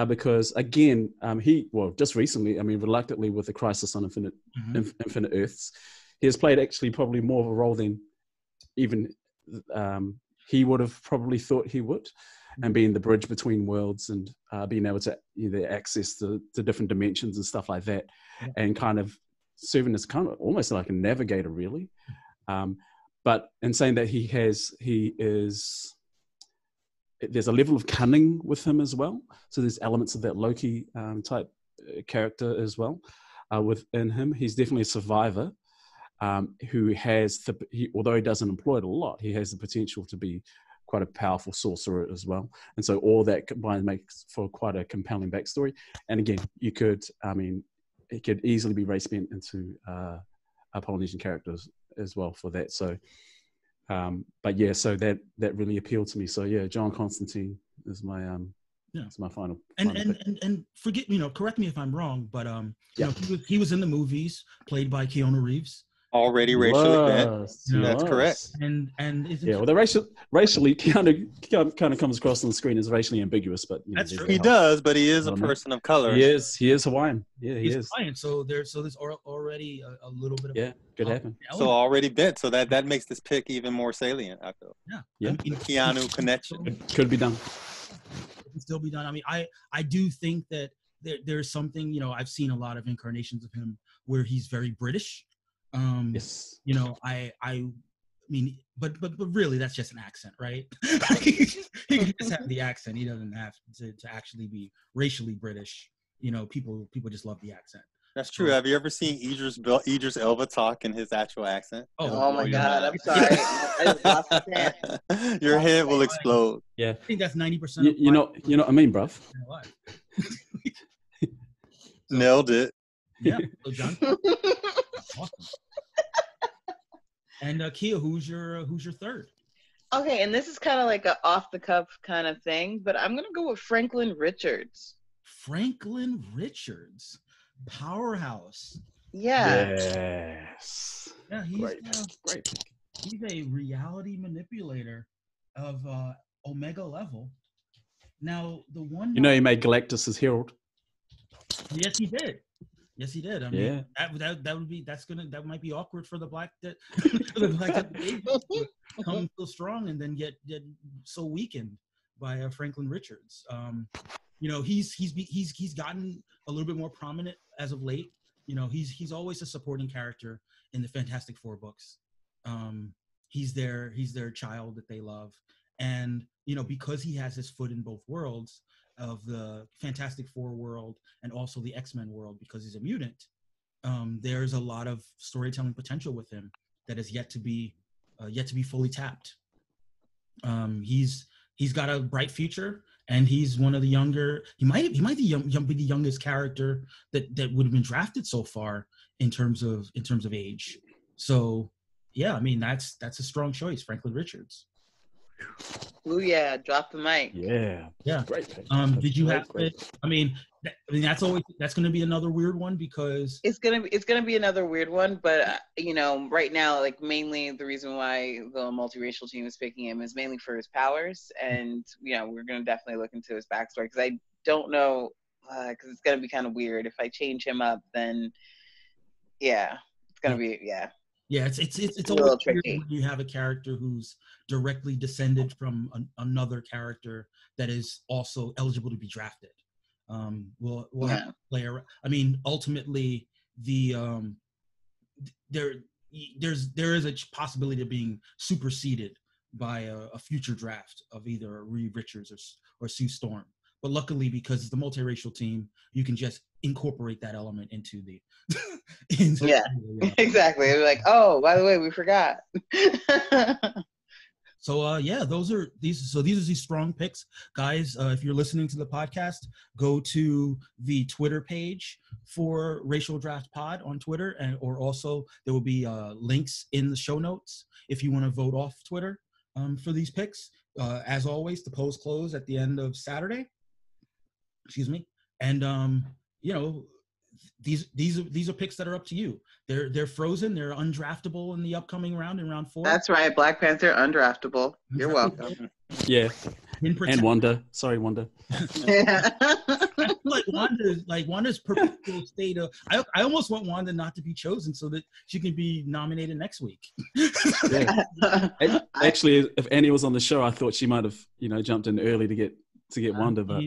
because again, just recently, reluctantly with the Crisis on Infinite Earths. He has played actually probably more of a role than even he would have probably thought he would, and being the bridge between worlds and being able to either access the different dimensions and stuff like that, and kind of serving as kind of almost like a navigator, really. But in saying that there's a level of cunning with him as well. So there's elements of that Loki type character as well within him. He's definitely a survivor. Who has although he doesn't employ it a lot, he has the potential to be quite a powerful sorcerer as well. And so all that combined makes for quite a compelling backstory. And again, it could easily be race bent into a Polynesian characters as well for that. So, but yeah, so that really appealed to me. So yeah, John Constantine is my it's my final. And forget, correct me if I'm wrong, but he was in the movies, played by Keanu Reeves. Already racially bent. Was, You know, That's correct. and isn't Yeah, well, the racially kind of comes across on the screen as racially ambiguous, but you know, That's there's true. the He whole does, but he is a element. person of color. He is Hawaiian. Yeah, he he's is. fine. So there's already a little bit of Yeah, could happen. So already bent. So that makes this pick even more salient, I feel. Yeah. Yeah. I mean, Keanu connection. It could be done. it can still be done. I mean, I do think that there's something, you know, I've seen a lot of incarnations of him where he's very British. Yes. You know, I mean, but really, that's just an accent, right? He can just have the accent. He doesn't have to actually be racially British. You know, people just love the accent. That's true. Have you ever seen Idris Elba talk in his actual accent? Oh my your God, mind. I'm sorry. I just lost my pants. Your head will explode. Yeah. I think that's 90%. You know what I mean, bruv. Nailed it. Yeah. So John, awesome. And Kia, who's your third? Okay, and this is kind of like a off the cuff kind of thing, but I'm gonna go with Franklin Richards. Franklin Richards, powerhouse. Yeah. Yes. Yeah, Great pick. he's a reality manipulator of Omega level. Now the one You know, he made Galactus his herald. yes he did. Yes, he did. I mean, Yeah. that might be awkward for the black to come so strong and then get so weakened by Franklin Richards. You know, he's gotten a little bit more prominent as of late. You know, he's always a supporting character in the Fantastic Four books. He's their child that they love, and you know, because he has his foot in both worlds of the Fantastic Four world and also the X-Men world, because he's a mutant, there's a lot of storytelling potential with him that is yet to be fully tapped. He's got a bright future, and he's one of the younger. He might be the youngest character that would have been drafted so far in terms of age. So yeah, I mean that's a strong choice, Franklin Richards. Ooh yeah, drop the mic. Yeah. Yeah. Great pick. Did you have it? I mean, that's going to be another weird one because It's gonna be another weird one, but you know, right now, like mainly the reason why the multiracial team is picking him is mainly for his powers, and you know, we're gonna definitely look into his backstory because I don't know, because it's gonna be kind of weird if I change him up. Then, yeah, it's gonna be yeah, it's a little tricky when you have a character who's directly descended from another character that is also eligible to be drafted. We'll have to play around. I mean, ultimately, there is a possibility of being superseded by a future draft of either Reed Richards or Sue Storm. But luckily, because it's the multiracial team, you can just incorporate that element into the. Exactly. They're like, oh, by the way, we forgot. So yeah, these are these strong picks, guys. If you're listening to the podcast, go to the Twitter page for Racial Draft Pod on Twitter, or also there will be links in the show notes if you want to vote off Twitter for these picks. As always, the polls close at the end of Saturday. Excuse me, and you know, these are picks that are up to you. They're frozen. They're undraftable in the upcoming round, in round 4. That's right, Black Panther undraftable. You're welcome. Yeah. And Wanda. Sorry, Wanda. Wanda's perpetual state of. I almost want Wanda not to be chosen so that she can be nominated next week. Yeah. Actually, if Annie was on the show, I thought she might have, jumped in early to get Wanda, but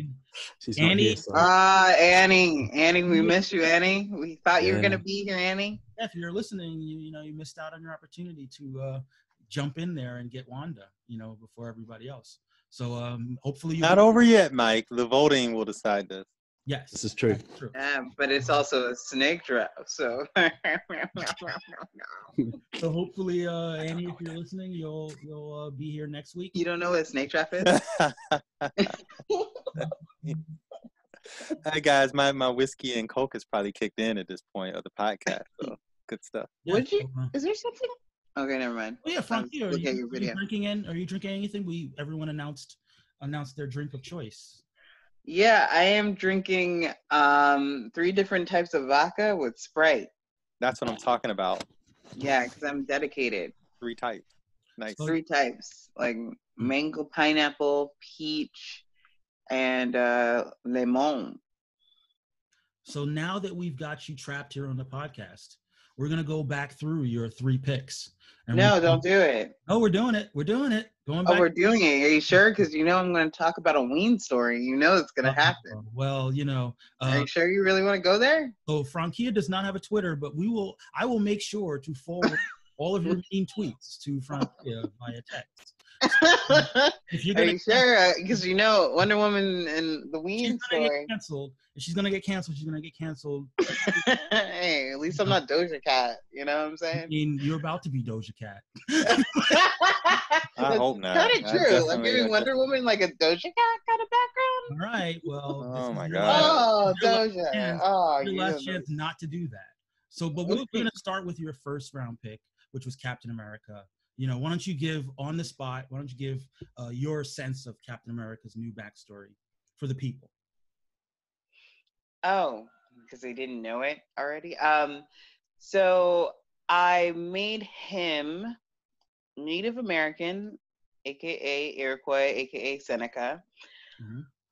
she's not here. So. Annie, we miss you, Annie. We thought you were gonna be here, Annie. Yeah, if you're listening, you missed out on your opportunity to jump in there and get Wanda, before everybody else. So hopefully not over yet, Mike. The voting will decide this. Yes, this is true. Yeah, but it's also a snake draft, so. So hopefully, Annie, if you're listening, you'll be here next week. You don't know what a snake draft is? Hi guys, my whiskey and Coke is probably kicked in at this point of the podcast. So good stuff. Would you? Is there something? Okay, never mind. Oh yeah, Frankie, are you drinking anything? Everyone announced their drink of choice. Yeah, I am drinking 3 different types of vodka with Sprite. That's what I'm talking about. Yeah, because I'm dedicated. 3 types. Nice. So- 3 types, like mango, pineapple, peach, and lemon. So now that we've got you trapped here on the podcast, we're gonna go back through your 3 picks. And No, don't do it. Oh, we're doing it. We're doing it. Going Oh, back. we're doing it. Are you sure? Because you know I'm going to talk about a Ween story. You know it's going to happen. Well, Are you sure you really want to go there? So Frankia does not have a Twitter, but I will make sure to forward all of your mean tweets to Frankia via text. If you're Are gonna you sure? Because you know Wonder Woman and the she's Ween gonna get story. canceled. If she's gonna get canceled, she's gonna get canceled. Hey, at least I'm not Doja Cat. You know what I'm I saying? mean, you're about to be Doja Cat. I hope not. Kind of I true. I'm definitely- giving Wonder Woman like a Doja Cat kind of background. All right. Well, Oh this my is God. Oh, your last Doja. chance. Oh, Your you last know, chance not to do that. So, but we're going to start with your first round pick, which was Captain America. Why don't you give on the spot? Why don't you give your sense of Captain America's new backstory for the people? Oh, because they didn't know it already. So I made him Native American, aka Iroquois, aka Seneca,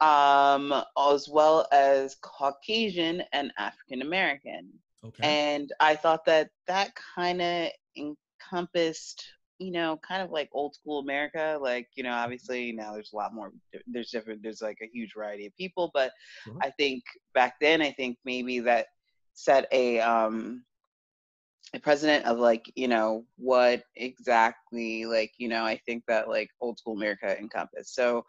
as well as Caucasian and African American. Okay. And I thought that kind of encompassed, kind of like old school America. Like, obviously now there's a lot more, there's like a huge variety of people, but Sure. I think back then, maybe that set a precedent of like, what exactly, like, I think that like old school America encompassed. So,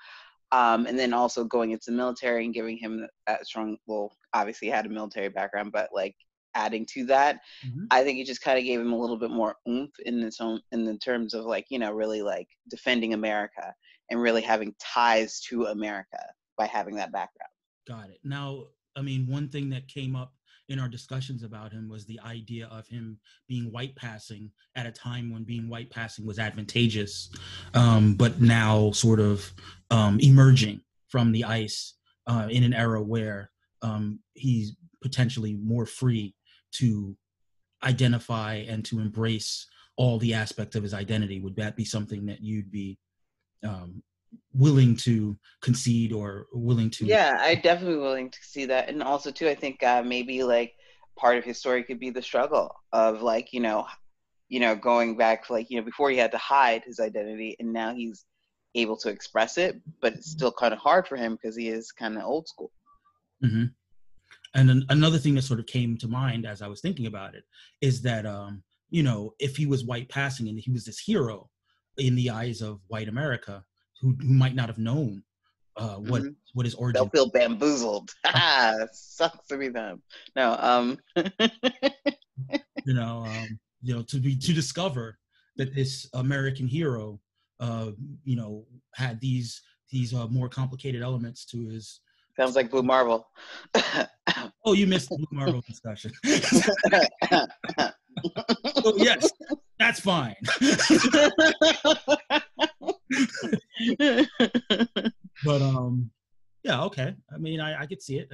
and then also going into the military and giving him that strong, well, obviously he had a military background, but like adding to that, I think it just kind of gave him a little bit more oomph in the terms of like, really like defending America and really having ties to America by having that background. Got it. Now, I mean, one thing that came up in our discussions about him was the idea of him being white passing at a time when being white passing was advantageous, but now sort of emerging from the ice in an era where he's potentially more free to identify and to embrace all the aspects of his identity. Would that be something that you'd be willing to concede or willing to? Yeah, I definitely willing to see that. And also too, I think maybe like part of his story could be the struggle of like, going back, like, before he had to hide his identity and now he's able to express it, but it's still kind of hard for him because he is kind of old school. Mm-hmm. And then another thing that sort of came to mind as I was thinking about it is that, if he was white passing and he was this hero in the eyes of white America, who might not have known what his origin. They'll feel bamboozled. Sucks to be them. No, to discover that this American hero, had these more complicated elements to his. Sounds like Blue Marvel. Oh, you missed the Blue Marvel discussion. So yes, that's fine. But yeah, okay. I mean, I could see it.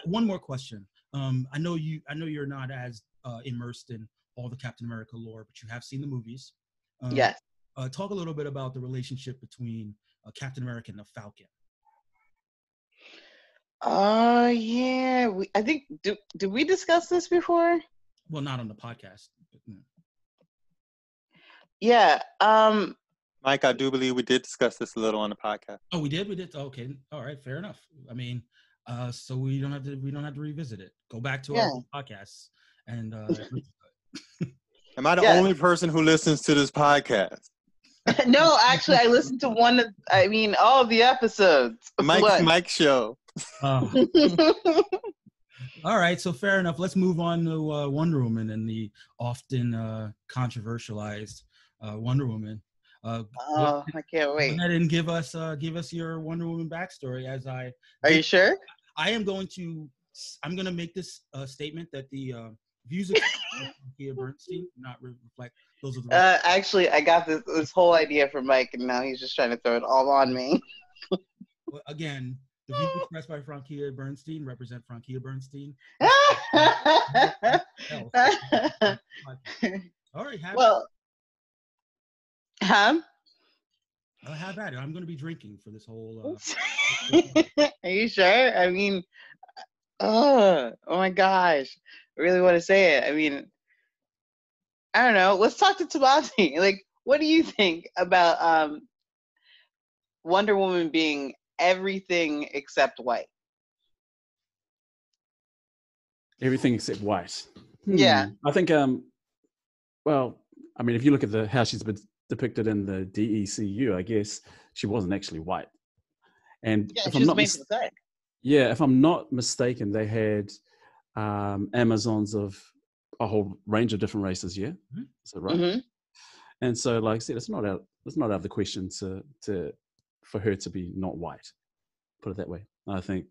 One more question. I know you're not as immersed in all the Captain America lore, but you have seen the movies. Yes. Talk a little bit about the relationship between Captain America and the Falcon. Yeah. I think did we discuss this before? Well, not on the podcast. But, Yeah. Mike, I do believe we did discuss this a little on the podcast. Oh, we did. Okay. All right. Fair enough. I mean, so we don't have to revisit it. Go back to our podcasts and. Am I the only person who listens to this podcast? No, actually, I listened to all of the episodes. Mike's show. All right, so fair enough. Let's move on to Wonder Woman and the often controversialized Wonder Woman. I can't wait. Go ahead and give us your Wonder Woman backstory. Are you sure? I'm going to make this statement that the views of Frankia Bernstein do not reflect those of the. Actually, I got this whole idea from Mike, and now he's just trying to throw it all on me. Well, again, the views expressed by Frankia Bernstein represent Frankia Bernstein. All right, Well, huh? Have at it. I'm going to be drinking for this whole. Are you sure? I mean, oh my gosh, I really want to say it. I mean, I don't know. Let's talk to Tabati. Like, what do you think about Wonder Woman being everything except white? Everything except white. Yeah. I think. Well, I mean, if you look at how she's been depicted in the DECU, I guess she wasn't actually white. And Yeah, if she I'm was not made for the cut. yeah, if I'm not mistaken, they had Amazons of a whole range of different races. Yeah, is that right? Mm-hmm. And so, like I said, it's not out of the question for her to be not white. Put it that way. I think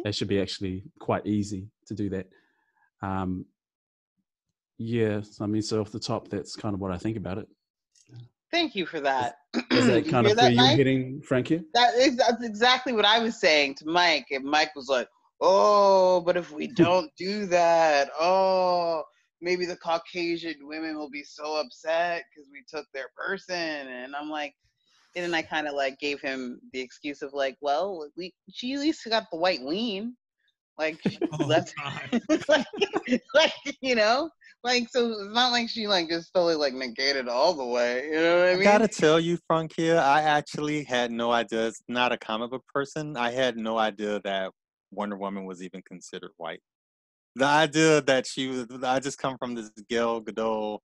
that should be actually quite easy to do that. Yeah, I mean, so off the top, that's kind of what I think about it. Thank you for that. Is that kind of where you're Mike? heading, Frankie? That's exactly what I was saying to Mike, and Mike was like, "Oh, but if we don't do that, oh, maybe the Caucasian women will be so upset because we took their person." And I'm like, and then I kind of like gave him the excuse of like, well, she at least got the white lean, like that's like you know. Like, so it's not like she like just totally like negated all the way. You know what I mean? I gotta tell you, Frankia, I actually had no idea. It's not a comic book person. I had no idea that Wonder Woman was even considered white. The idea that I just come from this Gal Gadot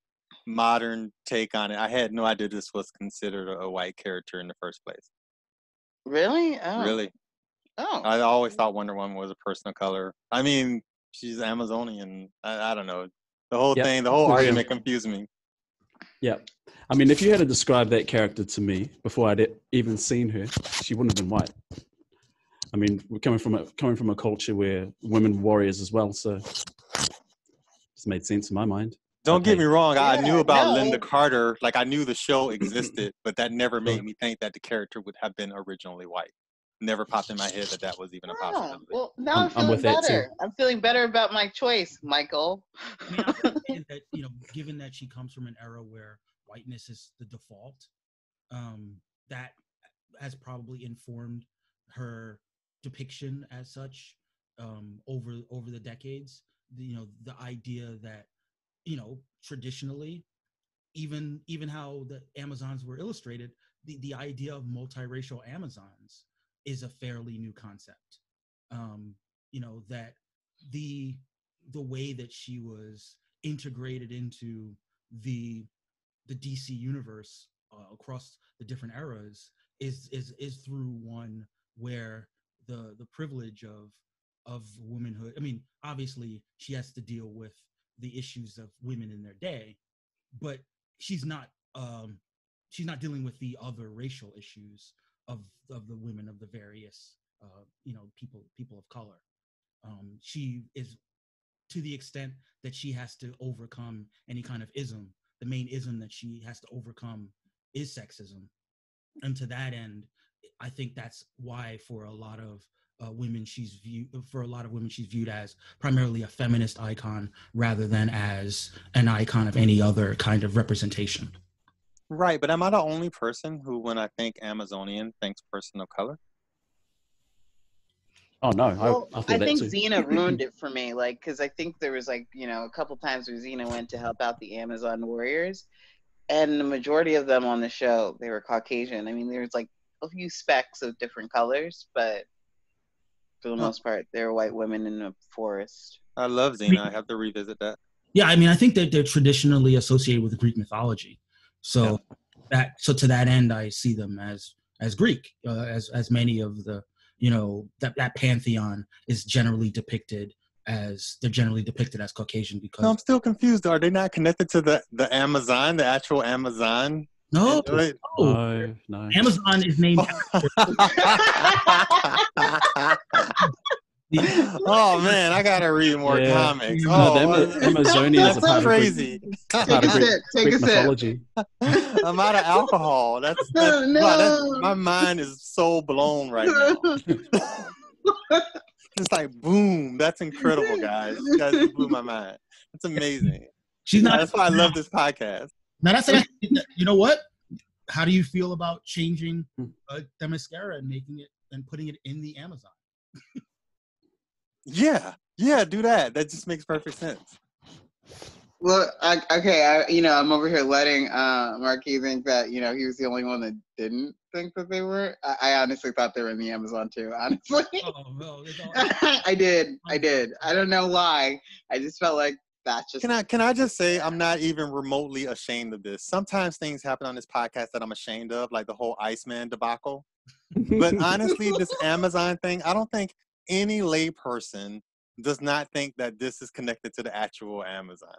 modern take on it. I had no idea this was considered a white character in the first place. Really? Oh. Really? Oh. I always thought Wonder Woman was a person of color. I mean, she's Amazonian. I don't know. The whole thing, the whole argument confused me. Yeah. I mean, if you had to describe that character to me before I'd even seen her, she wouldn't have been white. I mean, we're coming from a culture where women were warriors as well, so it's made sense in my mind. Don't get me wrong. I knew about Linda Carter. Like, I knew the show existed, but that never made me think that the character would have been originally white. Never popped in my head that was even a possibility. Well, now I'm feeling better. I'm feeling better about my choice, Michael. I mean, I would say that, given that she comes from an era where whiteness is the default, that has probably informed her depiction as such over the decades. The idea that traditionally, even how the Amazons were illustrated, the idea of multiracial Amazons is a fairly new concept. That the way that she was integrated into the DC universe across the different eras is through one where the privilege of womanhood. I mean, obviously she has to deal with the issues of women in their day, but she's not dealing with the other racial issues of the women of the various people of color. She is, to the extent that she has to overcome any kind of ism, the main ism that she has to overcome is sexism. And to that end, I think that's why for a lot of women she's viewed as primarily a feminist icon rather than as an icon of any other kind of representation. Right, but am I the only person who, when I think Amazonian, thinks person of color? Oh no, well, I think too. Xena ruined it for me, like, because I think there was a couple times where Xena went to help out the Amazon warriors, and the majority of them on the show, they were Caucasian. I mean, there was like a few specks of different colors, but for the most part, they were white women in a forest. I love Xena. I have to revisit that. Yeah, I mean, I think that they're traditionally associated with Greek mythology. So to that end, I see them as Greek, as many of the that pantheon is generally depicted as Caucasian because. No, I'm still confused. Are they not connected to the Amazon, the actual Amazon? No. Amazon is named. Oh man, I gotta read more comics. Amazonia is a part crazy. Take a mythology. I'm out of alcohol. My mind is so blown right now. It's like boom. That's incredible, guys. You guys blew my mind. It's amazing. She's not. That's why I love this podcast. Now that's you know what? How do you feel about changing Themyscira and making it and putting it in the Amazon? Yeah, do that. That just makes perfect sense. Well, I'm over here letting Marquis think that, he was the only one that didn't think that they were. I honestly thought they were in the Amazon too, honestly. Oh, no, I did. I don't know why. I just felt like that's just... Can I just say I'm not even remotely ashamed of this. Sometimes things happen on this podcast that I'm ashamed of, like the whole Iceman debacle. But honestly, this Amazon thing, I don't think any layperson does not think that this is connected to the actual Amazon.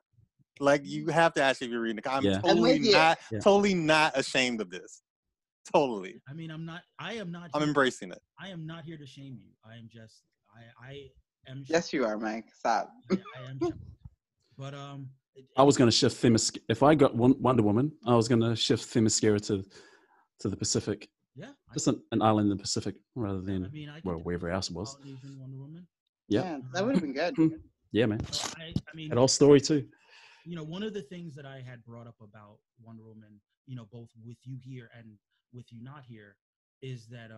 Like, you have to actually be reading it. I'm totally not ashamed of this. Totally. I mean, I am not. I'm embracing it. I am not here to shame you. I am just. I am. Yes, you are, Mike. Stop. I am. But I was going to shift Themyscira. If I got Wonder Woman, I was going to shift Themyscira to the Pacific. Yeah. Just an island in the Pacific rather than wherever else it was. Wonder Woman. Yeah, that would have been good. Yeah, man. I mean, that whole story too. One of the things that I had brought up about Wonder Woman, both with you here and with you not here, is that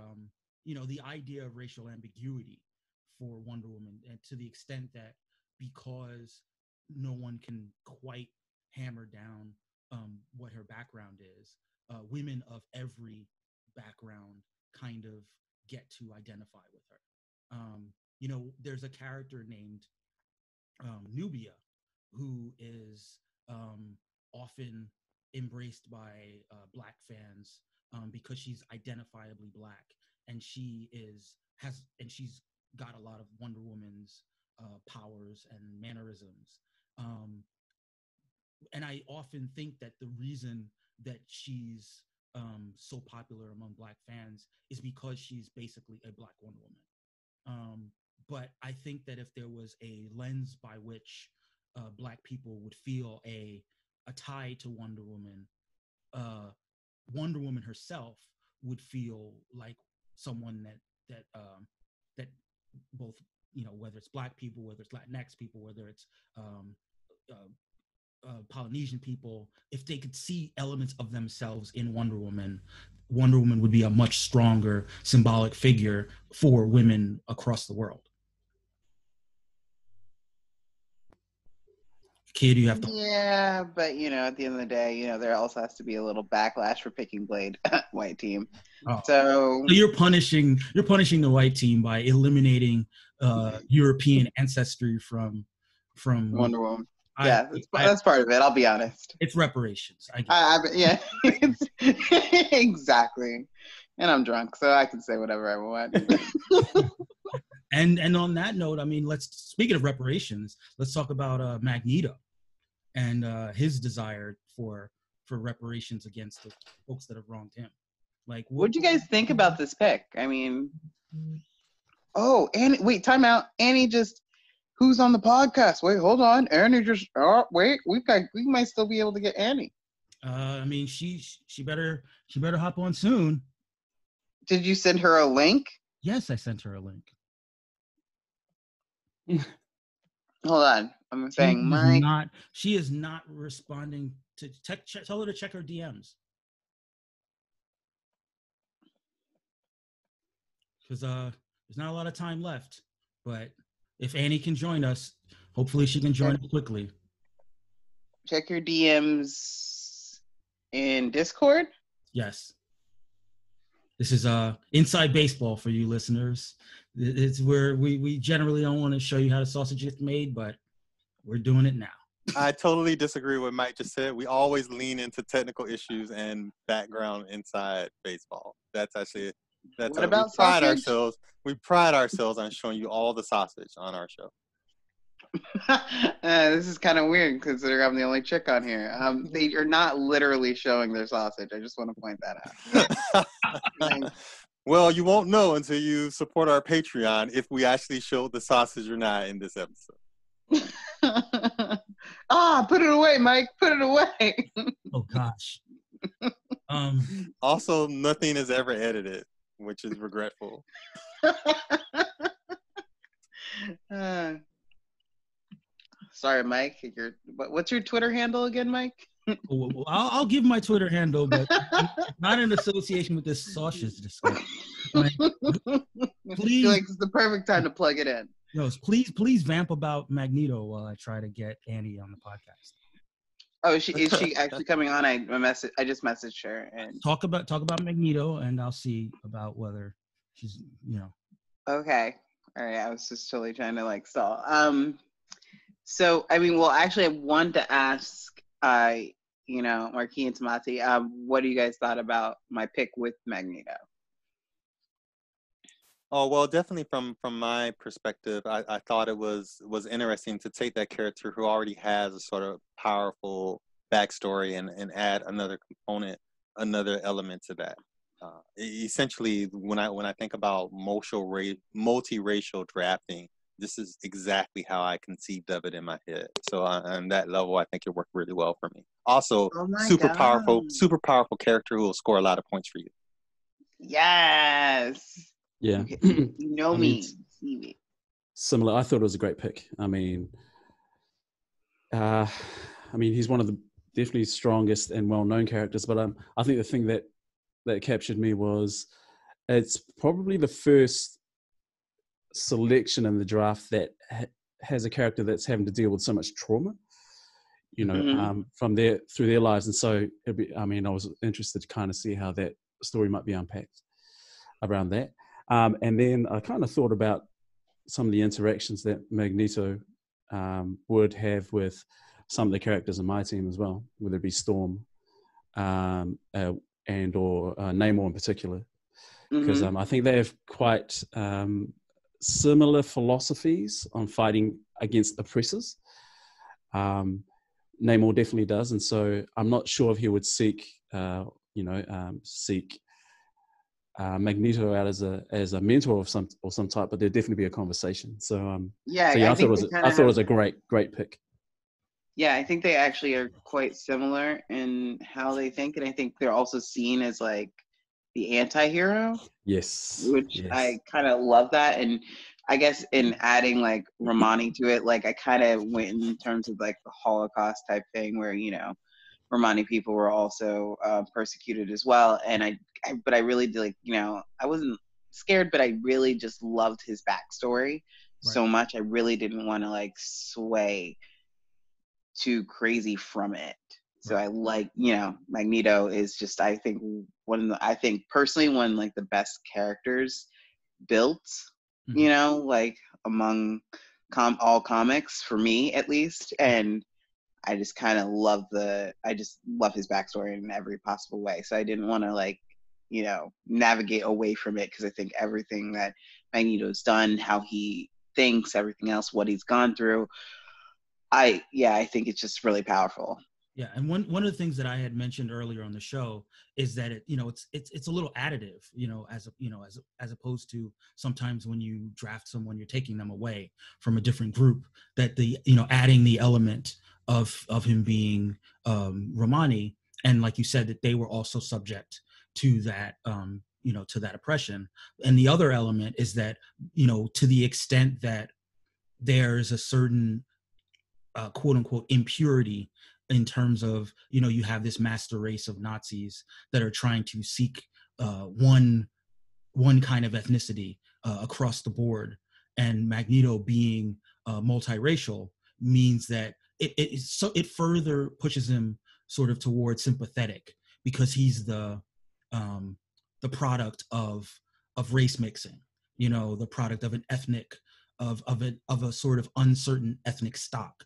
the idea of racial ambiguity for Wonder Woman, and to the extent that because no one can quite hammer down what her background is, women of every background kind of get to identify with her. There's a character named Nubia, who is often embraced by Black fans because she's identifiably Black, and she's got a lot of Wonder Woman's powers and mannerisms. And I often think that the reason that she's so popular among Black fans is because she's basically a Black Wonder Woman. But I think that if there was a lens by which Black people would feel a tie to Wonder Woman, Wonder Woman herself would feel like someone that both, whether it's Black people, whether it's Latinx people, whether it's Polynesian people, if they could see elements of themselves in Wonder Woman would be a much stronger symbolic figure for women across the world. Kid, you have to. Yeah, but at the end of the day, there also has to be a little backlash for picking Blade, white team. Oh. So you're punishing the white team by eliminating European ancestry from Wonder Woman. That's part of it. I'll be honest. It's reparations. Yeah, exactly. And I'm drunk, so I can say whatever I want. And on that note, I mean, speaking of reparations, let's talk about Magneto and his desire for reparations against the folks that have wronged him. Like, what do you guys think about this pick? I mean, Annie, wait, time out. Annie just, who's on the podcast? Wait, hold on. Annie just, wait, we might still be able to get Annie. I mean, she better hop on soon. Did you send her a link? Yes, I sent her a link. Hold on. I'm saying Mike. She is not responding to tell her to check her DMs. Because there's not a lot of time left. But if Annie can join us, hopefully she can join us quickly. Check your DMs in Discord? Yes. This is inside baseball for you listeners. It's where we generally don't want to show you how the sausage gets made, but we're doing it now. I totally disagree with what Mike just said. We always lean into technical issues and background inside baseball. That's actually what about sausage? We pride ourselves on showing you all the sausage on our show. This is kind of weird considering I'm the only chick on here. They are not literally showing their sausage. I just want to point that out. Well, you won't know until you support our Patreon if we actually showed the sausage or not in this episode. Put it away, Mike. Put it away. Oh gosh. Also, nothing is ever edited, which is regretful. Sorry, Mike. What's your Twitter handle again, Mike? Well, I'll give my Twitter handle, but not in association with this sausage discussion. Like, I please, feel like it's the perfect time to plug it in. please vamp about Magneto while I try to get Annie on the podcast. Oh, is she actually coming on? I just messaged her and Talk about Magneto, and I'll see about whether she's Okay. All right. I was just totally trying to like stall. So I mean, well, actually, I wanted to ask, Marquis and Tamati, what do you guys thought about my pick with Magneto? Oh, well, definitely from my perspective, I thought it was interesting to take that character who already has a sort of powerful backstory and add another component, another element to that. Essentially, when I think about multiracial drafting, this is exactly how I conceived of it in my head. So on that level, I think it worked really well for me. Also, Oh my super God. powerful character who will score a lot of points for you. Yes. Yeah. You know I mean, me. See me. similar. I thought it was a great pick. I mean, he's one of the definitely strongest and well-known characters. But I think the thing that captured me was it's probably the first selection in the draft that has a character that's having to deal with so much trauma, from through their lives. And so I was interested to kind of see how that story might be unpacked around that. And then I kind of thought about some of the interactions that Magneto would have with some of the characters in my team as well, whether it be Storm and or Namor in particular, because I think they have quite similar philosophies on fighting against oppressors. Namor definitely does, and so I'm not sure if he would seek Magneto out as a mentor of some type, but there'd definitely be a conversation. I thought it was a great pick. Yeah, I think they actually are quite similar in how they think, and I think they're also seen as like the anti-hero. Yes. Which I kind of love that, and I guess in adding like Romani to it, like I kind of went in terms of like the Holocaust type thing, where Romani people were also persecuted as well, and but I really did, like, I wasn't scared, but I really just loved his backstory so much. I really didn't want to like sway too crazy from it. So I like, Magneto is just, I think personally one of like the best characters built, like among all comics for me at least. And I just kind of love his backstory in every possible way. So I didn't want to like, navigate away from it, because I think everything that Magneto's done, how he thinks, everything else, what he's gone through, I think it's just really powerful. Yeah, and one of the things that I had mentioned earlier on the show is that it's a little additive, as opposed to sometimes when you draft someone, you're taking them away from a different group. That adding the element of him being Romani, and like you said, that they were also subject to that to that oppression. And the other element is that to the extent that there's a certain quote unquote impurity in terms of you have this master race of Nazis that are trying to seek one kind of ethnicity across the board, and Magneto being multiracial means that it further pushes him sort of towards sympathetic, because he's the product of race mixing, the product of an ethnic of a sort of uncertain ethnic stock.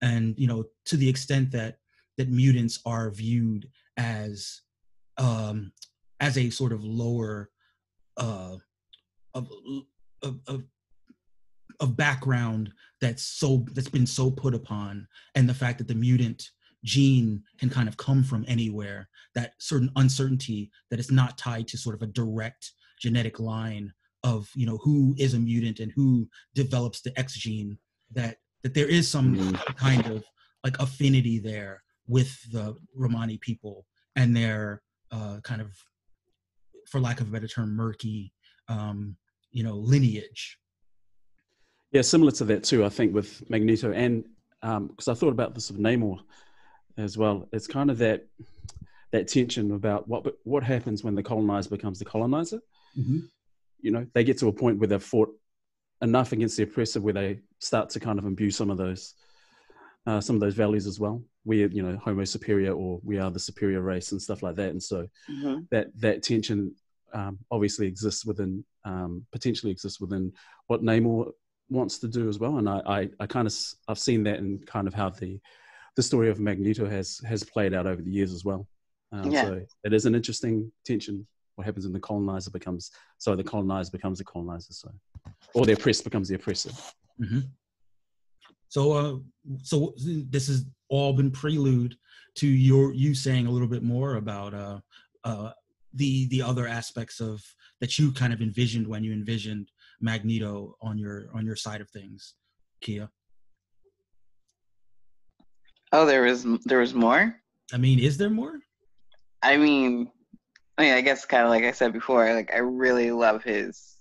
And to the extent that mutants are viewed as a sort of lower of background that's been so put upon, and the fact that the mutant gene can kind of come from anywhere, that certain uncertainty that is not tied to sort of a direct genetic line of who is a mutant and who develops the X gene, that there is some kind of like affinity there with the Romani people and their kind of, for lack of a better term, murky lineage. Yeah, similar to that too, I think, with Magneto and because I thought about this with Namor as well. It's kind of that tension about what happens when the colonizer becomes the colonizer. Mm-hmm. You know, they get to a point where they've fought enough against the oppressor where they start to kind of imbue some of those values as well. We're, you know, Homo superior, or we are the superior race and stuff like that. And so that tension obviously exists within, potentially exists within what Namor wants to do as well. And I've seen that in kind of how the story of Magneto has played out over the years as well. So it is an interesting tension. What happens when the colonizer becomes the colonizer, so, or the oppressed becomes the oppressor. Mm-hmm. So this has all been prelude to you saying a little bit more about the other aspects of that you kind of envisioned when you envisioned Magneto on your side of things, Kia. Oh, there was more? I mean, is there more? I guess kind of like I said before, like I really love his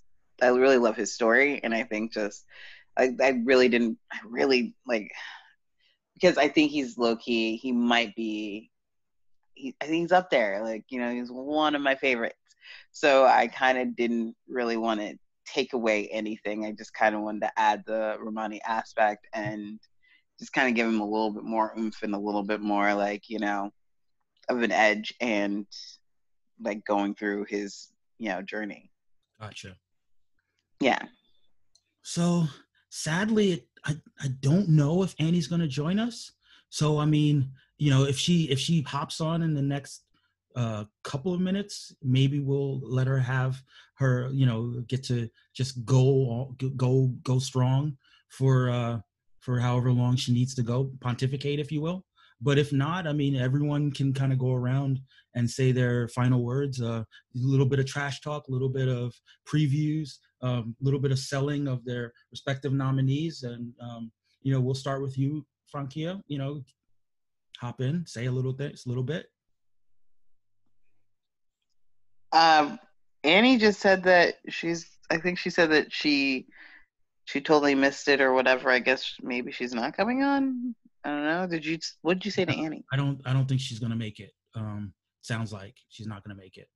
story, and I think just I really like, because I think he's low key. He might be. I think he's up there. Like, you know, he's one of my favorites. So I kind of didn't really want to take away anything. I just kind of wanted to add the Romani aspect and just kind of give him a little bit more oomph and a little bit more, like, you know, of an edge, and like going through his, you know, journey. Gotcha. Yeah. So sadly, I don't know if Annie's going to join us. So, I mean, you know, if she hops on in the next couple of minutes, maybe we'll let her have her, you know, get to just go strong for however long she needs to go, pontificate, if you will. But if not, I mean, everyone can kind of go around and say their final words, a little bit of trash talk, a little bit of previews, a little bit of selling of their respective nominees. And, you know, we'll start with you, Frankia, you know, hop in, say a little bit. Annie just said that I think she said that she totally missed it or whatever. I guess maybe she's not coming on. I don't know. What did you say to Annie? I don't think she's gonna make it. Sounds like she's not gonna make it.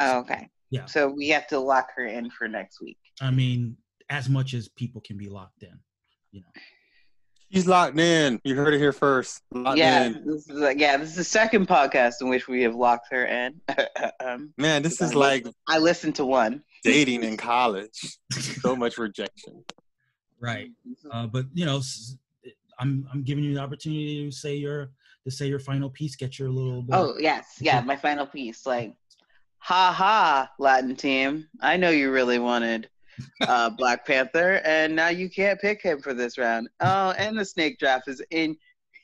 Oh, okay. Yeah. So we have to lock her in for next week. I mean, as much as people can be locked in, you know. She's locked in. You heard it here first. Locked in. This is the second podcast in which we have locked her in. Man, this is like I listened to one. Dating in college. So much rejection. Right. But you know, I'm giving you the opportunity to say your final piece. Get your little. Oh yes, yeah, my final piece. Like, ha ha, Latin team. I know you really wanted Black Panther, and now you can't pick him for this round. Oh, and the snake draft is in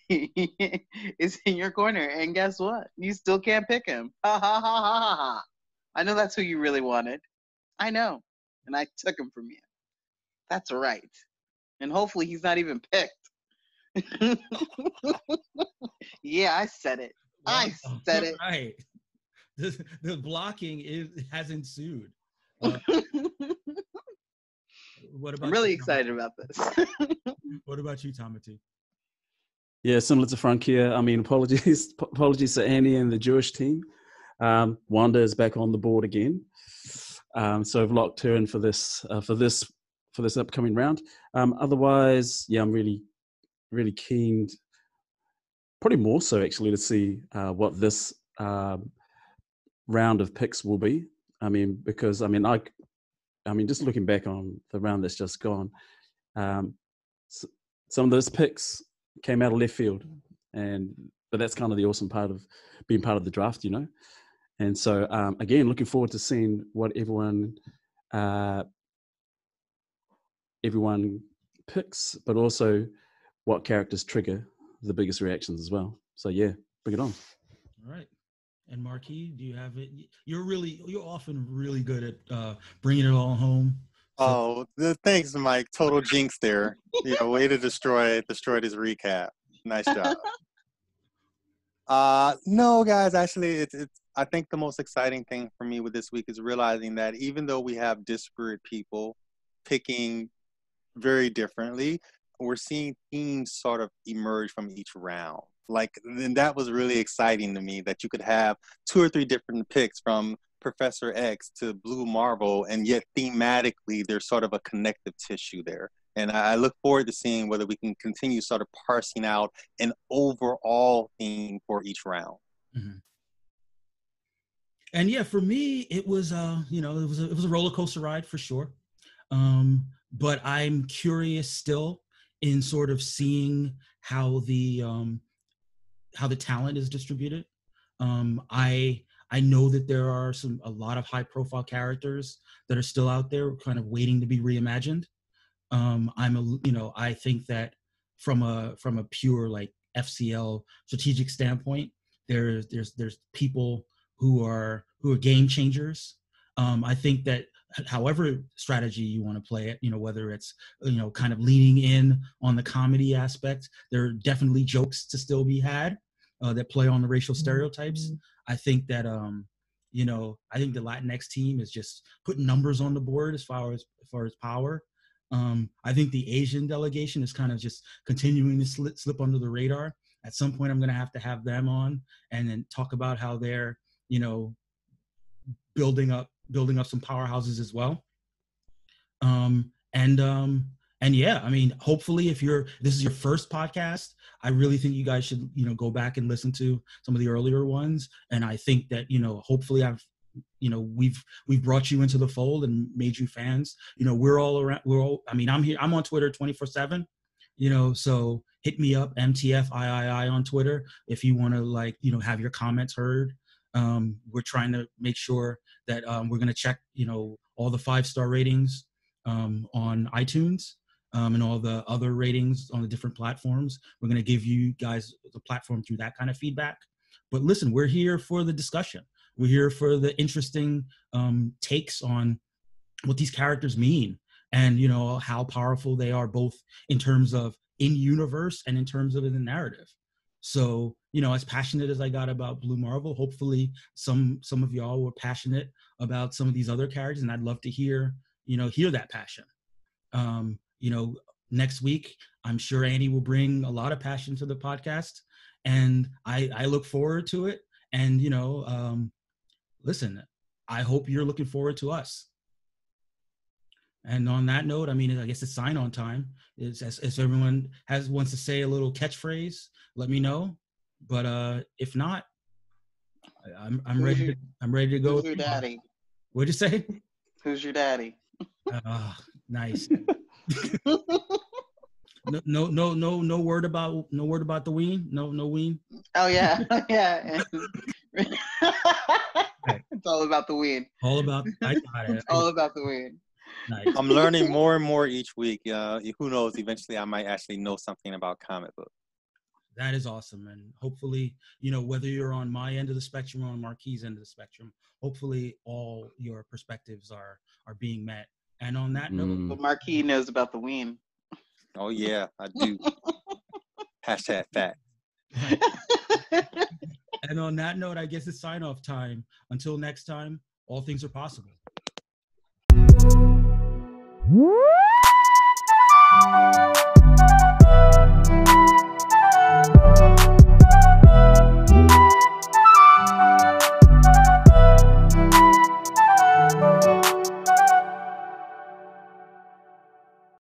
is in your corner, and guess what? You still can't pick him. Ha ha ha ha ha ha. I know that's who you really wanted. I know, and I took him from you. That's right, and hopefully he's not even picked. Yeah, I said it. Wow. I said it. Right. The blocking has ensued. What about I'm really you, excited about this. What about you, Tamati? Yeah, similar to Frankia. I mean, apologies to Annie and the Jewish team. Wanda is back on the board again, so I've locked her in for this upcoming round. Otherwise, yeah, I'm really keen, probably more so actually, to see what this round of picks will be. I mean, because I mean, just looking back on the round that's just gone, some of those picks came out of left field, but that's kind of the awesome part of being part of the draft, you know. And so again, looking forward to seeing what everyone picks, but also what characters trigger the biggest reactions as well. So yeah, bring it on. All right. And Marquis, do you have it? You're often really good at bringing it all home. So. Oh, thanks, Mike. Total jinx there. Yeah, way to destroy this recap. Nice job. No, guys, actually, it's. I think the most exciting thing for me with this week is realizing that even though we have disparate people picking very differently, we're seeing themes sort of emerge from each round. Like, and that was really exciting to me, that you could have 2 or 3 different picks from Professor X to Blue Marvel, and yet thematically there's sort of a connective tissue there. And I look forward to seeing whether we can continue sort of parsing out an overall theme for each round. Mm-hmm. And yeah, for me, it was you know, it was a roller coaster ride for sure. But I'm curious still in sort of seeing how the talent is distributed. I know that there are a lot of high profile characters that are still out there kind of waiting to be reimagined. I think that from a pure like FCL strategic standpoint, there's people who are game changers. I think that however strategy you want to play it, you know, whether it's, you know, kind of leaning in on the comedy aspect, there are definitely jokes to still be had that play on the racial stereotypes. I think that you know, I think the Latinx team is just putting numbers on the board as far as power. I think the Asian delegation is kind of just continuing to slip under the radar. At some point, I'm going to have them on and then talk about how they're, you know, building up some powerhouses as well. And yeah, I mean, hopefully if this is your first podcast, I really think you guys should, you know, go back and listen to some of the earlier ones. And I think that, you know, hopefully we've brought you into the fold and made you fans. You know, I'm here, I'm on Twitter 24/7, you know, so hit me up, MTFIII on Twitter, if you want to, like, you know, have your comments heard. We're trying to make sure that we're going to check, you know, all the 5-star ratings on iTunes and all the other ratings on the different platforms. We're going to give you guys the platform through that kind of feedback. But listen, we're here for the discussion. We're here for the interesting takes on what these characters mean and, you know, how powerful they are, both in terms of in-universe and in terms of the narrative. So, you know, as passionate as I got about Blue Marvel, hopefully some of y'all were passionate about some of these other characters, and I'd love to hear that passion. You know, next week, I'm sure Andy will bring a lot of passion to the podcast, and I look forward to it. And, you know, listen, I hope you're looking forward to us. And on that note, I mean, I guess it's sign-on time. If everyone wants to say a little catchphrase, let me know. But if not, I'm ready to go. Who's your daddy? What'd you say? Who's your daddy? Nice. No word about the ween. No ween. Oh yeah, yeah. It's all about the ween. All about. I got it. It's all about the ween. Nice. I'm learning more and more each week. Who knows? Eventually, I might actually know something about comic books. That is awesome, and hopefully, you know, whether you're on my end of the spectrum or on Marquis' end of the spectrum, hopefully all your perspectives are being met. And on that note, but Marquis knows about the ween. Oh yeah, I do. Hashtag fact. And on that note, I guess it's sign-off time. Until next time, all things are possible. Woo!